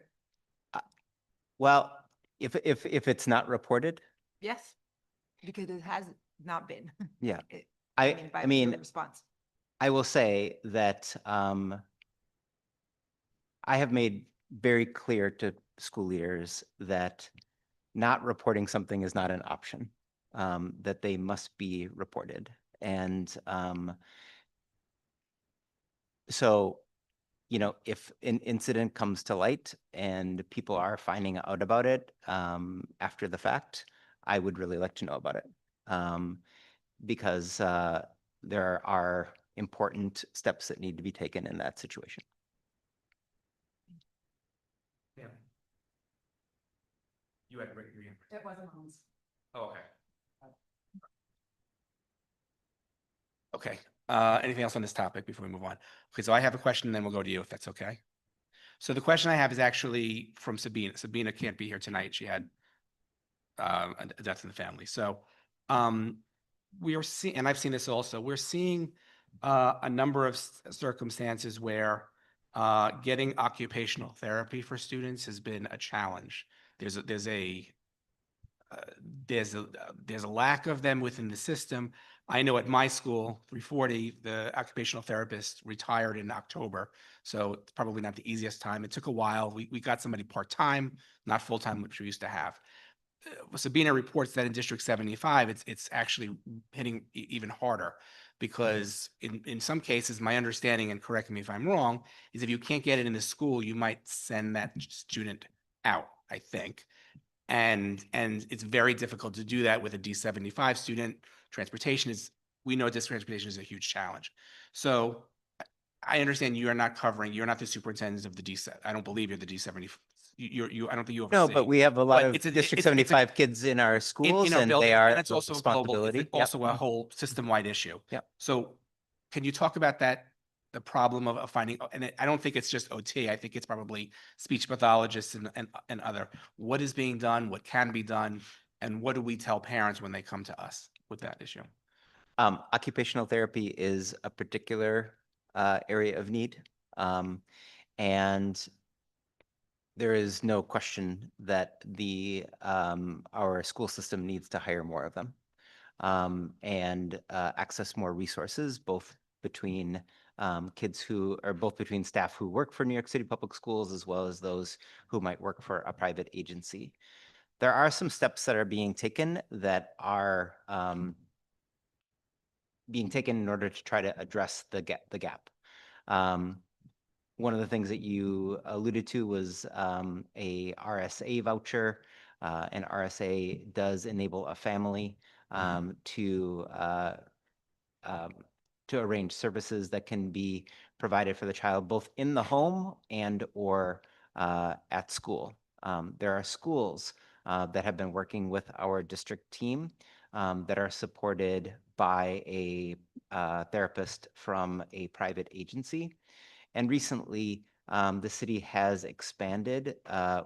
Well, if it's not reported, Yes, because it has not been. yeah. I mean, your response. I will say that I have made very clear to school leaders that not reporting something is not an option, that they must be reported. And so, if an incident comes to light and people are finding out about it after the fact, I would really like to know about it because there are important steps that need to be taken in that situation. Yeah. You had your hand. It wasn't on. Oh, okay. Okay. Anything else on this topic before we move on? Okay, so I have a question, and then we'll go to you if that's okay. So the question I have is actually from Sabina. Sabina can't be here tonight. She had a death in the family. So we are seeing, and I've seen this also, we're seeing a number of circumstances where getting occupational therapy for students has been a challenge. There's a lack of them within the system. I know at my school, 340, the occupational therapist retired in October, so it's probably not the easiest time. It took a while. We got somebody part-time, not full-time, which we used to have. Sabina reports that in District 75, it's actually hitting even harder because in some cases, my understanding, and correct me if I'm wrong, is if you can't get it in the school, you might send that student out, I think. And it's very difficult to do that with a D75 student. We know transportation is a huge challenge. So I understand you're not the superintendent of the D7. I don't believe you're the D75 I don't think you No, oversee. but we have a lot But of it's a- District it's a- 75 kids in our schools in our and building, they are and it's the also a global, responsibility. it's Yep. also a whole system-wide issue. Yep. So can you talk about that, the problem of finding, and I don't think it's just OT, I think it's probably speech pathologists and other. What is being done, what can be done, and what do we tell parents when they come to us with that issue? Occupational therapy is a particular area of need. And there is no question that our school system needs to hire more of them and access more resources, both between between staff who work for New York City Public Schools as well as those who might work for a private agency. There are some steps that are being taken that are being taken in order to try to address the gap. One of the things that you alluded to was a RSA voucher. An RSA does enable a family to arrange services that can be provided for the child both in the home and or at school. There are schools that have been working with our district team that are supported by a therapist from a private agency. And recently, the city has expanded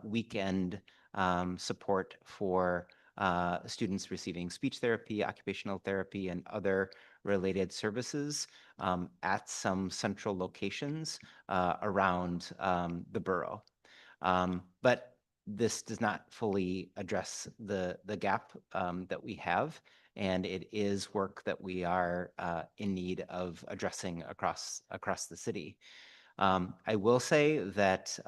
weekend support for students receiving speech therapy, occupational therapy, and other related services at some central locations around the borough. But this does not fully address the gap that we have, and it is work that we are in need of addressing across the city. I will say that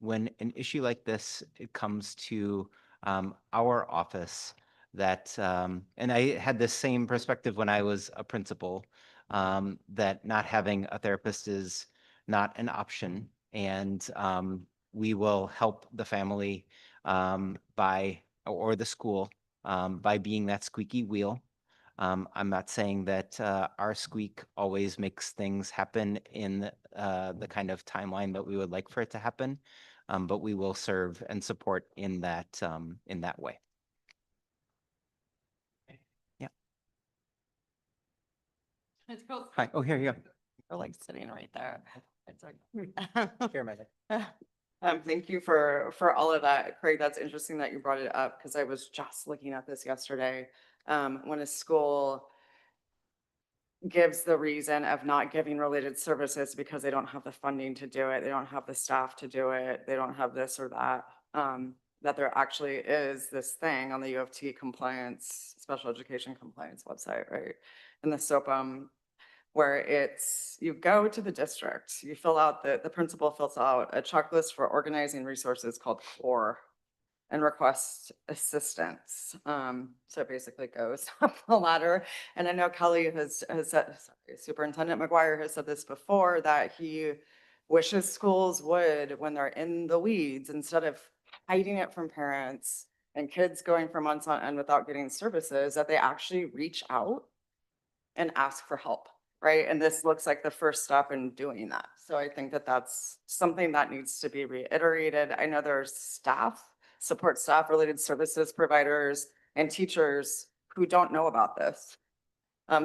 when an issue like this it comes to our office, that and I had this same perspective when I was a principal, that not having a therapist is not an option, and we will help the family or the school by being that squeaky wheel. I'm not saying that our squeak always makes things happen in the kind of timeline that we would like for it to happen, but we will serve and support in that way. Yeah. It's cool. Hi. Oh, here you go. You're like sitting right there. It's like. Here, Megan. Thank you for all of that. Craig, that's interesting that you brought it up because I was just looking at this yesterday. When a school gives the reason of not giving related services because they don't have the funding to do it, they don't have the staff to do it, they don't have this or that, that there actually is this thing on the U of T compliance, special education compliance website, right? In the SOPM, where it's, you go to the district, you fill out, the principal fills out a checklist for organizing resources called CORE and request assistance. So it basically goes up the ladder. And I know Kelly has said, sorry, Superintendent McGuire has said this before, that he wishes schools would, when they're in the weeds, instead of hiding it from parents and kids going for months on end without getting services, that they actually reach out and ask for help, right? And this looks like the first step in doing that. So I think that that's something that needs to be reiterated. I know there's staff, support staff, related services providers, and teachers who don't know about this,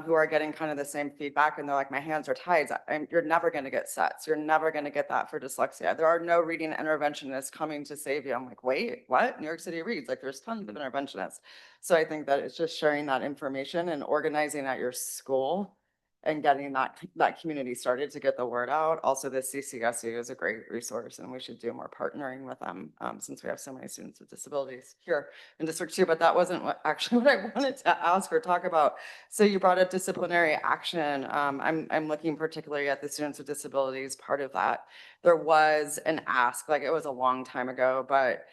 who are getting kind of the same feedback, and they're like, my hands are tied. You're never going to get sets. You're never going to get that for dyslexia. There are no reading interventionists coming to save you. I'm like, wait, what? New York City reads, like there's tons of interventionists. So I think that it's just sharing that information and organizing at your school and getting that community started to get the word out. Also, the CCSU is a great resource, and we should do more partnering with them since we have so many students with disabilities here in District 2. But that wasn't actually what I wanted to ask or talk about. So you brought up disciplinary action. I'm looking particularly at the students with disabilities. Part of that, there was an ask, like it was a long time ago, but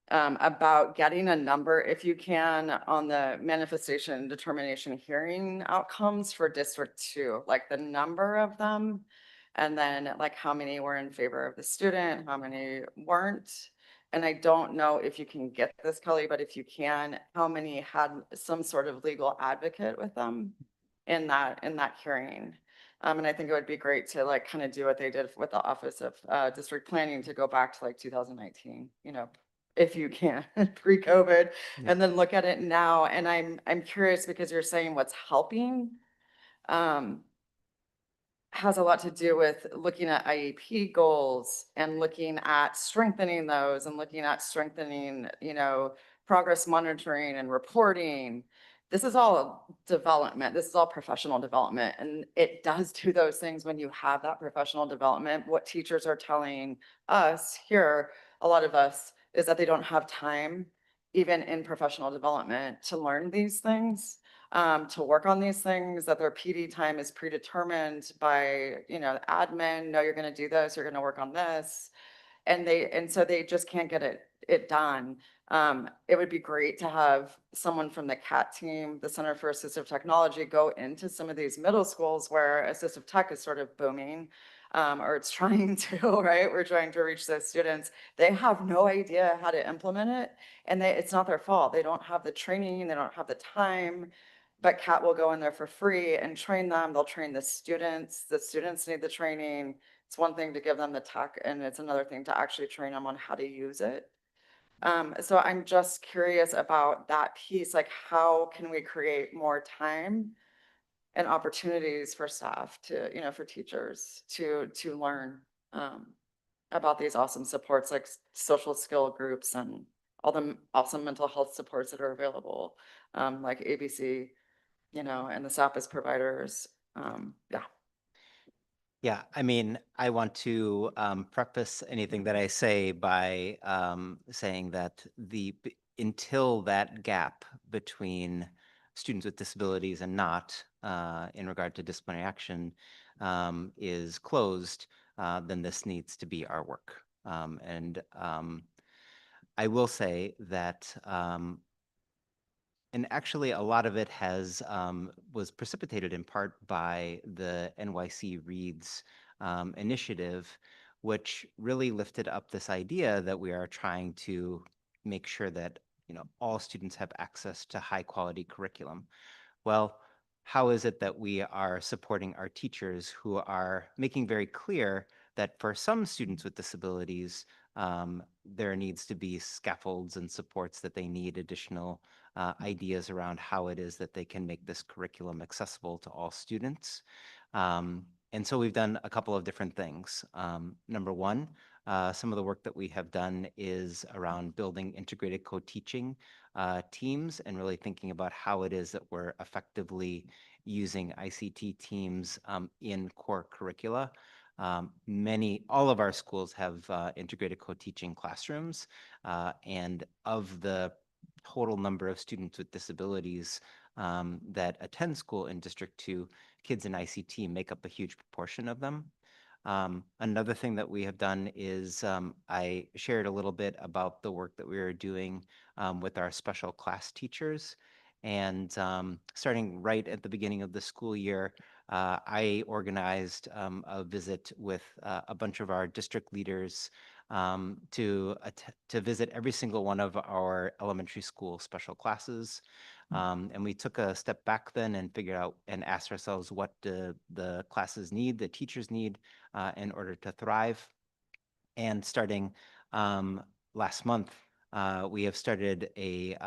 about getting a number, if you can, on the manifestation and determination hearing outcomes for District 2, like the number of them, and then like how many were in favor of the student, how many weren't. And I don't know if you can get this, Kelly, but if you can, how many had some sort of legal advocate with them in that hearing? And I think it would be great to like kind of do what they did with the Office of District Planning to go back to like 2019, you know, if you can, pre-COVID, and then look at it now. And I'm curious because you're saying what's helping has a lot to do with looking at IEP goals and looking at strengthening those and looking at strengthening, you know, progress monitoring and reporting. This is all development. This is all professional development. And it does do those things when you have that professional development. What teachers are telling us here, a lot of us, is that they don't have time, even in professional development, to learn these things. To work on these things, that their PD time is predetermined by, you know, admin. No, you're going to do this. You're going to work on this, and so they just can't get it done. It would be great to have someone from the CAT team, the Center for Assistive Technology, go into some of these middle schools where assistive tech is sort of booming, or it's trying to, right? We're trying to reach those students. They have no idea how to implement it, and it's not their fault. They don't have the training. They don't have the time. But CAT will go in there for free and train them. They'll train the students. The students need the training. It's one thing to give them the tech, and it's another thing to actually train them on how to use it. So I'm just curious about that piece. Like, how can we create more time and opportunities for staff to, you know, for teachers to learn about these awesome supports, like social skill groups and all the awesome mental health supports that are available, like ABC, you know, and the SAPIS providers. Yeah. Yeah, I mean, I want to preface anything that I say by saying that until that gap between students with disabilities and not in regard to disciplinary action is closed, then this needs to be our work. And I will say that and actually, a lot of it was precipitated in part by the NYC Reads initiative, which really lifted up this idea that we are trying to make sure that all students have access to high quality curriculum. Well, how is it that we are supporting our teachers who are making very clear that for some students with disabilities, there needs to be scaffolds and supports that they need additional ideas around how it is that they can make this curriculum accessible to all students. And so we've done a couple of different things. Number one, some of the work that we have done is around building integrated co-teaching teams and really thinking about how it is that we're effectively using ICT teams in core curricula. All of our schools have integrated co-teaching classrooms, and of the total number of students with disabilities that attend school in District 2, kids in ICT make up a huge proportion of them. Another thing that we have done is I shared a little bit about the work that we are doing with our special class teachers. And starting right at the beginning of the school year, I organized a visit with a bunch of our district leaders to visit every single one of our elementary school special classes. And we took a step back then and figured out and asked ourselves what the classes need, the teachers need in order to thrive. And starting last month, we have started a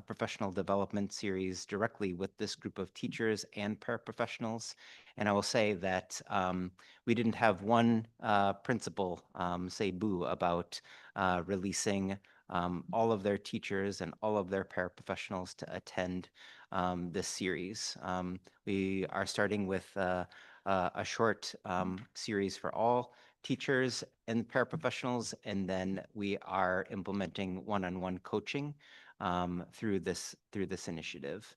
professional development series directly with this group of teachers and paraprofessionals. And I will say that we didn't have one principal say boo about releasing all of their teachers and all of their paraprofessionals to attend this series. We are starting with a short series for all teachers and paraprofessionals, and then we are implementing one-on-one coaching through this initiative.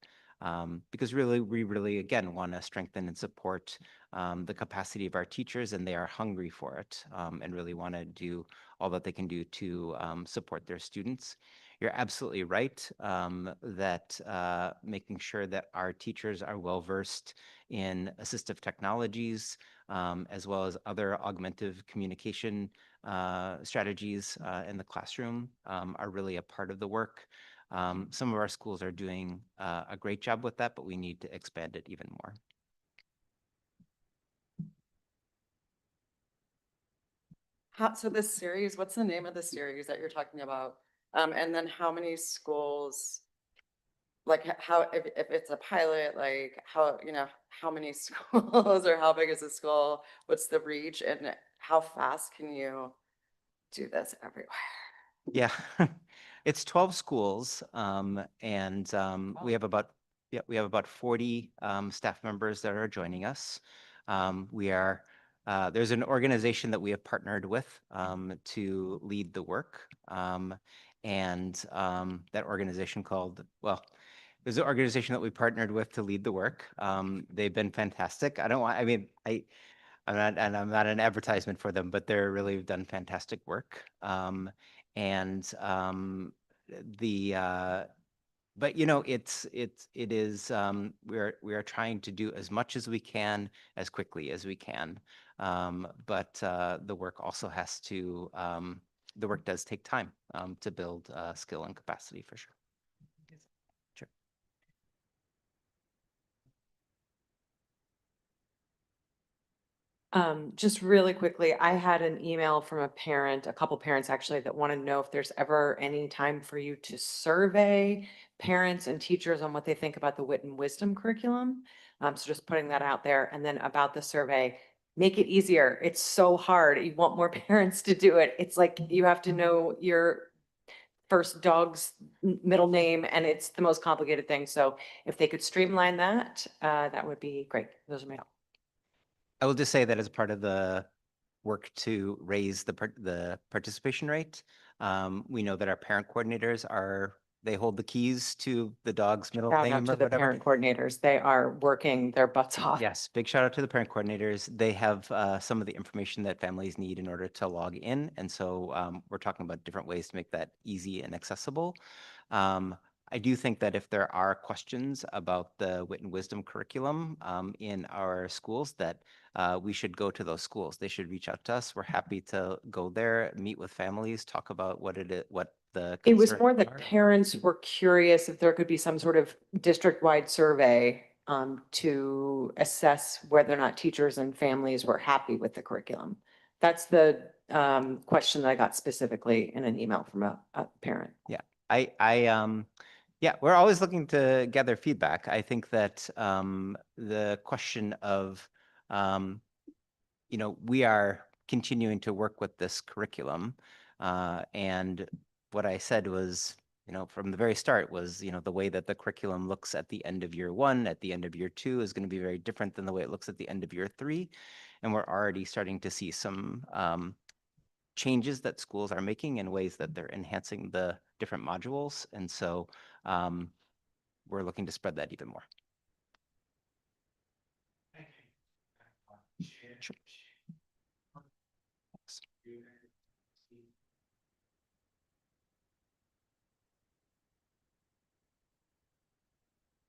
Because really, we really, again, want to strengthen and support the capacity of our teachers, and they are hungry for it and really want to do all that they can do to support their students. You're absolutely right that making sure that our teachers are well-versed in assistive technologies, as well as other augmentative communication strategies in the classroom are really a part of the work. Some of our schools are doing a great job with that, but we need to expand it even more. So this series, what's the name of the series that you're talking about? And then how many schools? Like how, if it's a pilot, like how, how many schools or how big is the school? What's the reach and how fast can you do this everywhere? Yeah, it's 12 schools, and we have about 40 staff members that are joining us. There's an organization that we have partnered with to lead the work, and that organization there's an organization that we partnered with to lead the work. They've been fantastic. I'm not an advertisement for them, but they're really done fantastic work. And but we are trying to do as much as we can as quickly as we can. But the work also the work does take time to build skill and capacity for sure. Sure. Just really quickly, I had an email from a couple parents actually, that want to know if there's ever any time for you to survey parents and teachers on what they think about the Wit and Wisdom curriculum. So just putting that out there. And then about the survey, make it easier. It's so hard. You want more parents to do it. It's like you have to know your first dog's middle name, and it's the most complicated thing. So if they could streamline that, that would be great. Those are my. I will just say that as part of the work to raise the participation rate, we know that our parent coordinators they hold the keys to the dog's middle Shout name out to or the whatever. parent coordinators. They are working their butts off. Yes, big shout out to the parent coordinators. They have some of the information that families need in order to log in. And so we're talking about different ways to make that easy and accessible. I do think that if there are questions about the Wit and Wisdom curriculum in our schools, that we should go to those schools. They should reach out to us. We're happy to go there, meet with families, talk about what the It was concerns more that are. parents were curious if there could be some sort of district-wide survey to assess whether or not teachers and families were happy with the curriculum. That's the question that I got specifically in an email from a parent. Yeah, yeah, we're always looking to gather feedback. I think that the question of, we are continuing to work with this curriculum. And what I said was, from the very start was, the way that the curriculum looks at the end of year 1, at the end of year 2 is going to be very different than the way it looks at the end of year 3. And we're already starting to see some changes that schools are making in ways that they're enhancing the different modules. And so we're looking to spread that even more. Sure. Thanks.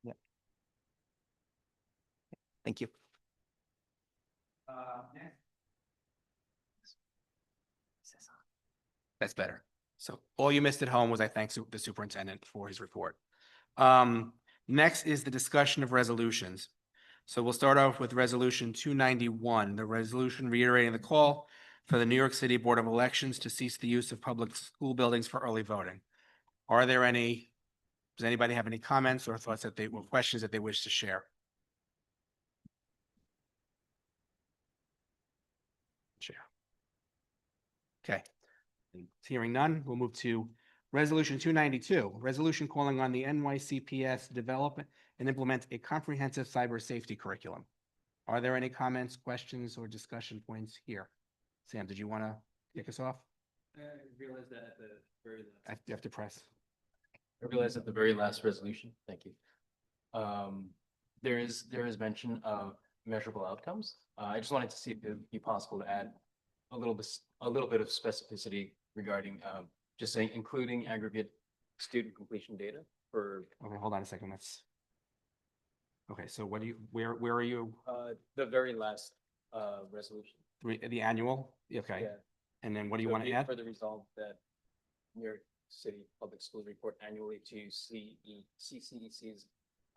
Yeah. Thank you. That's better. So all you missed at home was I thank the superintendent for his report. Next is the discussion of resolutions. So we'll start off with resolution 291, the resolution reiterating the call for the New York City Board of Elections to cease the use of public school buildings for early voting. Does anybody have any comments or thoughts or questions that they wish to share? Okay. Hearing none, we'll move to resolution 292, resolution calling on the NYCPS to develop and implement a comprehensive cyber safety curriculum. Are there any comments, questions, or discussion points here? Sam, did you want to kick us off? I realized that at the very last. You have to press. I realized at the very last resolution, thank you. There is mention of measurable outcomes. I just wanted to see if it would be possible to add a little bit of specificity regarding just saying including aggregate student completion data for. Okay, hold on a second. Okay, so where are you? The very last resolution. The annual? Okay. Yeah. And then what do you want to add? For the resolve that New York City Public Schools report annually to CECDC's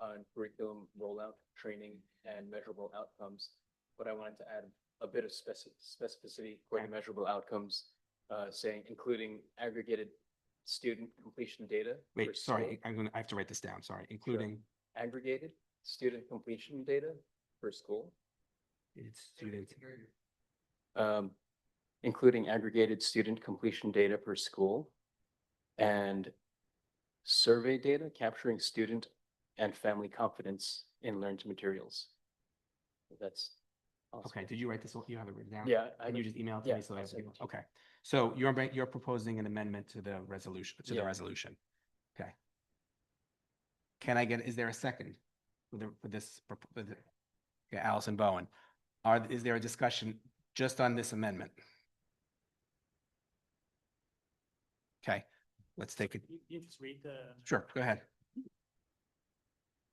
on curriculum rollout, training, and measurable outcomes. What I wanted to add a bit of specificity for the measurable outcomes, saying including aggregated student completion data. for Wait, sorry, school. I have to write this down, sorry, including Aggregated student completion data for school. it's student. Including aggregated student completion data per school and survey data capturing student and family confidence in learned materials. That's. awesome. Okay, did you write this? You have it written down? Yeah. Can you just email it to yeah, me so I I'll have, send it to you. okay. So you're proposing an amendment to the resolution, Yeah. Okay. Can I get, is there a second for this? Okay, Allison Bowen. Is there a discussion just on this amendment? Okay, let's take it. You just read the. Sure, go ahead.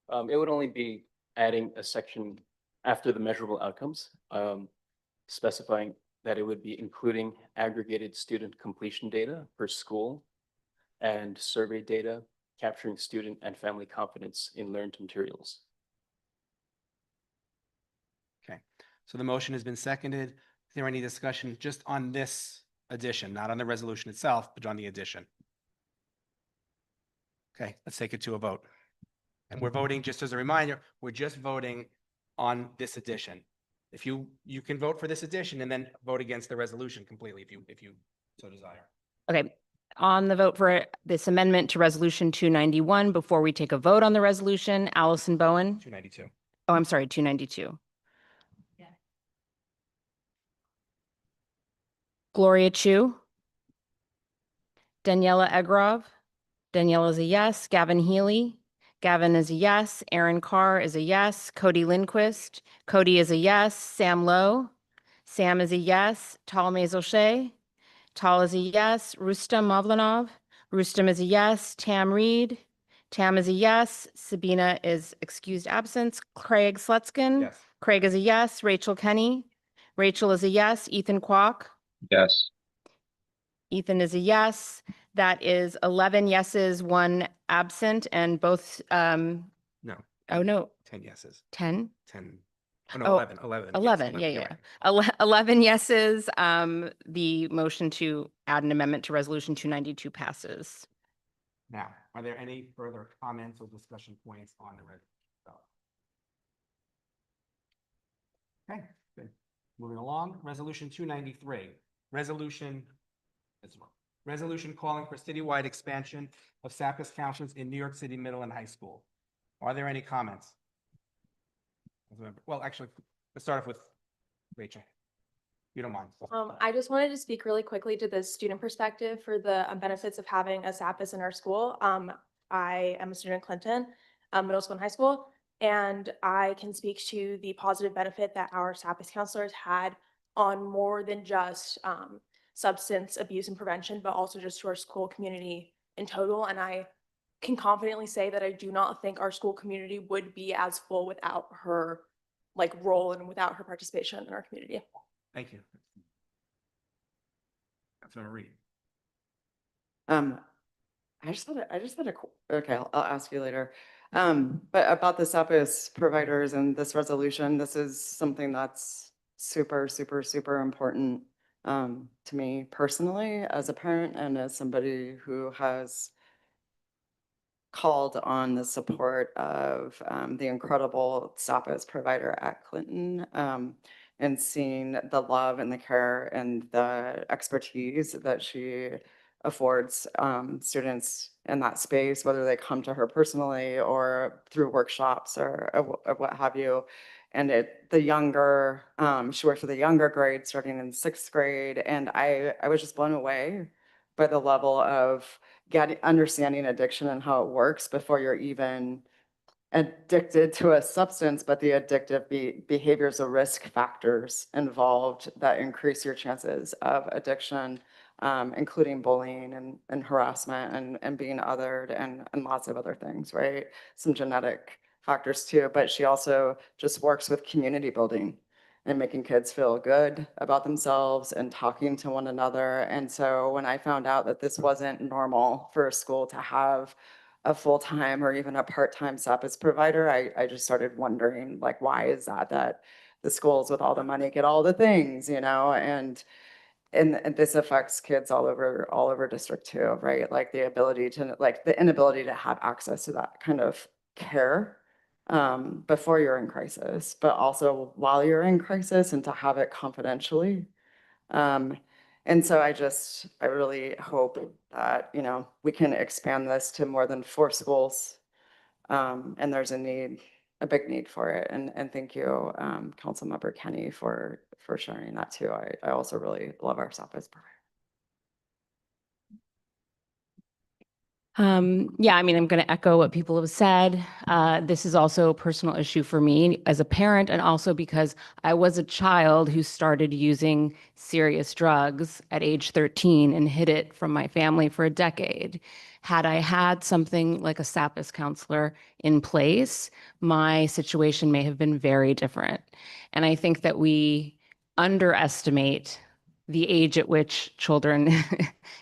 It would only be adding a section after the measurable outcomes, specifying that it would be including aggregated student completion data per school and survey data capturing student and family confidence in learned materials. Okay, so the motion has been seconded. Is there any discussion just on this addition, not on the resolution itself, but on the addition? Okay, let's take it to a vote. And we're voting, just as a reminder, we're just voting on this addition. If you can vote for this addition and then vote against the resolution completely if you so desire. Okay, on the vote for this amendment to resolution 291, before we take a vote on the resolution, Allison Bowen. 292. Oh, I'm sorry, 292. Yeah. Gloria Chu. Daniela Egrov. Daniela is a yes. Gavin Healy. Gavin is a yes. Aaron Carr is a yes. Cody Lindquist. Cody is a yes. Sam Lowe. Sam is a yes. Tal Mazel-Shea. Tal is a yes. Rustam Mavlanov. Rustam is a yes. Tam Reed. Tam is a yes. Sabina is excused absence. Craig Slutskin. Yes. Craig is a yes. Rachel Kenny. Rachel is a yes. Ethan Kwok. Yes. Ethan is a yes. That is 11 yeses, 1 absent, and both, No, oh, no, 10 yeses. 10? 10. Oh, no, Oh, 11. 11. yes, 11, yeah, you're yeah. right. 11 yeses. The motion to add an amendment to resolution 292 passes. Now, are there any further comments or discussion points on the resolution? Okay, good. Moving along, resolution 293, resolution calling for citywide expansion of SAPIS counselors in New York City Middle and High School. Are there any comments? Well, actually, let's start off with Rachel. You don't mind. I just wanted to speak really quickly to the student perspective for the benefits of having a SAPIS in our school. I am a student at Clinton Middle School and High School, and I can speak to the positive benefit that our SAPIS counselors had on more than just substance abuse and prevention, but also just to our school community in total. And I can confidently say that I do not think our school community would be as full without her role and without her participation in our community. Thank you. Councilmember Reed. I just had a, okay, I'll ask you later. But about the SAPIS providers and this resolution, this is something that's super, super, super important to me personally as a parent and as somebody who has called on the support of the incredible SAPIS provider at Clinton and seeing the love and the care and the expertise that she affords students in that space, whether they come to her personally or through workshops or what have you. And the younger, she worked with the younger grade starting in 6th grade. And I was just blown away by the level of understanding addiction and how it works before you're even addicted to a substance, but the addictive behaviors or risk factors involved that increase your chances of addiction, including bullying and harassment and being othered and lots of other things, right? Some genetic factors too, but she also just works with community building and making kids feel good about themselves and talking to one another. And so when I found out that this wasn't normal for a school to have a full-time or even a part-time SAPIS provider, I just started wondering, like, why is that the schools with all the money get all the things, you know, and this affects kids all over District 2, right? Like the inability to have access to that kind of care before you're in crisis, but also while you're in crisis, and to have it confidentially. And so I really hope that, you know, we can expand this to more than 4 schools. And there's a big need for it. And thank you, Councilmember Kenny, for sharing that too. I also really love our SAPIS program. Yeah, I mean, I'm going to echo what people have said. This is also a personal issue for me as a parent, and also because I was a child who started using serious drugs at age 13 and hid it from my family for a decade. Had I had something like a SAPIS counselor in place, my situation may have been very different. And I think that we underestimate the age at which children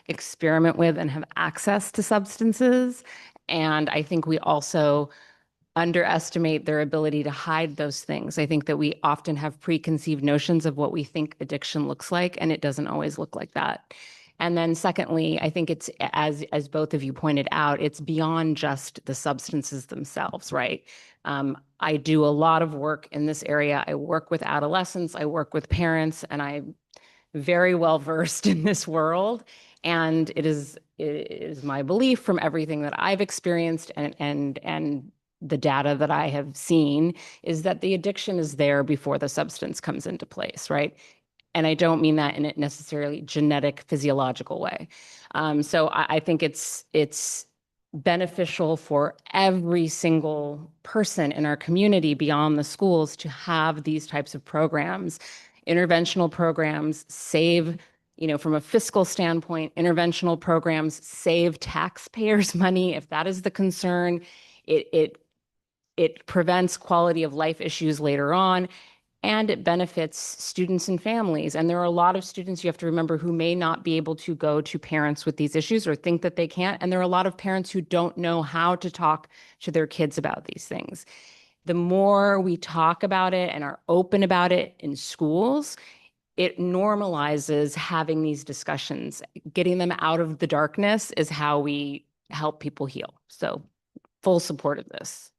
experiment with and have access to substances. And I think we also underestimate their ability to hide those things. I think that we often have preconceived notions of what we think addiction looks like, and it doesn't always look like that. And then secondly, I think it's, as both of you pointed out, it's beyond just the substances themselves, right? I do a lot of work in this area. I work with adolescents, I work with parents, and I'm very well versed in this world. And it is my belief from everything that I've experienced and the data that I have seen is that the addiction is there before the substance comes into place, right? And I don't mean that in a necessarily genetic, physiological way. So I think it's beneficial for every single person in our community beyond the schools to have these types of programs. Interventional programs save, you know, from a fiscal standpoint, interventional programs save taxpayers money. If that is the concern, it prevents quality of life issues later on, and it benefits students and families. And there are a lot of students, you have to remember, who may not be able to go to parents with these issues or think that they can't. And there are a lot of parents who don't know how to talk to their kids about these things. The more we talk about it and are open about it in schools, it normalizes having these discussions. Getting them out of the darkness is how we help people heal. So full support of this.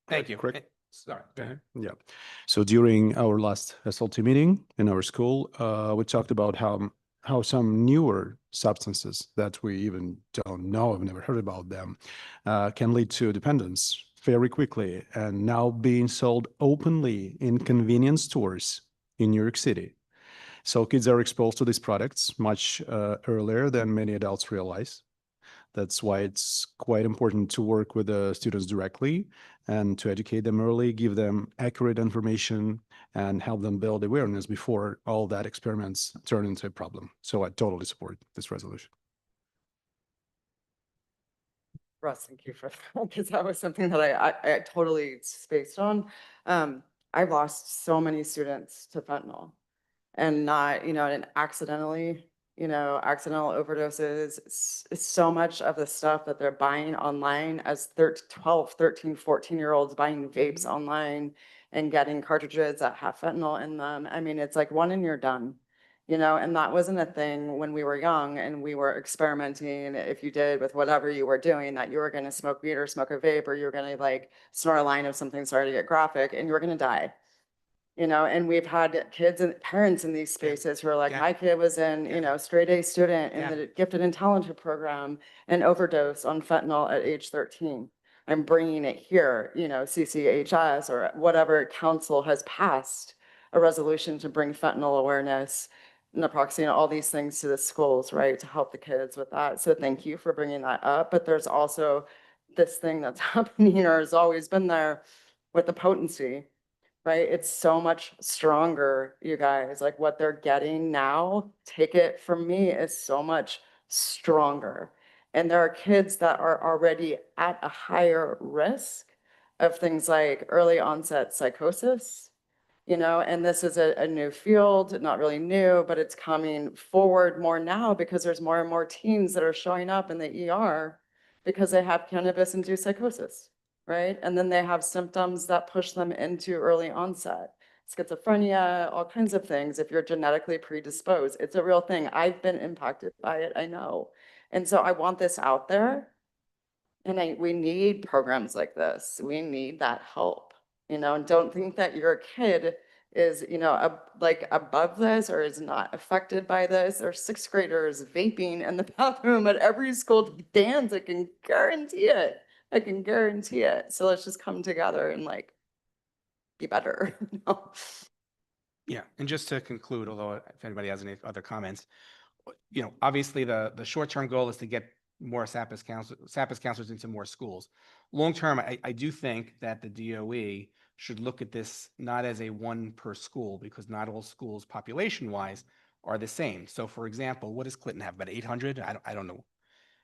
Thank you. Correct. Sorry, go ahead. Yeah. So during our last SLT meeting in our school, we talked about how some newer substances that we even don't know, have never heard about them, can lead to dependence very quickly, and now being sold openly in convenience stores in New York City. So kids are exposed to these products much earlier than many adults realize. That's why it's quite important to work with the students directly and to educate them early, give them accurate information, and help them build awareness before all that experiments turn into a problem. So I totally support this resolution. Russ, thank you for that, because that was something that I totally spaced on. I've lost so many students to fentanyl, and not, you know, and accidentally, you know, accidental overdoses. So much of the stuff that they're buying online as 12, 13, 14-year-olds buying vapes online and getting cartridges that have fentanyl in them. I mean, it's like one and you're done. You know, and that wasn't a thing when we were young and we were experimenting. If you did with whatever you were doing, that you were going to smoke weed or smoke a vape, or you were going to like snort a line of something, sorry to get graphic, and you were going to die. You know, and we've had kids and parents in these spaces who are like, my kid was in, you know, straight A student in the gifted and talented program and overdose on fentanyl at age 13. I'm bringing it here, you know, CCHS or whatever council has passed a resolution to bring fentanyl awareness, naproxen, all these things to the schools, right, to help the kids with that. So thank you for bringing that up. But there's also this thing that's happening or has always been there with the potency, right? It's so much stronger, you guys. Like what they're getting now, take it from me, is so much stronger. And there are kids that are already at a higher risk of things like early onset psychosis, you know, and this is a new field, not really new, but it's coming forward more now because there's more and more teens that are showing up in the ER because they have cannabis-induced psychosis, right? And then they have symptoms that push them into early onset. schizophrenia, all kinds of things if you're genetically predisposed. It's a real thing. I've been impacted by it, I know. And so I want this out there. And we need programs like this. We need that help, and don't think that your kid is, like above this or is not affected by this. Or sixth graders vaping in the bathroom at every school dance. I can guarantee it. So let's just come together and like be better. Yeah, and just to conclude, although if anybody has any other comments, obviously the short-term goal is to get more SAPIS counselors into more schools. Long-term, I do think that the DOE should look at this not as a one per school, because not all schools population-wise are the same. So for example, what does Clinton have, about 800? I don't know,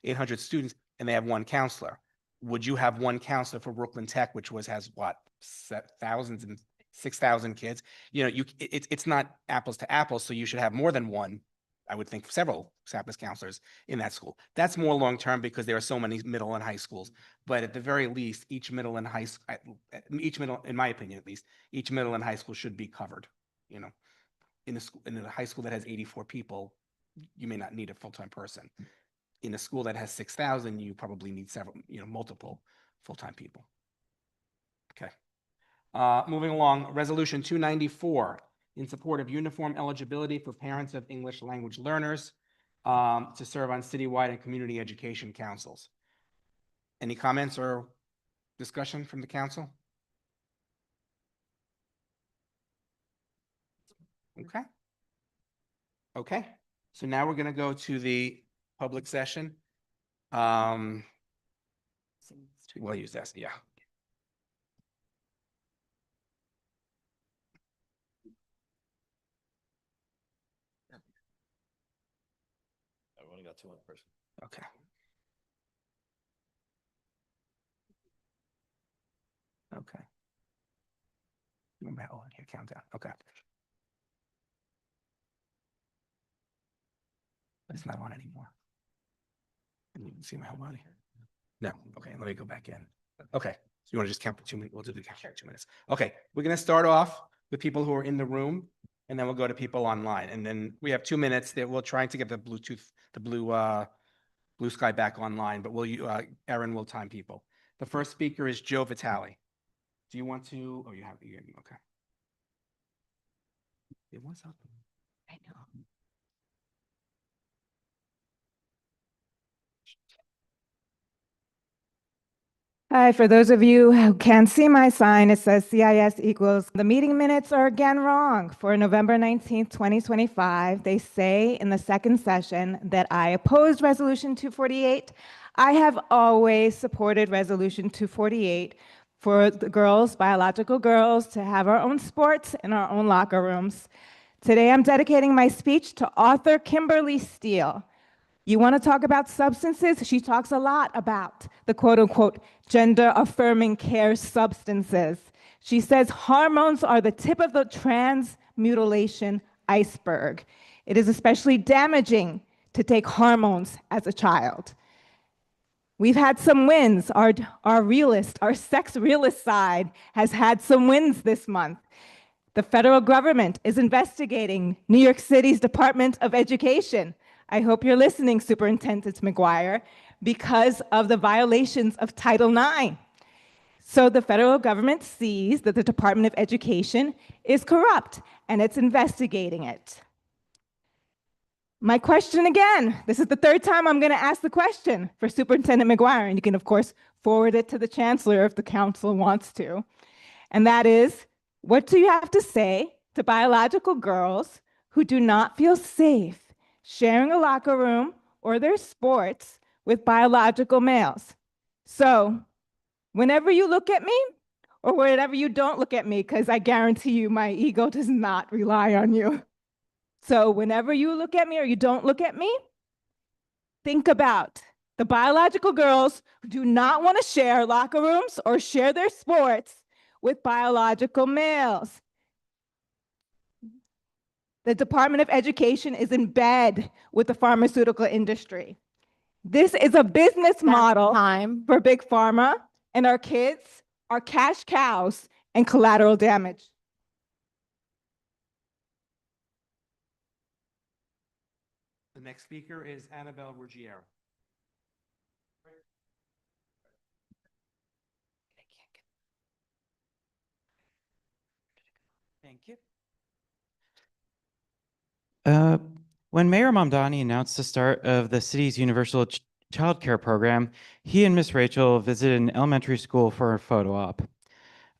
800 students, and they have one counselor. Would you have one counselor for Brooklyn Tech, which has what, thousands and 6,000 kids? It's not apples to apples, so you should have more than one. I would think several SAPIS counselors in that school. That's more long-term because there are so many middle and high schools. But at the very least, each middle, in my opinion at least, each middle and high school should be covered. In a high school that has 84 people, you may not need a full-time person. In a school that has 6,000, you probably need multiple full-time people. Okay. Moving along, Resolution 294, in support of uniform eligibility for parents of English language learners to serve on citywide and community education councils. Any comments or discussion from the council? Okay. Okay. So now we're going to go to the public session. We'll use this. Yeah. I've only got 2 on person. Okay. Okay. Remember how here countdown. Okay. It's not on anymore. And you can see my whole body. No. Okay. Let me go back in. Okay. So you want to just count for 2 minutes? We'll do the count for 2 minutes. Okay. We're going to start off with people who are in the room, and then we'll go to people online. And then we have 2 minutes that we'll try to get the blue sky back online, but Erin will time people. The first speaker is Joe Vitale. Do you want to, oh, okay. It was up. I know. Hi, for those of you who can't see my sign, it says CIS equals. The meeting minutes are again wrong. For November 19th, 2025, they say in the second session that I opposed Resolution 248. I have always supported Resolution 248 for the girls, biological girls, to have our own sports in our own locker rooms. Today, I'm dedicating my speech to author Kimberly Steele. You want to talk about substances? She talks a lot about the quote-unquote gender-affirming care substances. She says hormones are the tip of the transmutilation iceberg. It is especially damaging to take hormones as a child. We've had some wins. Our sex realist side has had some wins this month. The federal government is investigating New York City's Department of Education. I hope you're listening, Superintendent McGuire, because of the violations of Title IX. So the federal government sees that the Department of Education is corrupt, and it's investigating it. My question again, this is the third time I'm going to ask the question for Superintendent McGuire, and you can, of course, forward it to the chancellor if the council wants to. And that is, what do you have to say to biological girls who do not feel safe sharing a locker room or their sports with biological males? So whenever you look at me, or whenever you don't look at me, because I guarantee you my ego does not rely on you. So whenever you look at me or you don't look at me, think about the biological girls who do not want to share locker rooms or share their sports with biological males. The Department of Education is in bed with the pharmaceutical industry. This is a business model for Big Pharma, and our kids are cash cows and collateral damage. next speaker is Annabelle Ruggiero. Thank you. When Mayor Mamdani announced the start of the city's universal child care program, he and Miss Rachel visited an elementary school for a photo op.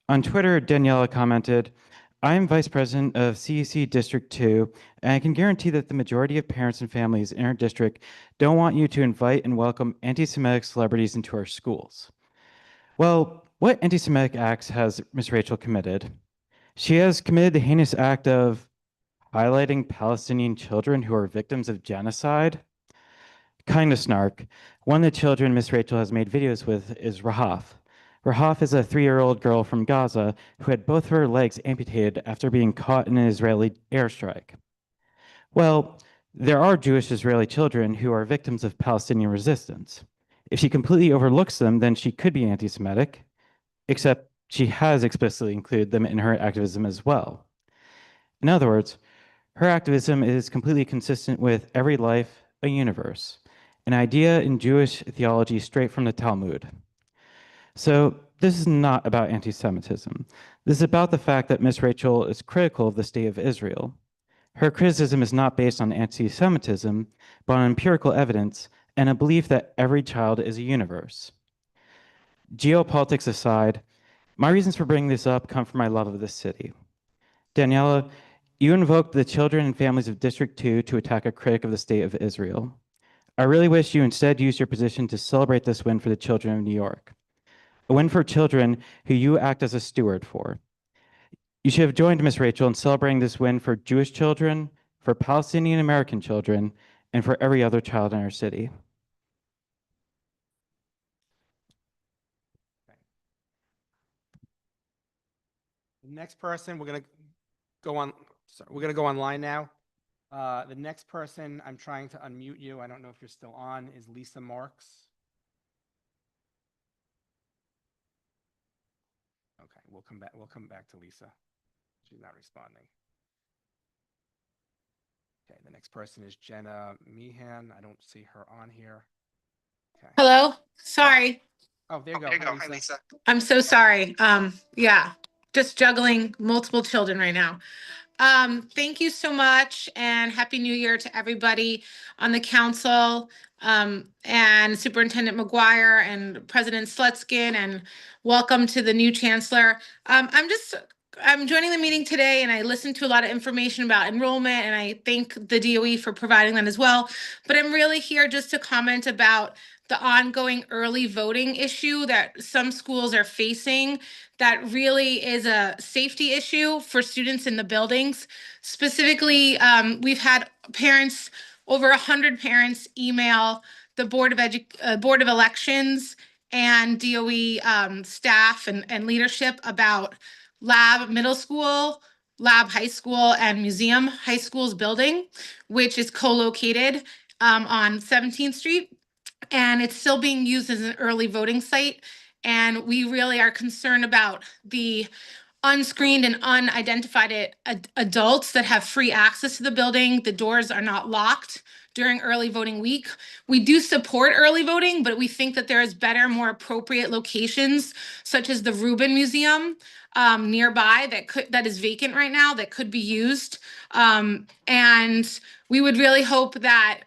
On Twitter, Daniela commented, "I am Vice President of CEC District 2, and I can guarantee that the majority of parents and families in our district don't want you to invite and welcome anti-Semitic celebrities into our schools." Well, what anti-Semitic acts has Miss Rachel committed? She has committed the heinous act of highlighting Palestinian children who are victims of genocide. Kind of snark. One of the children Miss Rachel has made videos with is Rahaf. Rahaf is a 3-year-old girl from Gaza who had both her legs amputated after being caught in an Israeli airstrike. Well, there are Jewish Israeli children who are victims of Palestinian resistance. If she completely overlooks them, then she could be anti-Semitic, except she has explicitly included them in her activism as well. In other words, her activism is completely consistent with every life, a universe, an idea in Jewish theology straight from the Talmud. So this is not about anti-Semitism. This is about the fact that Miss Rachel is critical of the state of Israel. Her criticism is not based on anti-Semitism, but on empirical evidence and a belief that every child is a universe. Geopolitics aside, my reasons for bringing this up come from my love of this city. Daniela, you invoked the children and families of District 2 to attack a critic of the state of Israel. I really wish you instead used your position to celebrate this win for the children of New York, a win for children who you act as a steward for. You should have joined Miss Rachel in celebrating this win for Jewish children, for Palestinian American children, and for every other child in our city. The next person, we're gonna go online now. The next person, I'm trying to unmute you. I don't know if you're still on, is Lisa Marks. Okay, we'll come back to Lisa. She's not responding. Okay, the next person is Jenna Meehan. I don't see her on here. Okay. Hello, sorry. Oh, there you go. Hi, Lisa. I'm so sorry. Yeah, just juggling multiple children right now. Thank you so much and Happy New Year to everybody on the council, and Superintendent McGuire and President Slutskin, and welcome to the new chancellor. I'm joining the meeting today and I listened to a lot of information about enrollment and I thank the DOE for providing that as well. But I'm really here just to comment about the ongoing early voting issue that some schools are facing that really is a safety issue for students in the buildings. Specifically, we've had parents, over 100 parents email the Board of Elections and DOE staff and leadership about Lab Middle School, Lab High School, and Museum High School's building, which is co-located on 17th Street. And it's still being used as an early voting site. And we really are concerned about the unscreened and unidentified adults that have free access to the building. The doors are not locked during early voting week. We do support early voting, but we think that there is better, more appropriate locations, such as the Rubin Museum nearby that is vacant right now that could be used. And we would really hope that,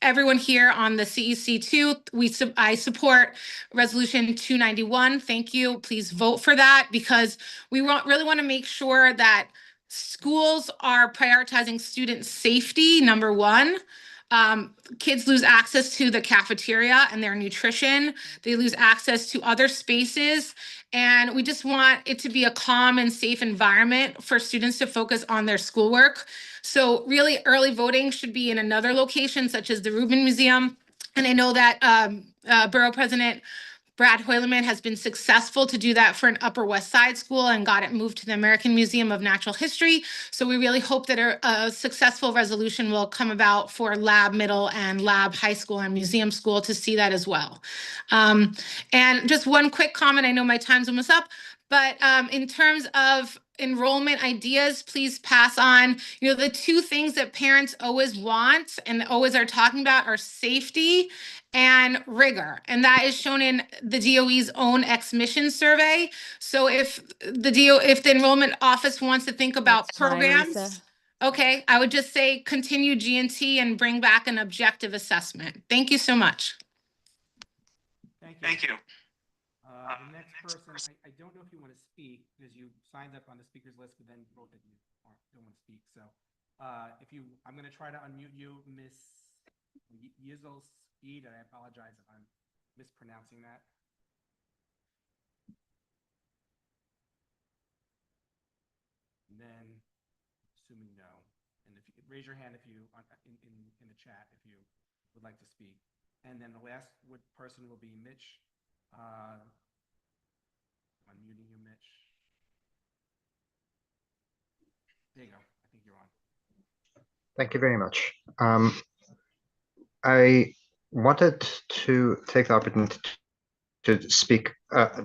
everyone here on the CEC2, I support Resolution 291. Thank you. Please vote for that because we really want to make sure that schools are prioritizing student safety, number one. Kids lose access to the cafeteria and their nutrition. They lose access to other spaces. And we just want it to be a calm and safe environment for students to focus on their schoolwork. So really early voting should be in another location such as the Rubin Museum. And I know that Borough President Brad Hoyleman has been successful to do that for an Upper West Side school and got it moved to the American Museum of Natural History. So we really hope that a successful resolution will come about for Lab Middle and Lab High School and Museum School to see that as well. And just one quick comment, I know my time's almost up, but in terms of enrollment ideas, please pass on. You know, the two things that parents always want and always are talking about are safety and rigor. And that is shown in the DOE's own ex-mission survey. So if if the enrollment office wants to think about That's fine, programs, Lisa. okay, I would just say continue G&T and bring back an objective assessment. Thank you so much. Thank you. The next person, I don't know if you want to speak because you signed up on the speakers list, but then wrote that you don't want to speak. So I'm going to try to unmute you, Miss Yizel Speed, and I apologize if I'm mispronouncing that. And then, assuming no, and if you could raise your hand if you in the chat if you would like to speak. And then the last person will be Mitch. Unmuting you, Mitch. There you go. I think you're on. Thank you very much. I wanted to take the opportunity to speak.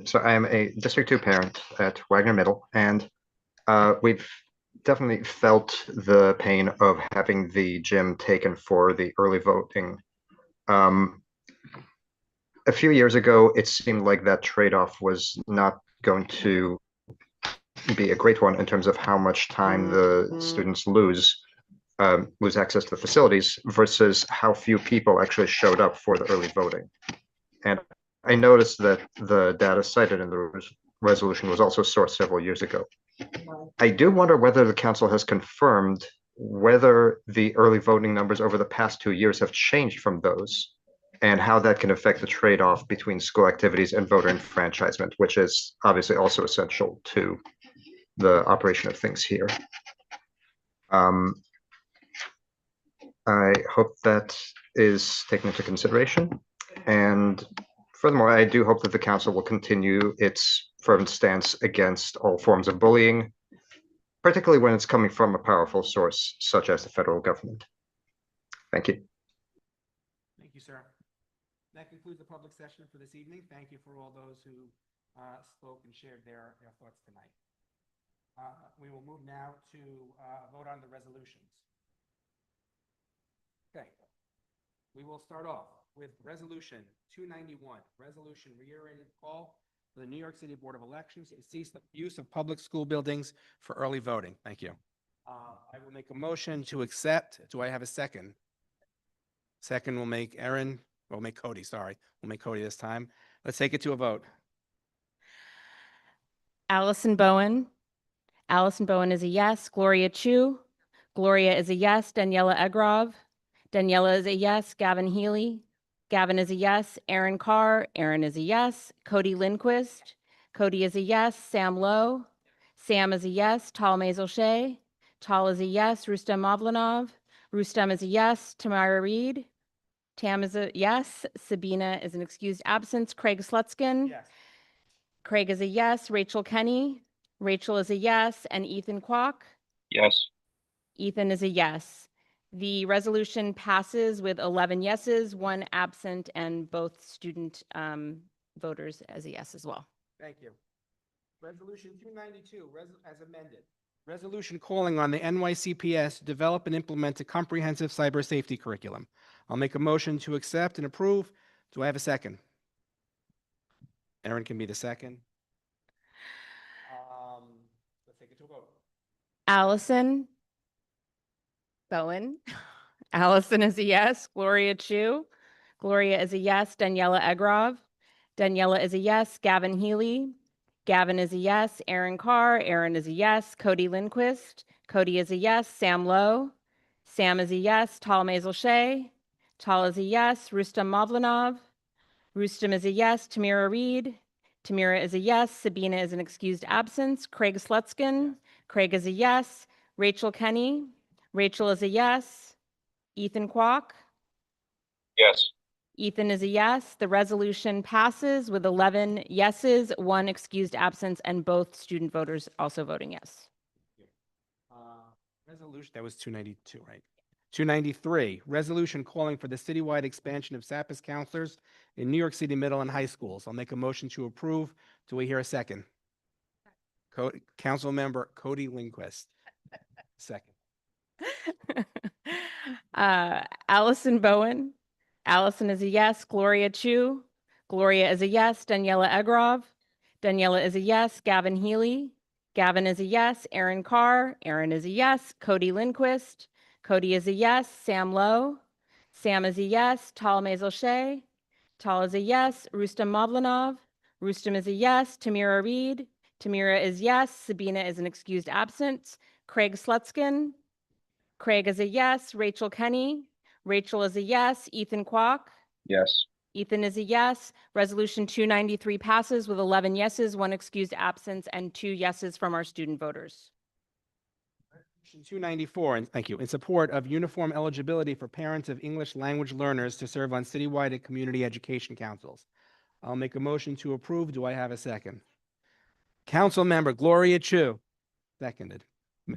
So I am a District 2 parent at Wagner Middle, and we've definitely felt the pain of having the gym taken for the early voting. A few years ago, it seemed like that trade-off was not going to be a great one in terms of how much time the students lose access to the facilities versus how few people actually showed up for the early voting. And I noticed that the data cited in the resolution was also sourced several years ago. I do wonder whether the council has confirmed whether the early voting numbers over the past 2 years have changed from those, and how that can affect the trade-off between school activities and voter enfranchisement, which is obviously also essential to the operation of things here. I hope that is taken into consideration. And furthermore, I do hope that the council will continue its fervent stance against all forms of bullying, particularly when it's coming from a powerful source such as the federal government. Thank you. Thank you, sir. That concludes the public session for this evening. Thank you for all those who spoke and shared their thoughts tonight. We will move now to vote on the resolutions. Okay. We will start off with Resolution 291, resolution reiterated call for the New York City Board of Elections to cease the use of public school buildings for early voting. Thank you. I will make a motion to accept. Do I have a second? Second will make Aaron. We'll make Cody, sorry. We'll make Cody this time. Let's take it to a vote. Allison Bowen. Allison Bowen is a yes. Gloria Chu. Gloria is a yes. Daniela Egrov. Daniela is a yes. Gavin Healy. Gavin is a yes. Aaron Carr. Aaron is a yes. Cody Lindquist. Cody is a yes. Sam Lowe. Sam is a yes. Tal Mazel-Shea. Tal is a yes. Rustem Mavlanov. Rustem is a yes. Tamara Reed. Tam is a yes. Sabina is an excused absence. Craig Slutskin. Yes. Craig is a yes. Rachel Kenny. Rachel is a yes. And Ethan Kwok. Yes. Ethan is a yes. The resolution passes with 11 yeses, 1 absent, and both student voters as a yes as well. Thank you. Resolution 292, as amended. Resolution calling on the NYCPS to develop and implement a comprehensive cyber safety curriculum. I'll make a motion to accept and approve. Do I have a second? Aaron can be the second. Let's take it to a vote. Allison Bowen. Allison is a yes. Gloria Chu. Gloria is a yes. Daniela Egrov. Daniela is a yes. Gavin Healy. Gavin is a yes. Aaron Carr. Aaron is a yes. Cody Lindquist. Cody is a yes. Sam Lowe. Sam is a yes. Tal Mazel-Shea. Tal is a yes. Rustem Mavlanov. Rustem is a yes. Tamira Reed. Tamira is a yes. Sabina is an excused absence. Craig Slutskin. Craig is a yes. Rachel Kenny. Rachel is a yes. Ethan Kwok. Yes. Ethan is a yes. The resolution passes with 11 yeses, 1 excused absence, and both student voters also voting yes. Resolution, that was 292, right? 293, resolution calling for the citywide expansion of SAPIS counselors in New York City middle and high schools. I'll make a motion to approve. Do we hear a second? Councilmember Cody Lindquist. Second. Allison Bowen. Allison is a yes. Gloria Chu. Gloria is a yes. Daniela Egrov. Daniela is a yes. Gavin Healy. Gavin is a yes. Aaron Carr. Aaron is a yes. Cody Lindquist. Cody is a yes. Sam Lowe. Sam is a yes. Tal Mazel-Shay. Tal is a yes. Rustam Mavlanov. Rustam is a yes. Tamira Reed. Tamira is yes. Sabina is an excused absence. Craig Slutskin. Craig is a yes. Rachel Kenny. Rachel is a yes. Ethan Kwok. Yes. Ethan is a yes. Resolution 293 passes with 11 yeses, 1 excused absence, and 2 yeses from our student voters. Resolution 294, and thank you, in support of uniform eligibility for parents of English language learners to serve on citywide and community education councils. I'll make a motion to approve. Do I have a second? Council member Gloria Chu. Seconded.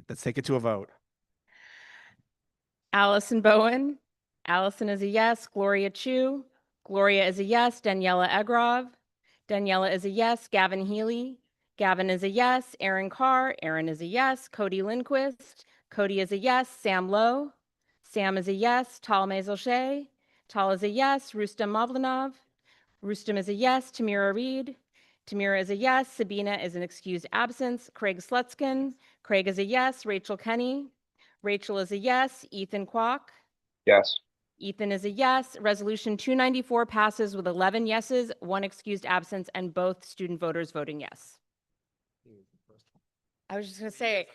Let's take it to a vote. Allison Bowen. Allison is a yes. Gloria Chu. Gloria is a yes. Daniela Egrov. Daniela is a yes. Gavin Healy. Gavin is a yes. Aaron Carr. Aaron is a yes. Cody Lindquist. Cody is a yes. Sam Lowe. Sam is a yes. Tal Mazel-Shay. Tal is a yes. Rustam Mavlanov. Rustam is a yes. Tamira Reed. Tamira is a yes. Sabina is an excused absence. Craig Slutskin. Craig is a yes. Rachel Kenny. Rachel is a yes. Ethan Kwok. Yes. Ethan is a yes. Resolution 294 passes with 11 yeses, 1 excused absence, and both student voters voting yes. I was just going to say,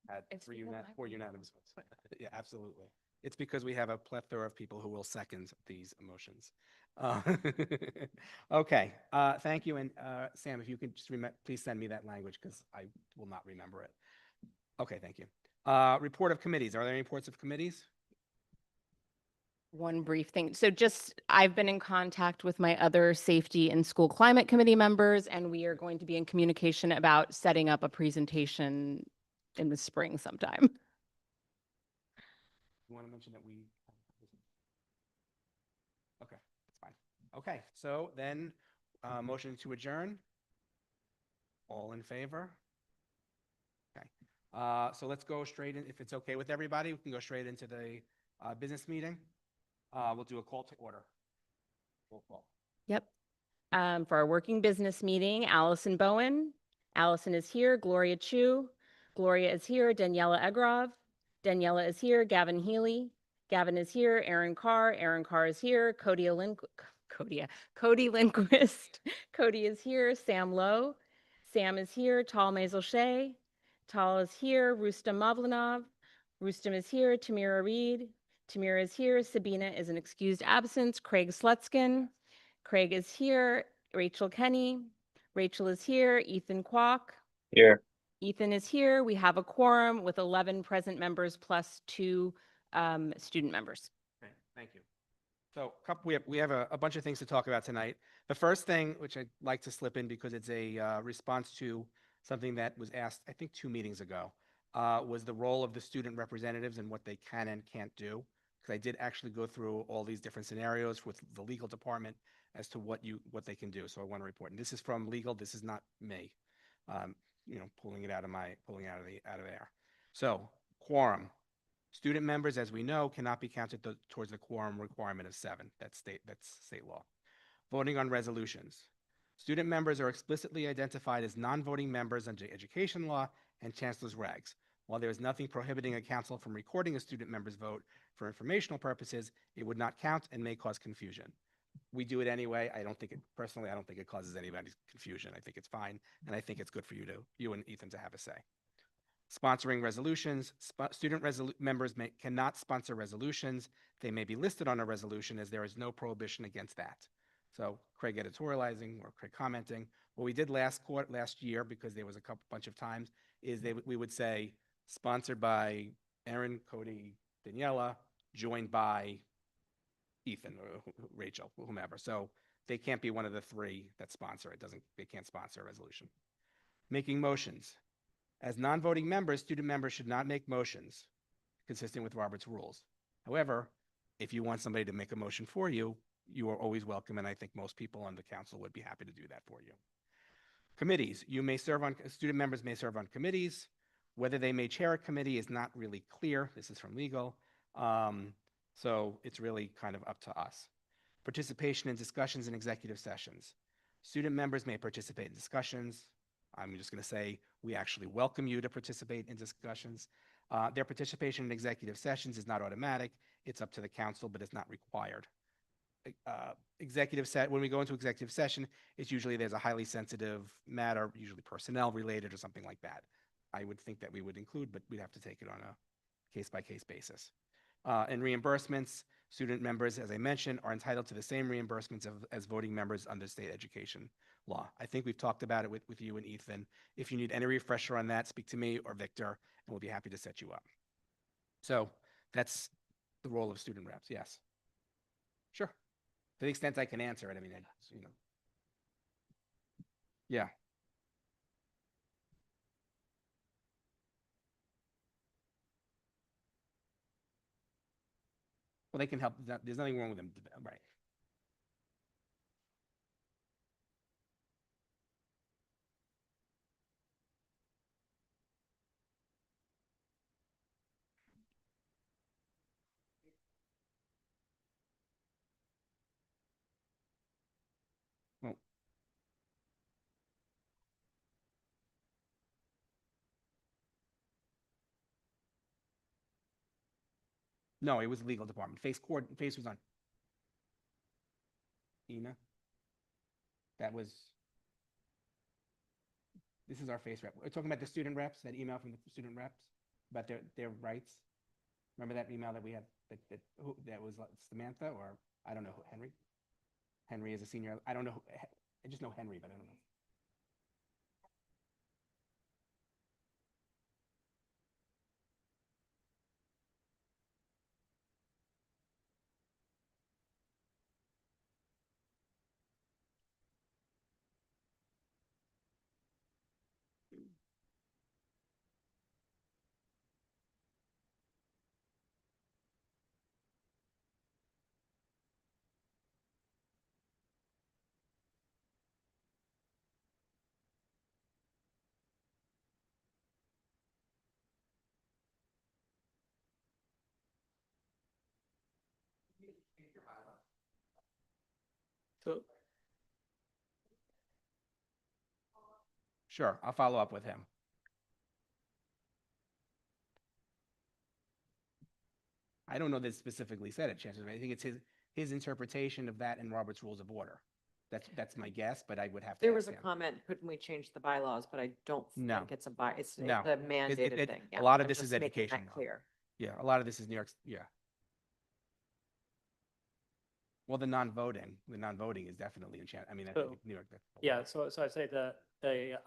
Had It's because I four unanimous votes. Yeah, absolutely. It's because we have a plethora of people who will second these motions. Okay, thank you. And Sam, if you could just please send me that language because I will not remember it. Okay, thank you. Report of committees. Are there any reports of committees? one brief thing. So I've been in contact with my other safety and school climate committee members, and we are going to be in communication about setting up a presentation in the spring sometime. You want to mention that we? Okay, that's fine. Okay, so then motion to adjourn. All in favor? Okay, so let's go straight in. If it's okay with everybody, we can go straight into the business meeting. We'll do a call to order. Roll call. Yep. For our working business meeting, Allison Bowen. Allison is here. Gloria Chu. Gloria is here. Daniela Egrov. Daniela is here. Gavin Healy. Gavin is here. Aaron Carr. Aaron Carr is here. Cody Lindquist. Cody is here. Sam Lowe. Sam is here. Tal Mazel-Shay. Tal is here. Rustam Mavlanov. Rustam is here. Tamira Reed. Tamira is here. Sabina is an excused absence. Craig Slutskin. Craig is here. Rachel Kenny. Rachel is here. Ethan Kwok. Here. Ethan is here. We have a quorum with 11 present members plus 2 student members. Okay, thank you. So we have a bunch of things to talk about tonight. The first thing, which I'd like to slip in because it's a response to something that was asked, I think 2 meetings ago, was the role of the student representatives and what they can and can't do. Because I did actually go through all these different scenarios with the legal department as to what they can do. So I want to report. And this is from legal. This is not me, pulling it out of there. So quorum. Student members, as we know, cannot be counted towards the quorum requirement of 7. That's state law. Voting on resolutions. Student members are explicitly identified as non-voting members under education law and Chancellor's regs. While there is nothing prohibiting a council from recording a student member's vote for informational purposes, it would not count and may cause confusion. We do it anyway. I don't think it causes anybody confusion. I think it's fine, and I think it's good for you and Ethan to have a say. Sponsoring resolutions. Student members cannot sponsor resolutions. They may be listed on a resolution as there is no prohibition against that. So Craig editorializing or Craig commenting. What we did last year, because there was a bunch of times, is we would say sponsored by Aaron, Cody, Daniela, joined by Ethan or Rachel, whomever. So they can't be one of the 3 that sponsor. They can't sponsor a resolution. Making motions. As non-voting members, student members should not make motions consistent with Robert's rules. However, if you want somebody to make a motion for you, you are always welcome, and I think most people on the council would be happy to do that for you. Committees, student members may serve on committees. Whether they may chair a committee is not really clear. This is from legal. So it's really kind of up to us. Participation in discussions and executive sessions. Student members may participate in discussions. I'm just going to say we actually welcome you to participate in discussions. Their participation in executive sessions is not automatic. It's up to the council, but it's not required. When we go into executive session, it's usually there's a highly sensitive matter, usually personnel related or something like that. I would think that we would include, but we'd have to take it on a case-by-case basis. And reimbursements, student members, as I mentioned, are entitled to the same reimbursements as voting members under state education law. I think we've talked about it with you and Ethan. If you need any refresher on that, speak to me or Victor, and we'll be happy to set you up. So that's the role of student reps, yes. Sure. To the extent I can answer it, I mean, yeah. Well, they can help. There's nothing wrong with them, right? Well, no, it was legal department. Face was on. Ina. This is our face rep. We're talking about the student reps, that email from the student reps about their rights. Remember that email that we had that was Samantha, or I don't know who, Henry? Henry is a senior. I don't know. I just know Henry, but I don't know. So, Sure, I'll follow up with him. I don't know that it specifically said it, Chancellor. I think it's his interpretation of that in Robert's Rules of Order. That's my guess, but I would have to There ask was a him. comment, couldn't we change the bylaws? But I don't No. think it's it's No. a mandated thing. A lot of I'm this is just making education. that clear. Yeah, a lot of this is New York. Yeah. Well, the non-voting is definitely in I mean, I So- think New York. Yeah, so I'd say the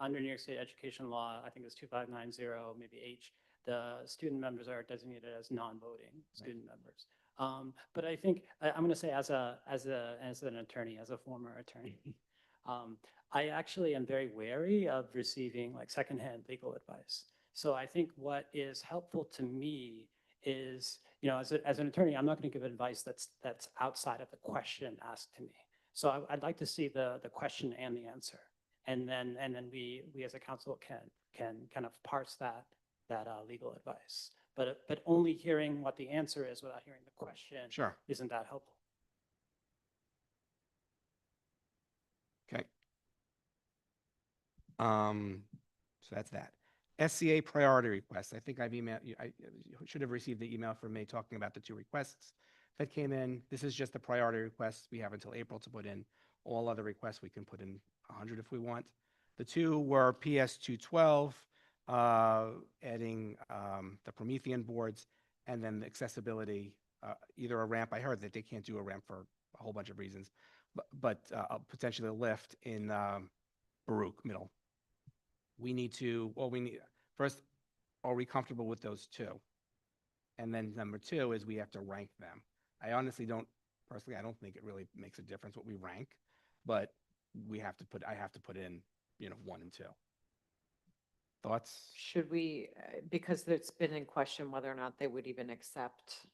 under New York State education law, I think it's 2590, maybe H, the student members are designated as non-voting student members. But I think I'm going to say as an attorney, as a former attorney, I actually am very wary of receiving like secondhand legal advice. So I think what is helpful to me is, as an attorney, I'm not going to give advice that's outside of the question asked to me. So I'd like to see the question and the answer, and then we as a council can kind of parse that legal advice. But only hearing what the answer is without hearing the question, Sure. isn't that helpful? Okay. So that's that. SCA priority requests. I think I've emailed you. I should have received the email from me talking about the 2 requests that came in. This is just the priority requests. We have until April to put in. All other requests we can put in 100 if we want. The 2 were PS 212, adding the Promethean boards, and then the accessibility, either a ramp. I heard that they can't do a ramp for a whole bunch of reasons, but potentially a lift in Baruch Middle. First, are we comfortable with those 2? And then number 2 is we have to rank them. I honestly personally, I don't think it really makes a difference what we rank, but I have to put in, 1 and 2. Thoughts? Should we, because it's been in question whether or not they would even accept.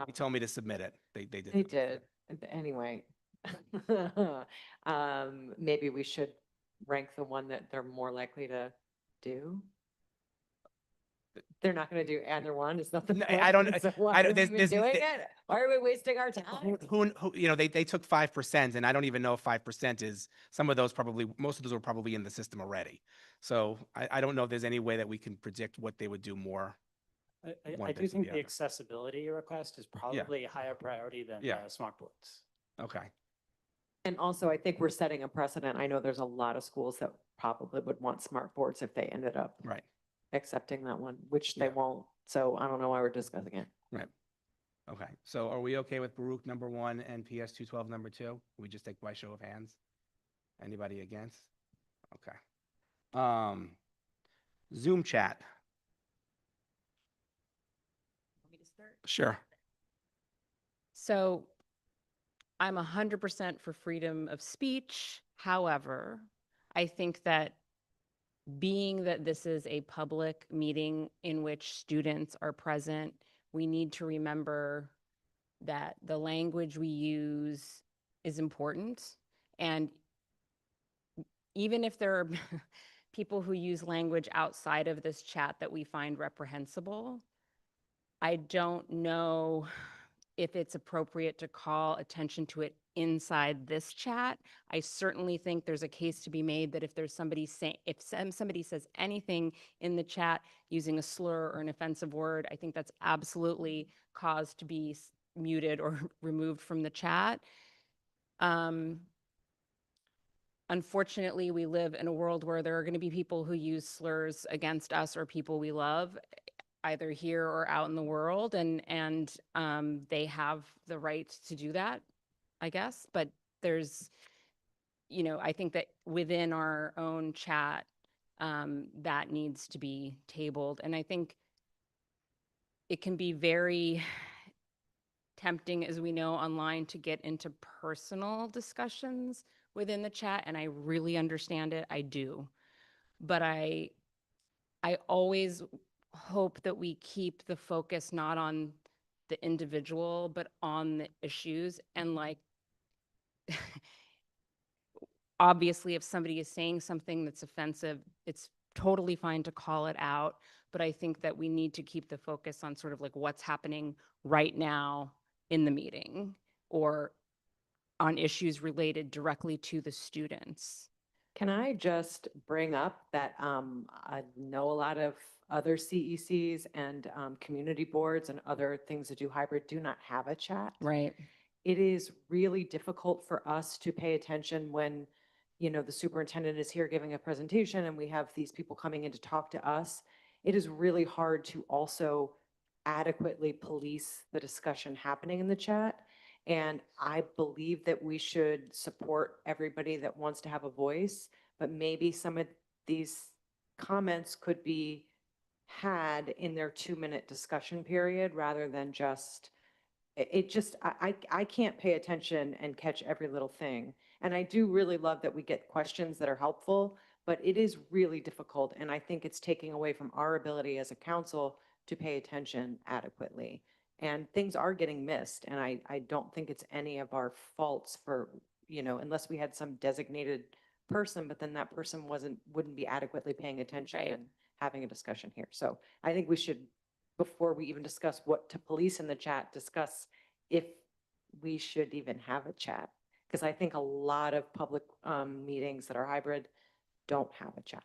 He told me to submit it. They did. They did. Anyway, maybe we should rank the one that they're more likely to do? They're not going to do either one. It's not the No, point. I don't- So why I are don't- we there's- even there's- doing there- it? Why are we wasting our time? They took 5%, and I don't even know if 5% is, some of those probably, most of those are probably in the system already. So I don't know if there's any way that we can predict what they would do more. one I do versus think the the other. accessibility request is probably a higher priority than Yeah. smart boards. Okay. And also, I think we're setting a precedent. I know there's a lot of schools that probably would want smart boards if they ended up Right. accepting that one, which they Yeah. won't. So I don't know why we're discussing it. Right. Okay. So are we okay with Baruch number 1 and PS 212 number 2? We just take by show of hands. Anybody against? Okay. Zoom chat. Want me to start? Sure. So I'm 100% for freedom of speech. However, I think that being that this is a public meeting in which students are present, we need to remember that the language we use is important. And even if there are people who use language outside of this chat that we find reprehensible, I don't know if it's appropriate to call attention to it inside this chat. I certainly think there's a case to be made that if there's somebody saying, if somebody says anything in the chat using a slur or an offensive word, I think that's absolutely cause to be muted or removed from the chat. Unfortunately, we live in a world where there are going to be people who use slurs against us or people we love, either here or out in the world, and they have the right to do that, I guess. But there's, I think that within our own chat, that needs to be tabled. And I think it can be very tempting, as we know, online to get into personal discussions within the chat, and I really understand it. I do. But I always hope that we keep the focus not on the individual, but on the issues. And like, obviously, if somebody is saying something that's offensive, it's totally fine to call it out. But I think that we need to keep the focus on sort of like what's happening right now in the meeting or on issues related directly to the students. Can I just bring up that I know a lot of other CECs and community boards and other things that do hybrid do not have a chat. Right. It is really difficult for us to pay attention when, the superintendent is here giving a presentation and we have these people coming in to talk to us. It is really hard to also adequately police the discussion happening in the chat. And I believe that we should support everybody that wants to have a voice, but maybe some of these comments could be had in their 2-minute discussion period rather than just, I can't pay attention and catch every little thing. And I do really love that we get questions that are helpful, but it is really difficult. And I think it's taking away from our ability as a council to pay attention adequately. And things are getting missed. And I don't think it's any of our faults for, unless we had some designated person, but then that person wouldn't be adequately paying attention and having a discussion here. So I think we should, before we even discuss what to police in the chat, discuss if we should even have a chat. Because I think a lot of public meetings that are hybrid don't have a chat.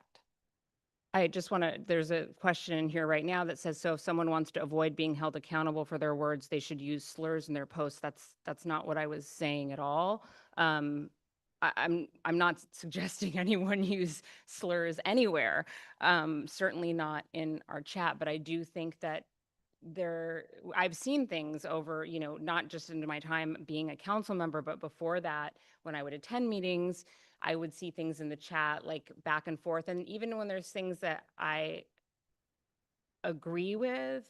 I just want to, there's a question in here right now that says, so if someone wants to avoid being held accountable for their words, they should use slurs in their posts. That's not what I was saying at all. I'm not suggesting anyone use slurs anywhere. Certainly not in our chat, but I do think that I've seen things over, not just into my time being a council member, but before that, when I would attend meetings, I would see things in the chat like back and forth. And even when there's things that I agree with,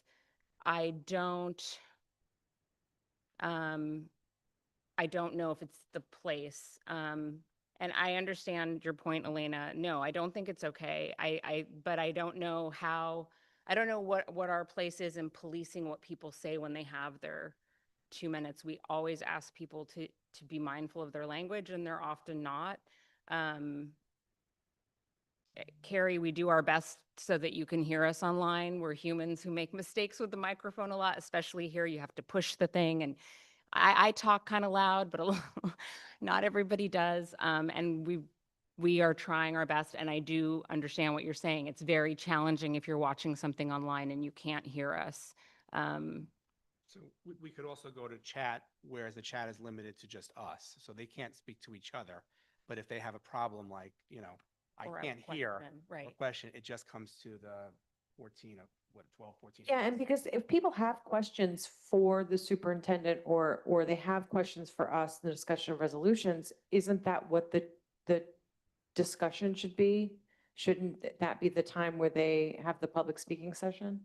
I don't know if it's the place. And I understand your point, Elena. No, I don't think it's okay. But I don't know what our place is in policing what people say when they have their 2 minutes. We always ask people to be mindful of their language, and they're often not. Carrie, we do our best so that you can hear us online. We're humans who make mistakes with the microphone a lot, especially here. You have to push the thing, and I talk kind of loud, but not everybody does. And we are trying our best, and I do understand what you're saying. It's very challenging if you're watching something online and you can't hear us. So we could also go to chat, whereas the chat is limited to just us, so they can't speak to each other. But if they have a problem like, I Or a can't hear question, right. or question, it just comes to the 12, 14. Yeah, and because if people have questions for the superintendent or they have questions for us in the discussion of resolutions, isn't that what the discussion should be? Shouldn't that be the time where they have the public speaking session?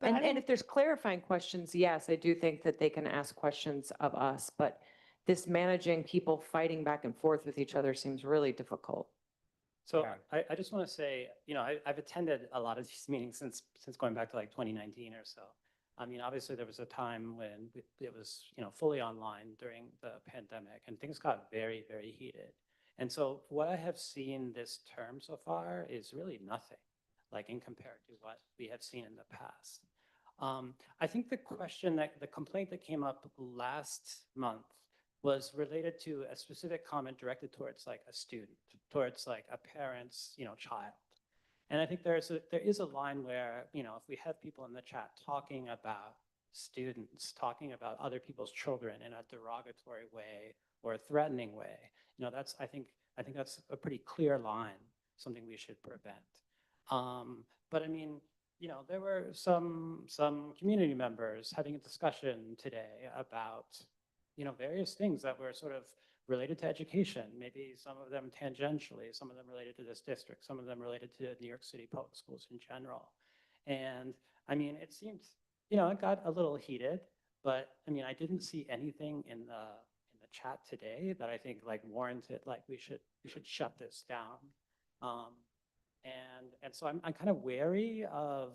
But I And if there's clarifying questions, yes, I do think that they can ask questions of us, but this managing people fighting back and forth with each other seems really difficult. So Yeah. I just want to say, I've attended a lot of these meetings since going back to like 2019 or so. I mean, obviously there was a time when it was, fully online during the pandemic and things got very, very heated. And so what I have seen this term so far is really nothing, like in compared to what we have seen in the past. I think the complaint that came up last month was related to a specific comment directed towards like a student, towards like a parent's, child. And I think there is a line where, if we have people in the chat talking about students, talking about other people's children in a derogatory way or a threatening way, I think that's a pretty clear line, something we should prevent. But I mean, there were some community members having a discussion today about, various things that were sort of related to education, maybe some of them tangentially, some of them related to this district, some of them related to New York City public schools in general. And I mean, it seemed, it got a little heated, but I mean, I didn't see anything in the chat today that I think like warranted, like we should shut this down. And so I'm kind of wary of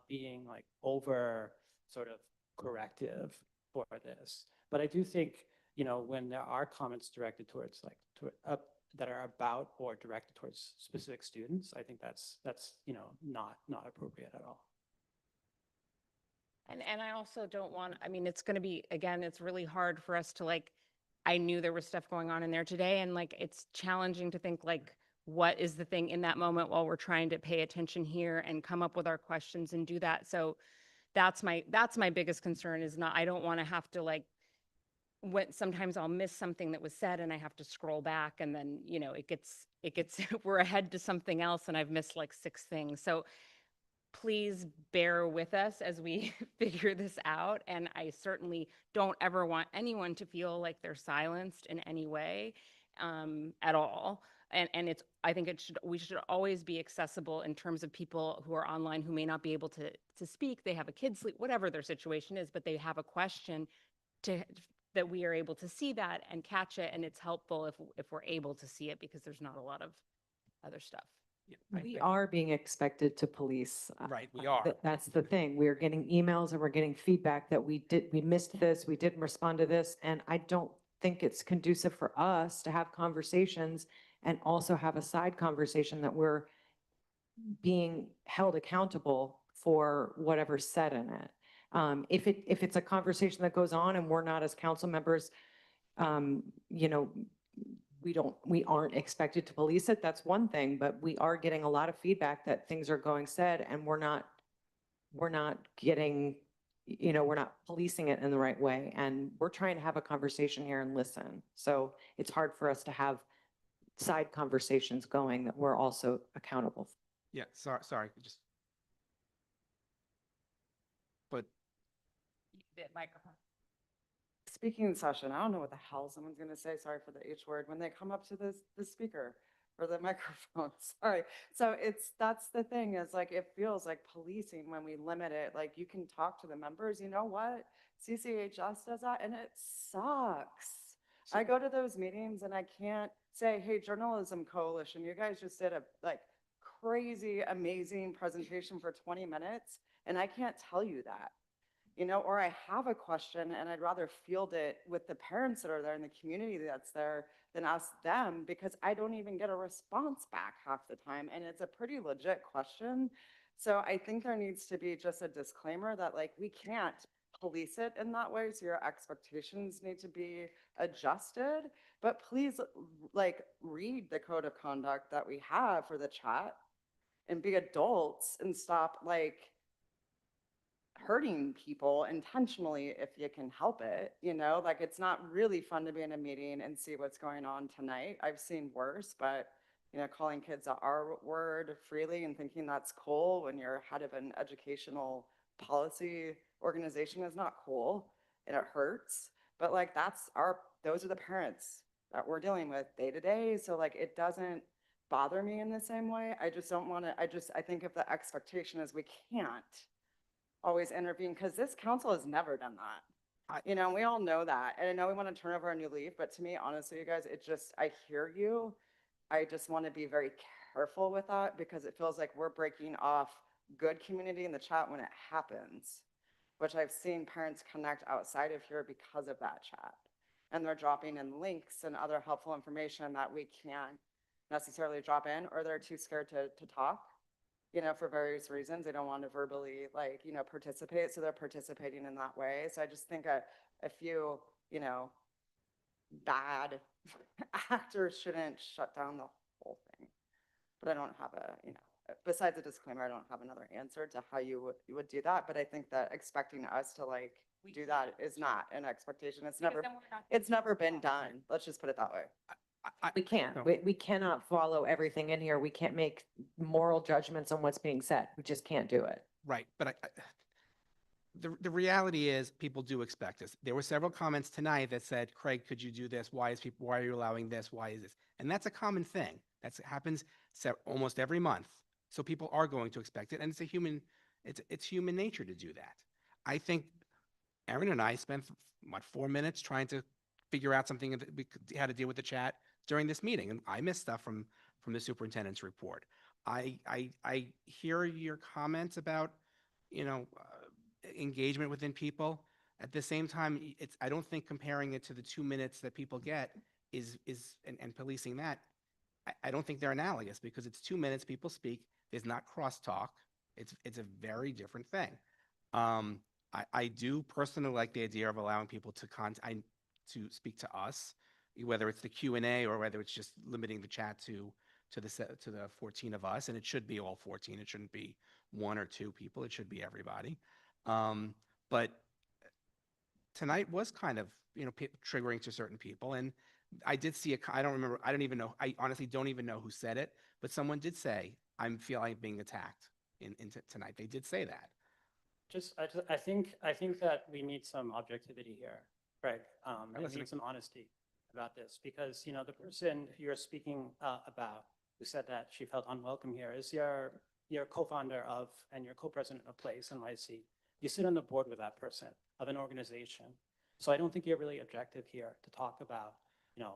being like over sort of corrective for this. But I do think, when there are comments directed towards like that are about or directed towards specific students, I think that's not appropriate at all. And I also don't want, I mean, it's going to be, again, it's really hard for us to like, I knew there was stuff going on in there today, and like, it's challenging to think like, what is the thing in that moment while we're trying to pay attention here and come up with our questions and do that. So that's my biggest concern is not, I don't want to have to like, when sometimes I'll miss something that was said and I have to scroll back and then, it gets, we're ahead to something else and I've missed like 6 things. So please bear with us as we figure this out. And I certainly don't ever want anyone to feel like they're silenced in any way at all. And I think we should always be accessible in terms of people who are online who may not be able to speak. They have a kid sleep, whatever their situation is, but they have a question that we are able to see that and catch it. And it's helpful if we're able to see it because there's not a lot of other stuff. Yeah, We are being expected to police. Right, we are. That's the thing. We're getting emails and we're getting feedback that we missed this, we didn't respond to this. And I don't think it's conducive for us to have conversations and also have a side conversation that we're being held accountable for whatever's said in it. If it's a conversation that goes on and we're not as council members, we aren't expected to police it, that's one thing, but we are getting a lot of feedback that things are going said and we're not getting, we're not policing it in the right way. And we're trying to have a conversation here and listen. So it's hard for us to have side conversations going that we're also accountable for. Yeah, sorry, just. But The microphone. Speaking session, I don't know what the hell someone's gonna say, sorry for the H word, when they come up to the speaker or the microphone, sorry. So that's the thing is like, it feels like policing when we limit it, like you can talk to the members, you know what? CCHS does that and it sucks. I go to those meetings and I can't say, hey, Journalism Coalition, you guys just did a like crazy, amazing presentation for 20 minutes and I can't tell you that. you know, or I have a question and I'd rather field it with the parents that are there and the community that's there than ask them, because I don't even get a response back half the time. And it's a pretty legit question. So I think there needs to be just a disclaimer that like, we can't police it in that way. So your expectations need to be adjusted, but please like read the code of conduct that we have for the chat and be adults and stop like hurting people intentionally if you can help it. You know, like it's not really fun to be in a meeting and see what's going on tonight. I've seen worse, but you know, calling kids the R word freely and thinking that's cool when you're head of an educational policy organization is not cool, and it hurts. But like those are the parents that we're dealing with day to day. So like it doesn't bother me in the same way. I just don't want to, I think if the expectation is we can't always intervene, because this council has never done that. You know, we all know that. And I know we want to turn over a new leaf, but to me, honestly, you guys, I hear you. I just want to be very careful with that, because it feels like we're breaking off good community in the chat when it happens, which I've seen parents connect outside of here because of that chat. And they're dropping in links and other helpful information that we can't necessarily drop in, or they're too scared to talk, you know, for various reasons. They don't want to verbally like, you know, participate. So they're participating in that way. So I just think a few, you know, bad actors shouldn't shut down the whole thing. But I don't have you know, besides a disclaimer, I don't have another answer to how you would do that. But I think that expecting us to like do that is not an expectation. It's never been done. Let's just put it that way. We can't. We cannot follow everything in here. We can't make moral judgments on what's being said. We just can't do it. Right, but the reality is people do expect us. There were several comments tonight that said, Craig, could you do this? Why are you allowing this? Why is this? And that's a common thing. That happens almost every month. So people are going to expect it, and it's human nature to do that. I think Aaron and I spent 4 minutes trying to figure out something that we had to deal with the chat during this meeting, and I missed stuff from the superintendent's report. I hear your comments about, you know, engagement within people. At the same time, I don't think comparing it to the 2 minutes that people get and policing that, I don't think they're analogous, because it's 2 minutes, people speak, there's not crosstalk. It's a very different thing. I do personally like the idea of allowing people to speak to us, whether it's the Q&A or whether it's just limiting the chat to the 14 of us, and it should be all 14. It shouldn't be 1 or 2 people. It should be everybody. But tonight was kind of, you know, triggering to certain people, and I did see I don't remember. I don't even know. I honestly don't even know who said it, but someone did say, "I'm feeling being attacked." Tonight, they did say that. I think that we need some objectivity here, Craig. We need some honesty about this, because, you know, the person you're speaking about who said that she felt unwelcome here is your co-founder of and your co-president of Place NYC. You sit on the board with that person of an organization. So I don't think you're really objective here to talk about, you know,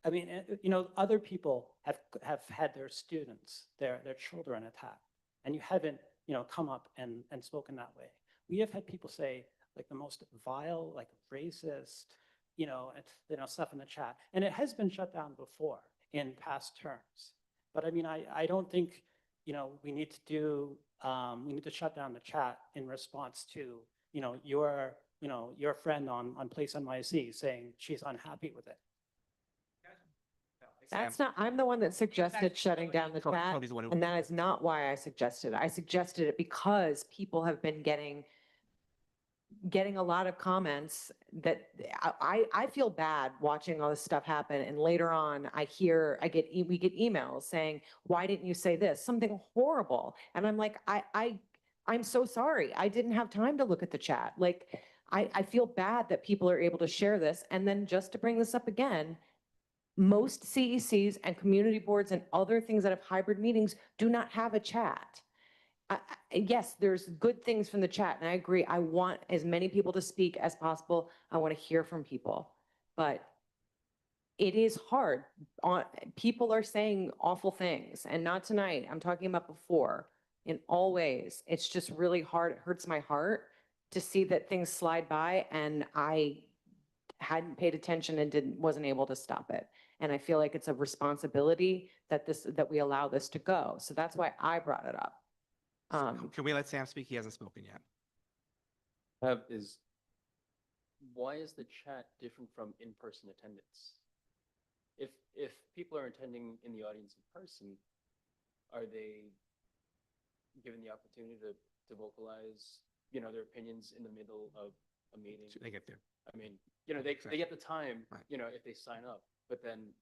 I mean, you know, other people have had their students, their children attacked, and you haven't, you know, come up and spoken that way. We have had people say like the most vile, like racist, you know, stuff in the chat, and it has been shut down before in past terms. But I mean, I don't think, you know, we need to shut down the chat in response to, you know, your friend on Place NYC saying she's unhappy with it. That's not, I'm the one that suggested shutting down the chat, and that is not why I suggested it. I suggested it because people have been getting a lot of comments that I feel bad watching all this stuff happen. And later on, we get emails saying, why didn't you say this? Something horrible. And I'm like, I'm so sorry. I didn't have time to look at the chat. Like, I feel bad that people are able to share this. And then just to bring this up again, most CECs and community boards and other things that have hybrid meetings do not have a chat. Yes, there's good things from the chat, and I agree. I want as many people to speak as possible. I want to hear from people, but it is hard. People are saying awful things, and not tonight. I'm talking about before. In all ways, it's just really hard. It hurts my heart to see that things slide by and I hadn't paid attention and wasn't able to stop it. And I feel like it's a responsibility that we allow this to go. So that's why I brought it up. Can we let Sam speak? He hasn't spoken yet. Why is the chat different from in-person attendance? If people are attending in the audience in person, are they given the opportunity to vocalize, their opinions in the middle of a meeting? They get there. I mean, they get the time, Right. if they sign up, but then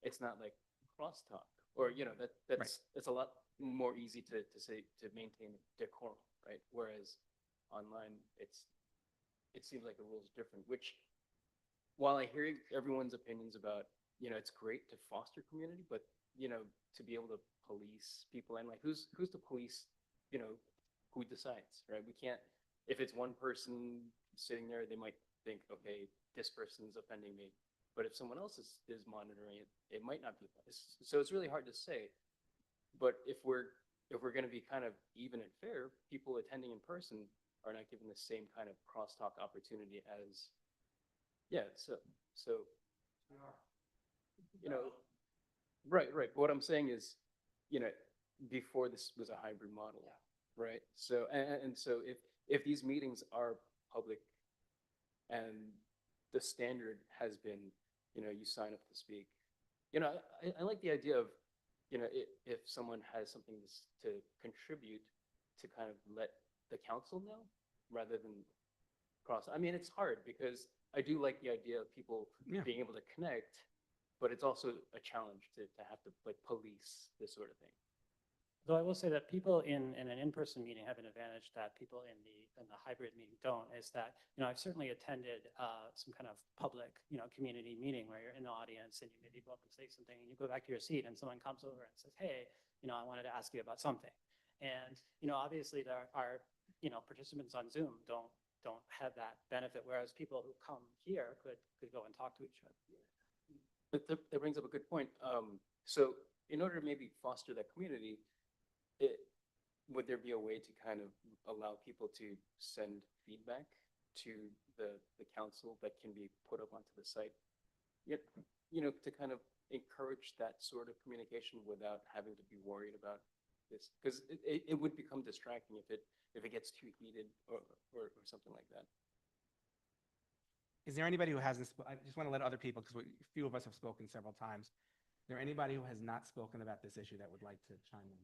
it's not like crosstalk or, that's a lot more easy to maintain decorum, right? Whereas online, it seems like the rules different, which while I hear everyone's opinions about, it's great to foster community, but, to be able to police people and like, who's to police, who decides, right? We can't, if it's one person sitting there, they might think, okay, this person's offending me. But if someone else is monitoring it, it might not be. So it's really hard to say. But if we're going to be kind of even and fair, people attending in person are not given the same kind of crosstalk opportunity as, so right. But what I'm saying is, before this was a hybrid model, right? So and so if these meetings are public and the standard has been, you sign up to speak, I like the idea of, if someone has something to contribute, to kind of let the council know rather than cross. I mean, it's hard because I do like the idea of people being able to connect, but it's also a challenge to have to like police this sort of thing. Though I will say that people in an in-person meeting have an advantage that people in the hybrid meeting don't, is that, I've certainly attended some kind of public, community meeting where you're in the audience and you maybe go up and say something and you go back to your seat and someone comes over and says, hey, I wanted to ask you about something. And, obviously there are, participants on Zoom don't have that benefit, whereas people who come here could go and talk to each other. But that brings up a good point. So in order to maybe foster that community, would there be a way to kind of allow people to send feedback to the council that can be put up onto the site? Yet, to kind of encourage that sort of communication without having to be worried about this, because it would become distracting if it gets too heated or something like that. Is there anybody who hasn't, I just want to let other people, because a few of us have spoken several times. Is there anybody who has not spoken about this issue that would like to chime in?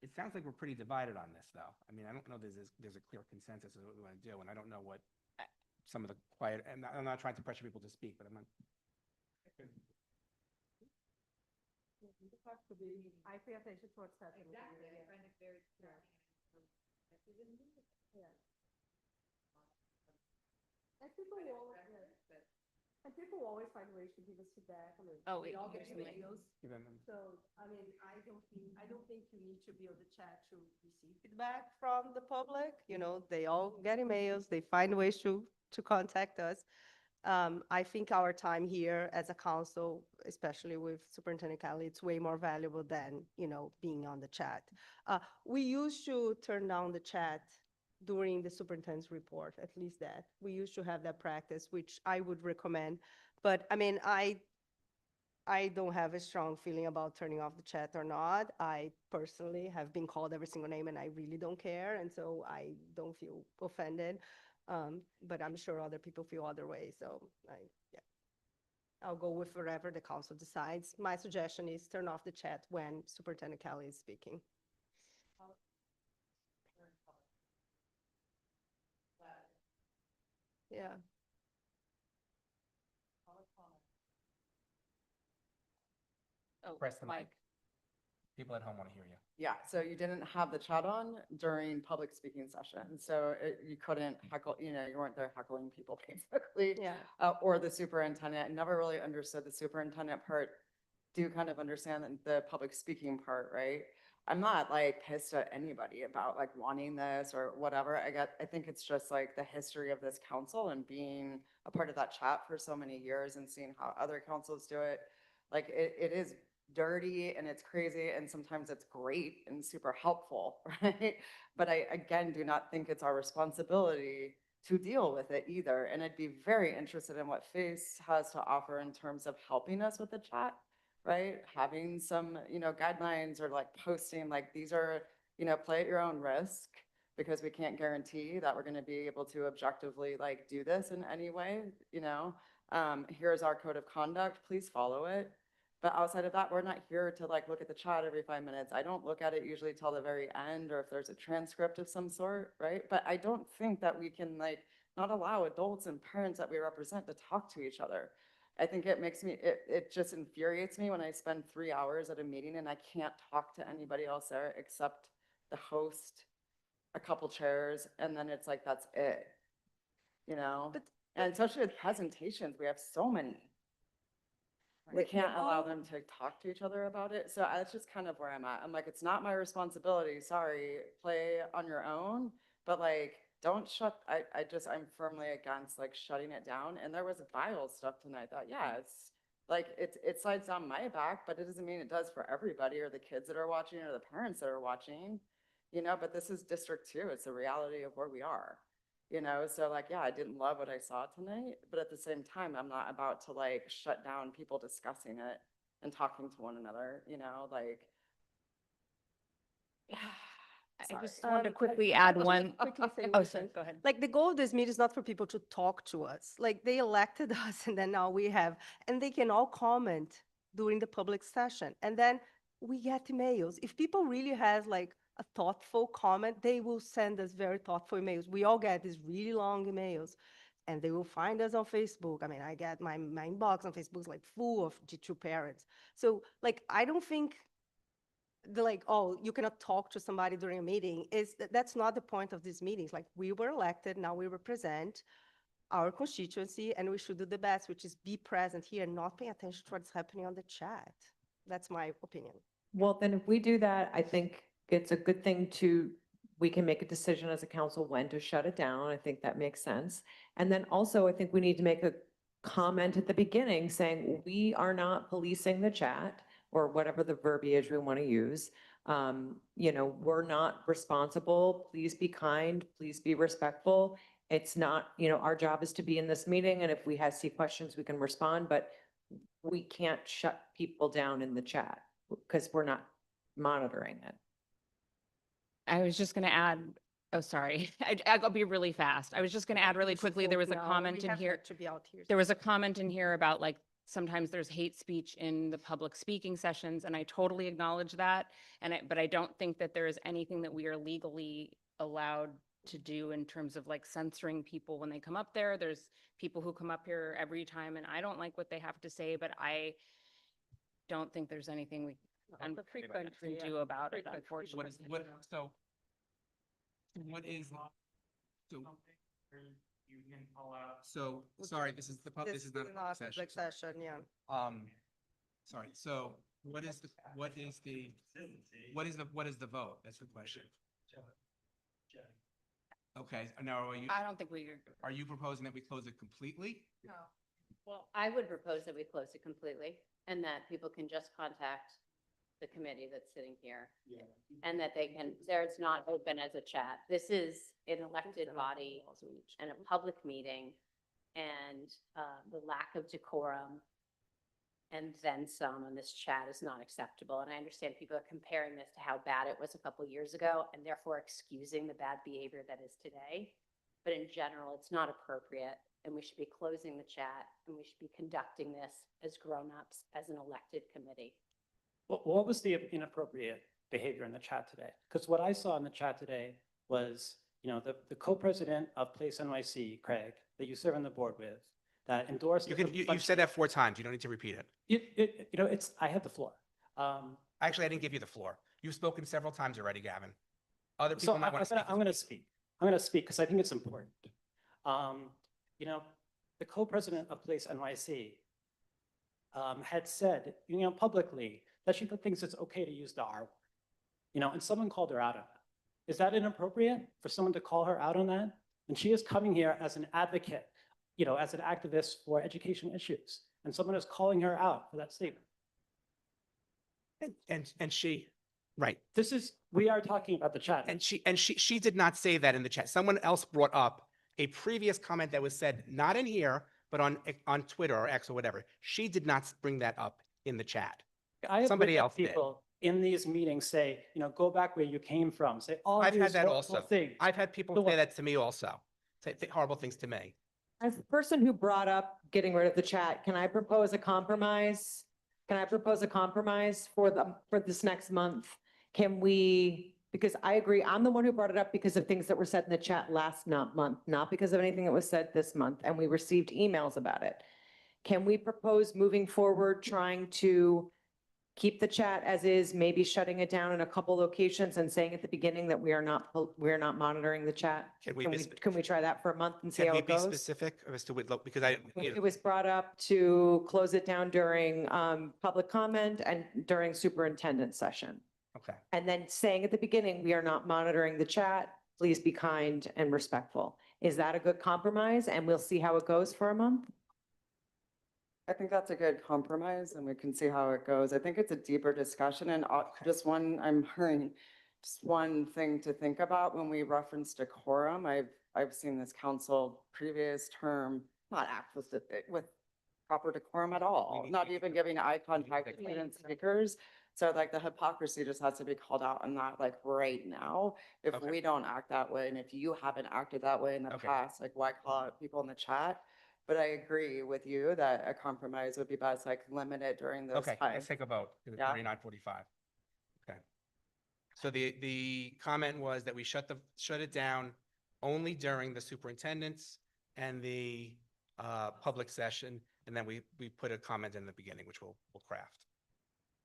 It sounds like we're pretty divided on this, though. I mean, I don't know there's a clear consensus of what we want to do, and I don't know what some of the quiet, and I'm not trying to pressure people to speak, but I'm not. I pay attention to what's happening. Exactly. I find it very clear. And people always find ways to give us feedback. I mean, Oh, we wait, all get here's the mic. emails. Give them. So, I mean, I don't think you need to be on the chat to receive feedback from the public. They all get emails. They find ways to contact us. I think our time here as a council, especially with Superintendent Kelly, it's way more valuable than, being on the chat. We used to turn down the chat during the superintendent's report, at least that. We used to have that practice, which I would recommend. But I mean, I don't have a strong feeling about turning off the chat or not. I personally have been called every single name and I really don't care. And so I don't feel offended. But I'm sure other people feel other ways. So I'll go with whatever the council decides. My suggestion is turn off the chat when Superintendent Kelly is speaking. Yeah. Oh, Press the mic. People at home want to hear you. Yeah, so you didn't have the chat on during public speaking session. So you couldn't heckle, you weren't there heckling people basically. Yeah. Or the superintendent. I never really understood the superintendent part. Do you kind of understand the public speaking part, right? I'm not like pissed at anybody about like wanting this or whatever. I think it's just like the history of this council and being a part of that chat for so many years and seeing how other councils do it. Like it is dirty and it's crazy and sometimes it's great and super helpful, right? But I, again, do not think it's our responsibility to deal with it either. And I'd be very interested in what FACE has to offer in terms of helping us with the chat, right? Having some, guidelines or like posting, like these are, play at your own risk, because we can't guarantee that we're going to be able to objectively like do this in any way, here's our code of conduct, please follow it. But outside of that, we're not here to like look at the chat every 5 minutes. I don't look at it usually till the very end, or if there's a transcript of some sort, right? But I don't think that we can like not allow adults and parents that we represent to talk to each other. I think it makes me, it just infuriates me when I spend 3 hours at a meeting and I can't talk to anybody else there except the host, a couple chairs, and then it's like, that's it, And especially with presentations, we have so many. We can't allow them to talk to each other about it. So that's just kind of where I'm at. I'm like, it's not my responsibility. Sorry, play on your own, but like, don't shut, I'm firmly against like shutting it down. And there was vile stuff tonight that, yeah, it's like, it slides down my back, but it doesn't mean it does for everybody or the kids that are watching or the parents that are watching, but this is District 2. It's the reality of where we are. So like, yeah, I didn't love what I saw tonight, but at the same time, I'm not about to like shut down people discussing it and talking to one another, like. I just wanted to quickly add one. Quickly say Oh, one sorry, thing. go ahead. Like the goal of this meeting is not for people to talk to us. Like they elected us and then now we have, and they can all comment during the public session. And then we get emails. If people really has like a thoughtful comment, they will send us very thoughtful emails. We all get these really long emails and they will find us on Facebook. I mean, I get my inbox on Facebook is like full of G2 parents. So like, I don't think you cannot talk to somebody during a meeting that's not the point of these meetings. Like we were elected, now we represent our constituency and we should do the best, which is be present here and not pay attention to what's happening on the chat. That's my opinion. Well, then if we do that, I think it's a good thing we can make a decision as a council when to shut it down. I think that makes sense. And then also, I think we need to make a comment at the beginning saying we are not policing the chat or whatever the verbiage we want to use. We're not responsible. Please be kind. Please be respectful. It's not, our job is to be in this meeting. And if we see questions, we can respond, but we can't shut people down in the chat because we're not monitoring it. I was just going to add, oh, sorry, I'll be really fast. I was just going to add really quickly, there was a comment in here. To be out here. There was a comment in here about like, sometimes there's hate speech in the public speaking sessions, and I totally acknowledge that. But I don't think that there is anything that we are legally allowed to do in terms of like censoring people when they come up there. There's people who come up here every time and I don't like what they have to say, but I don't think there's anything we can do about it, unfortunately. So sorry, this is not a not session. public session, yeah. Sorry, so what is the vote? That's the question. Okay, now I don't think are you proposing that we close it completely? No. Well, I would propose that we close it completely and that people can just contact the committee that's sitting here. And that it's not open as a chat. This is an elected body and a public meeting, and the lack of decorum and then some on this chat is not acceptable. And I understand people are comparing this to how bad it was a couple of years ago and therefore excusing the bad behavior that is today. But in general, it's not appropriate, and we should be closing the chat and we should be conducting this as grown-ups, as an elected committee. What was the inappropriate behavior in the chat today? Because what I saw in the chat today was, the co-president of Place NYC, Craig, that you serve on the board with, that endorsed. You've said that 4 times. You don't need to repeat it. I have the floor. Actually, I didn't give you the floor. You've spoken several times already, Gavin. Other people So might want to speak. I'm going to speak. I'm going to speak because I think it's important. The co-president of Place NYC had said, publicly that she thinks it's okay to use the R word, and someone called her out on that. Is that inappropriate for someone to call her out on that? And she is coming here as an advocate, as an activist for education issues, and someone is calling her out for that statement. And she, right. We are talking about the chat. And she did not say that in the chat. Someone else brought up a previous comment that was said, not in here, but on Twitter or X or whatever. She did not bring that up in the chat. I have Somebody witnessed else did. people in these meetings say, go back where you came from, say all I've had these that horrible also. things. I've had people say that to me also. Say horrible things to me. As the person who brought up getting rid of the chat, can I propose a compromise? Can I propose a compromise for this next month? Can we, because I agree, I'm the one who brought it up because of things that were said in the chat last month, not because of anything that was said this month, and we received emails about it. Can we propose moving forward, trying to keep the chat as is, maybe shutting it down in a couple locations and saying at the beginning that we are not monitoring the chat? Can we try that for a month and see Can Oh, we how it be goes? specific as to what, because I, It was brought up to close it down during public comment and during superintendent session. okay. And then saying at the beginning, we are not monitoring the chat. Please be kind and respectful. Is that a good compromise? And we'll see how it goes for a month? I think that's a good compromise and we can see how it goes. I think it's a deeper discussion and just I'm hearing just one thing to think about when we reference decorum. I've seen this council previous term not act with proper decorum at all, not even giving eye contact to student speakers. So like the hypocrisy just has to be called out on that like right now. If we don't act that way and if you haven't acted that way in the past, like why call out people in the chat? But I agree with you that a compromise would be best, like limit it during those Okay, times. let's take a vote. It's Yeah. 39:45. Okay. So the comment was that we shut it down only during the superintendent's and the public session, and then we put a comment in the beginning, which we'll craft.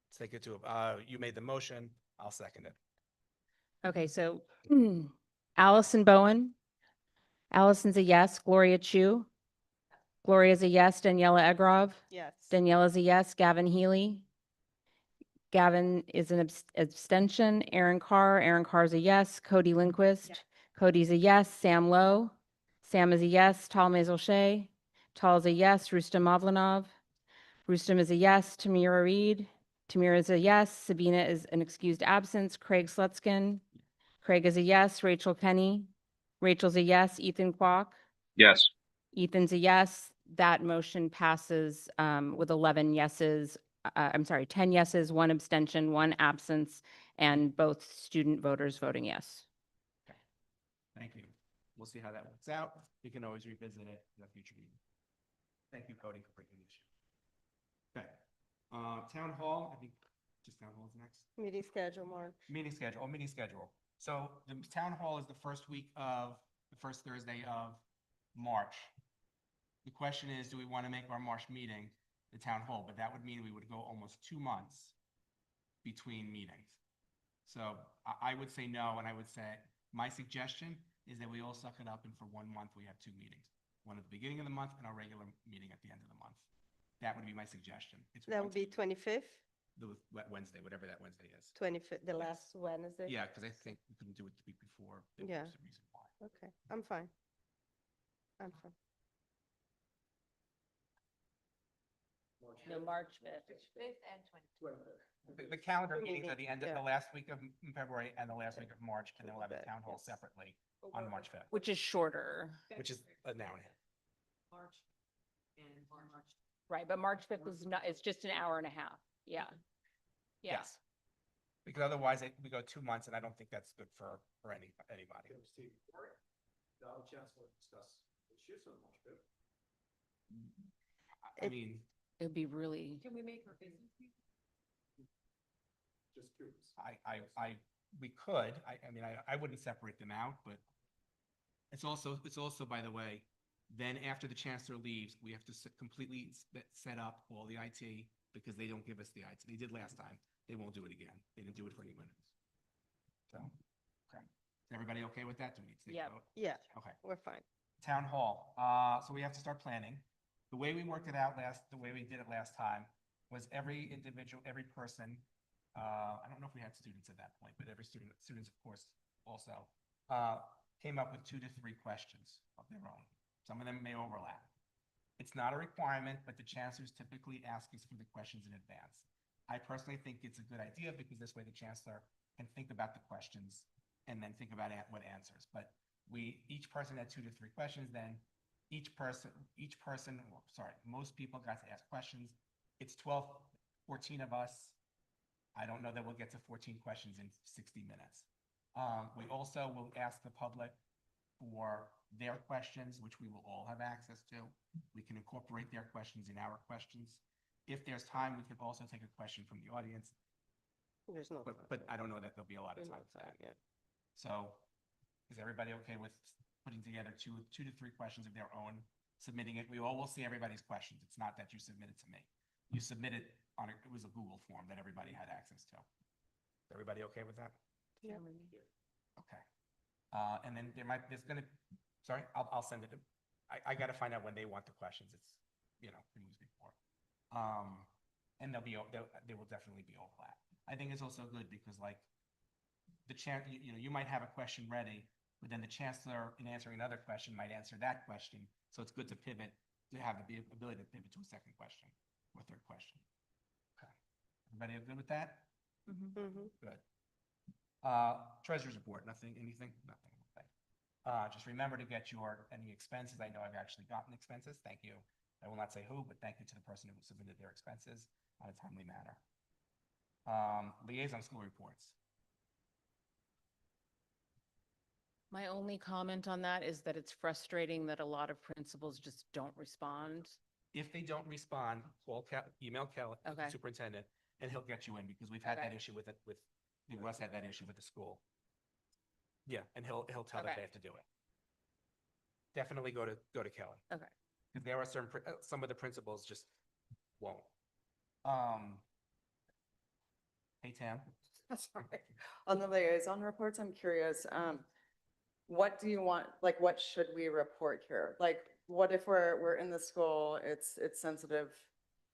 Let's take it to, you made the motion, I'll second it. Okay, so Allison Bowen. Allison's a yes. Gloria Chu. Gloria's a yes. Daniela Egrov. Yes. Daniela's a yes. Gavin Healy. Gavin is an abstention. Aaron Carr. Aaron Carr's a yes. Cody Lindquist. Cody's a yes. Sam Lowe. Sam is a yes. Tal Mazel-Shay. Tal is a yes. Rustam Mavlanov. Rustam is a yes. Tamira Reed. Tamira is a yes. Sabina is an excused absence. Craig Slutskin. Craig is a yes. Rachel Kenny. Rachel's a yes. Ethan Kwok. Yes. Ethan's a yes. That motion passes with 11 yeses. 10 yeses, 1 abstention, 1 absence, and both student voters voting yes. Thank you. We'll see how that works out. We can always revisit it in a future meeting. Thank you, Cody, for bringing the issue. Okay. Town hall, I think just town hall is next. Meeting schedule, Mark. Meeting schedule. So the town hall is the first Thursday of March. The question is, do we want to make our March meeting the town hall? But that would mean we would go almost 2 months between meetings. So I would say no, and I would say my suggestion is that we all suck it up and for 1 month we have 2 meetings. One at the beginning of the month and our regular meeting at the end of the month. That would be my suggestion. That would be 25th, the Wednesday, whatever that Wednesday is. 25th, the last Wednesday. Yeah, because I think we couldn't do it the week before. There Yeah. was a reason why. Okay, I'm fine. I'm fine. No, March 5th. The calendar meetings are the end of Yeah. the last week of February and the last week of March, and then we'll have a town hall separately on March 5th, Which is shorter. which is now. Right, but March 5th is not, it's just an hour and a half. Yeah. Yeah. Yes. Because otherwise we go 2 months, and I don't think that's good for anybody. I mean, It would be really. Can we make her business? Just curious. we could, I wouldn't separate them out, but it's also, by the way, then after the chancellor leaves, we have to completely set up all the IT because they don't give us the IT. They did last time. They won't do it again. They didn't do it for any winners. So, okay. Is everybody okay with that? Do we need to take a vote? Yeah, Okay. we're fine. Town hall. So we have to start planning. The way we worked it out the way we did it last time was every individual, every person, I don't know if we had students at that point, but every students of course also, came up with 2 to 3 questions of their own. Some of them may overlap. It's not a requirement, but the chancellors typically ask us for the questions in advance. I personally think it's a good idea because this way the chancellor can think about the questions and then think about what answers. But each person had 2 to 3 questions, then most people got to ask questions. It's 14 of us. I don't know that we'll get to 14 questions in 60 minutes. We also will ask the public for their questions, which we will all have access to. We can incorporate their questions in our questions. If there's time, we could also take a question from the audience, There's no. but I don't know that there'll be a lot of time for that. Yeah. So is everybody okay with putting together 2 to 3 questions of their own, submitting it? We all will see everybody's questions. It's not that you submit it to me. You submit it it was a Google form that everybody had access to. Is everybody okay with that? Yeah. Okay. And then I'll send it. I got to find out when they want the questions. It's, it was before. And they will definitely be overlap. I think it's also good because you might have a question ready, but then the chancellor in answering another question might answer that question. So it's good to pivot, to have the ability to pivot to a second question or third question. Okay. Everybody good with that? Good. Treasurer's report, anything? Nothing. Okay. Just remember to get any expenses. I know I've actually gotten expenses. Thank you. I will not say who, but thank you to the person who submitted their expenses on a timely manner. Liaison school reports. My only comment on that is that it's frustrating that a lot of principals just don't respond. If they don't respond, email Kelly, Okay. superintendent, and he'll get you in because we've had that Okay. issue with Russ had that issue with the school. Yeah, and he'll tell that Okay. they have to do it. Definitely go to Kelly. Okay. Because there are some of the principals just won't. Hey, Tam. Sorry. On the liaison reports, I'm curious, what do you want, what should we report here? What if we're in the school, it's sensitive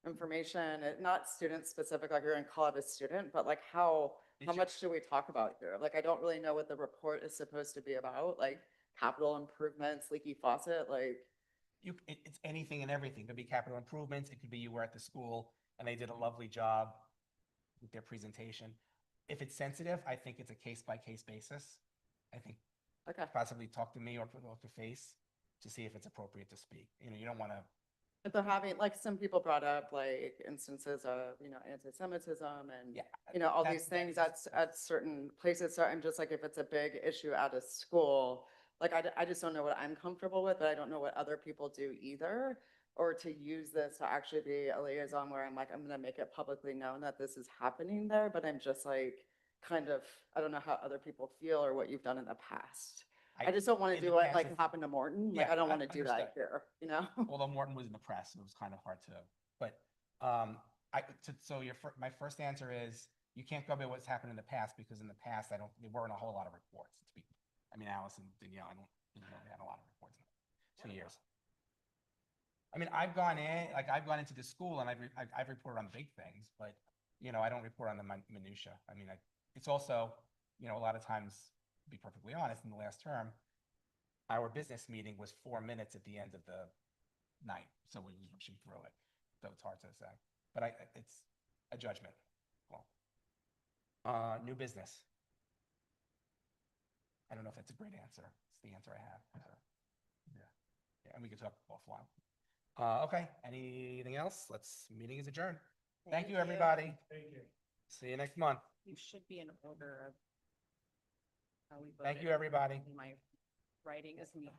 information, not student specific, you're gonna call it a student, but how much do we talk about here? I don't really know what the report is supposed to be about, capital improvements, leaky faucet, It's anything and everything. It could be capital improvements. It could be you were at the school and they did a lovely job with their presentation. If it's sensitive, I think it's a case-by-case basis. I think possibly talk to me or to face to see if it's appropriate to speak. You don't want to. But they're having, some people brought up, instances of, anti-Semitism and, all these things at certain places. So I'm just if it's a big issue at a school, I just don't know what I'm comfortable with, but I don't know what other people do either. Or to use this to actually be a liaison where I'm I'm going to make it publicly known that this is happening there, but I'm just I don't know how other people feel or what you've done in the past. I just don't want to do what happened to Morton. I don't want to do that here, Although Morton was in the press, it was kind of hard to, but my first answer is you can't go by what's happened in the past because in the past, there weren't a whole lot of reports. Alice and Danielle, I don't they had a lot of reports in 2 years. I've gone into the school and I've reported on big things, but I don't report on the minutia. It's also, a lot of times, to be perfectly honest, in the last term, our business meeting was 4 minutes at the end of the night, so we were rushing through it. So it's hard to say, but it's a judgment. Well, new business. I don't know if that's a great answer. It's the answer I have. Yeah, and we can talk offline. Okay, anything else? Meeting is adjourned. Thank you, everybody. Thank you. See you next month. You should be in order of how we Thank voted. you, everybody. My writing is neat.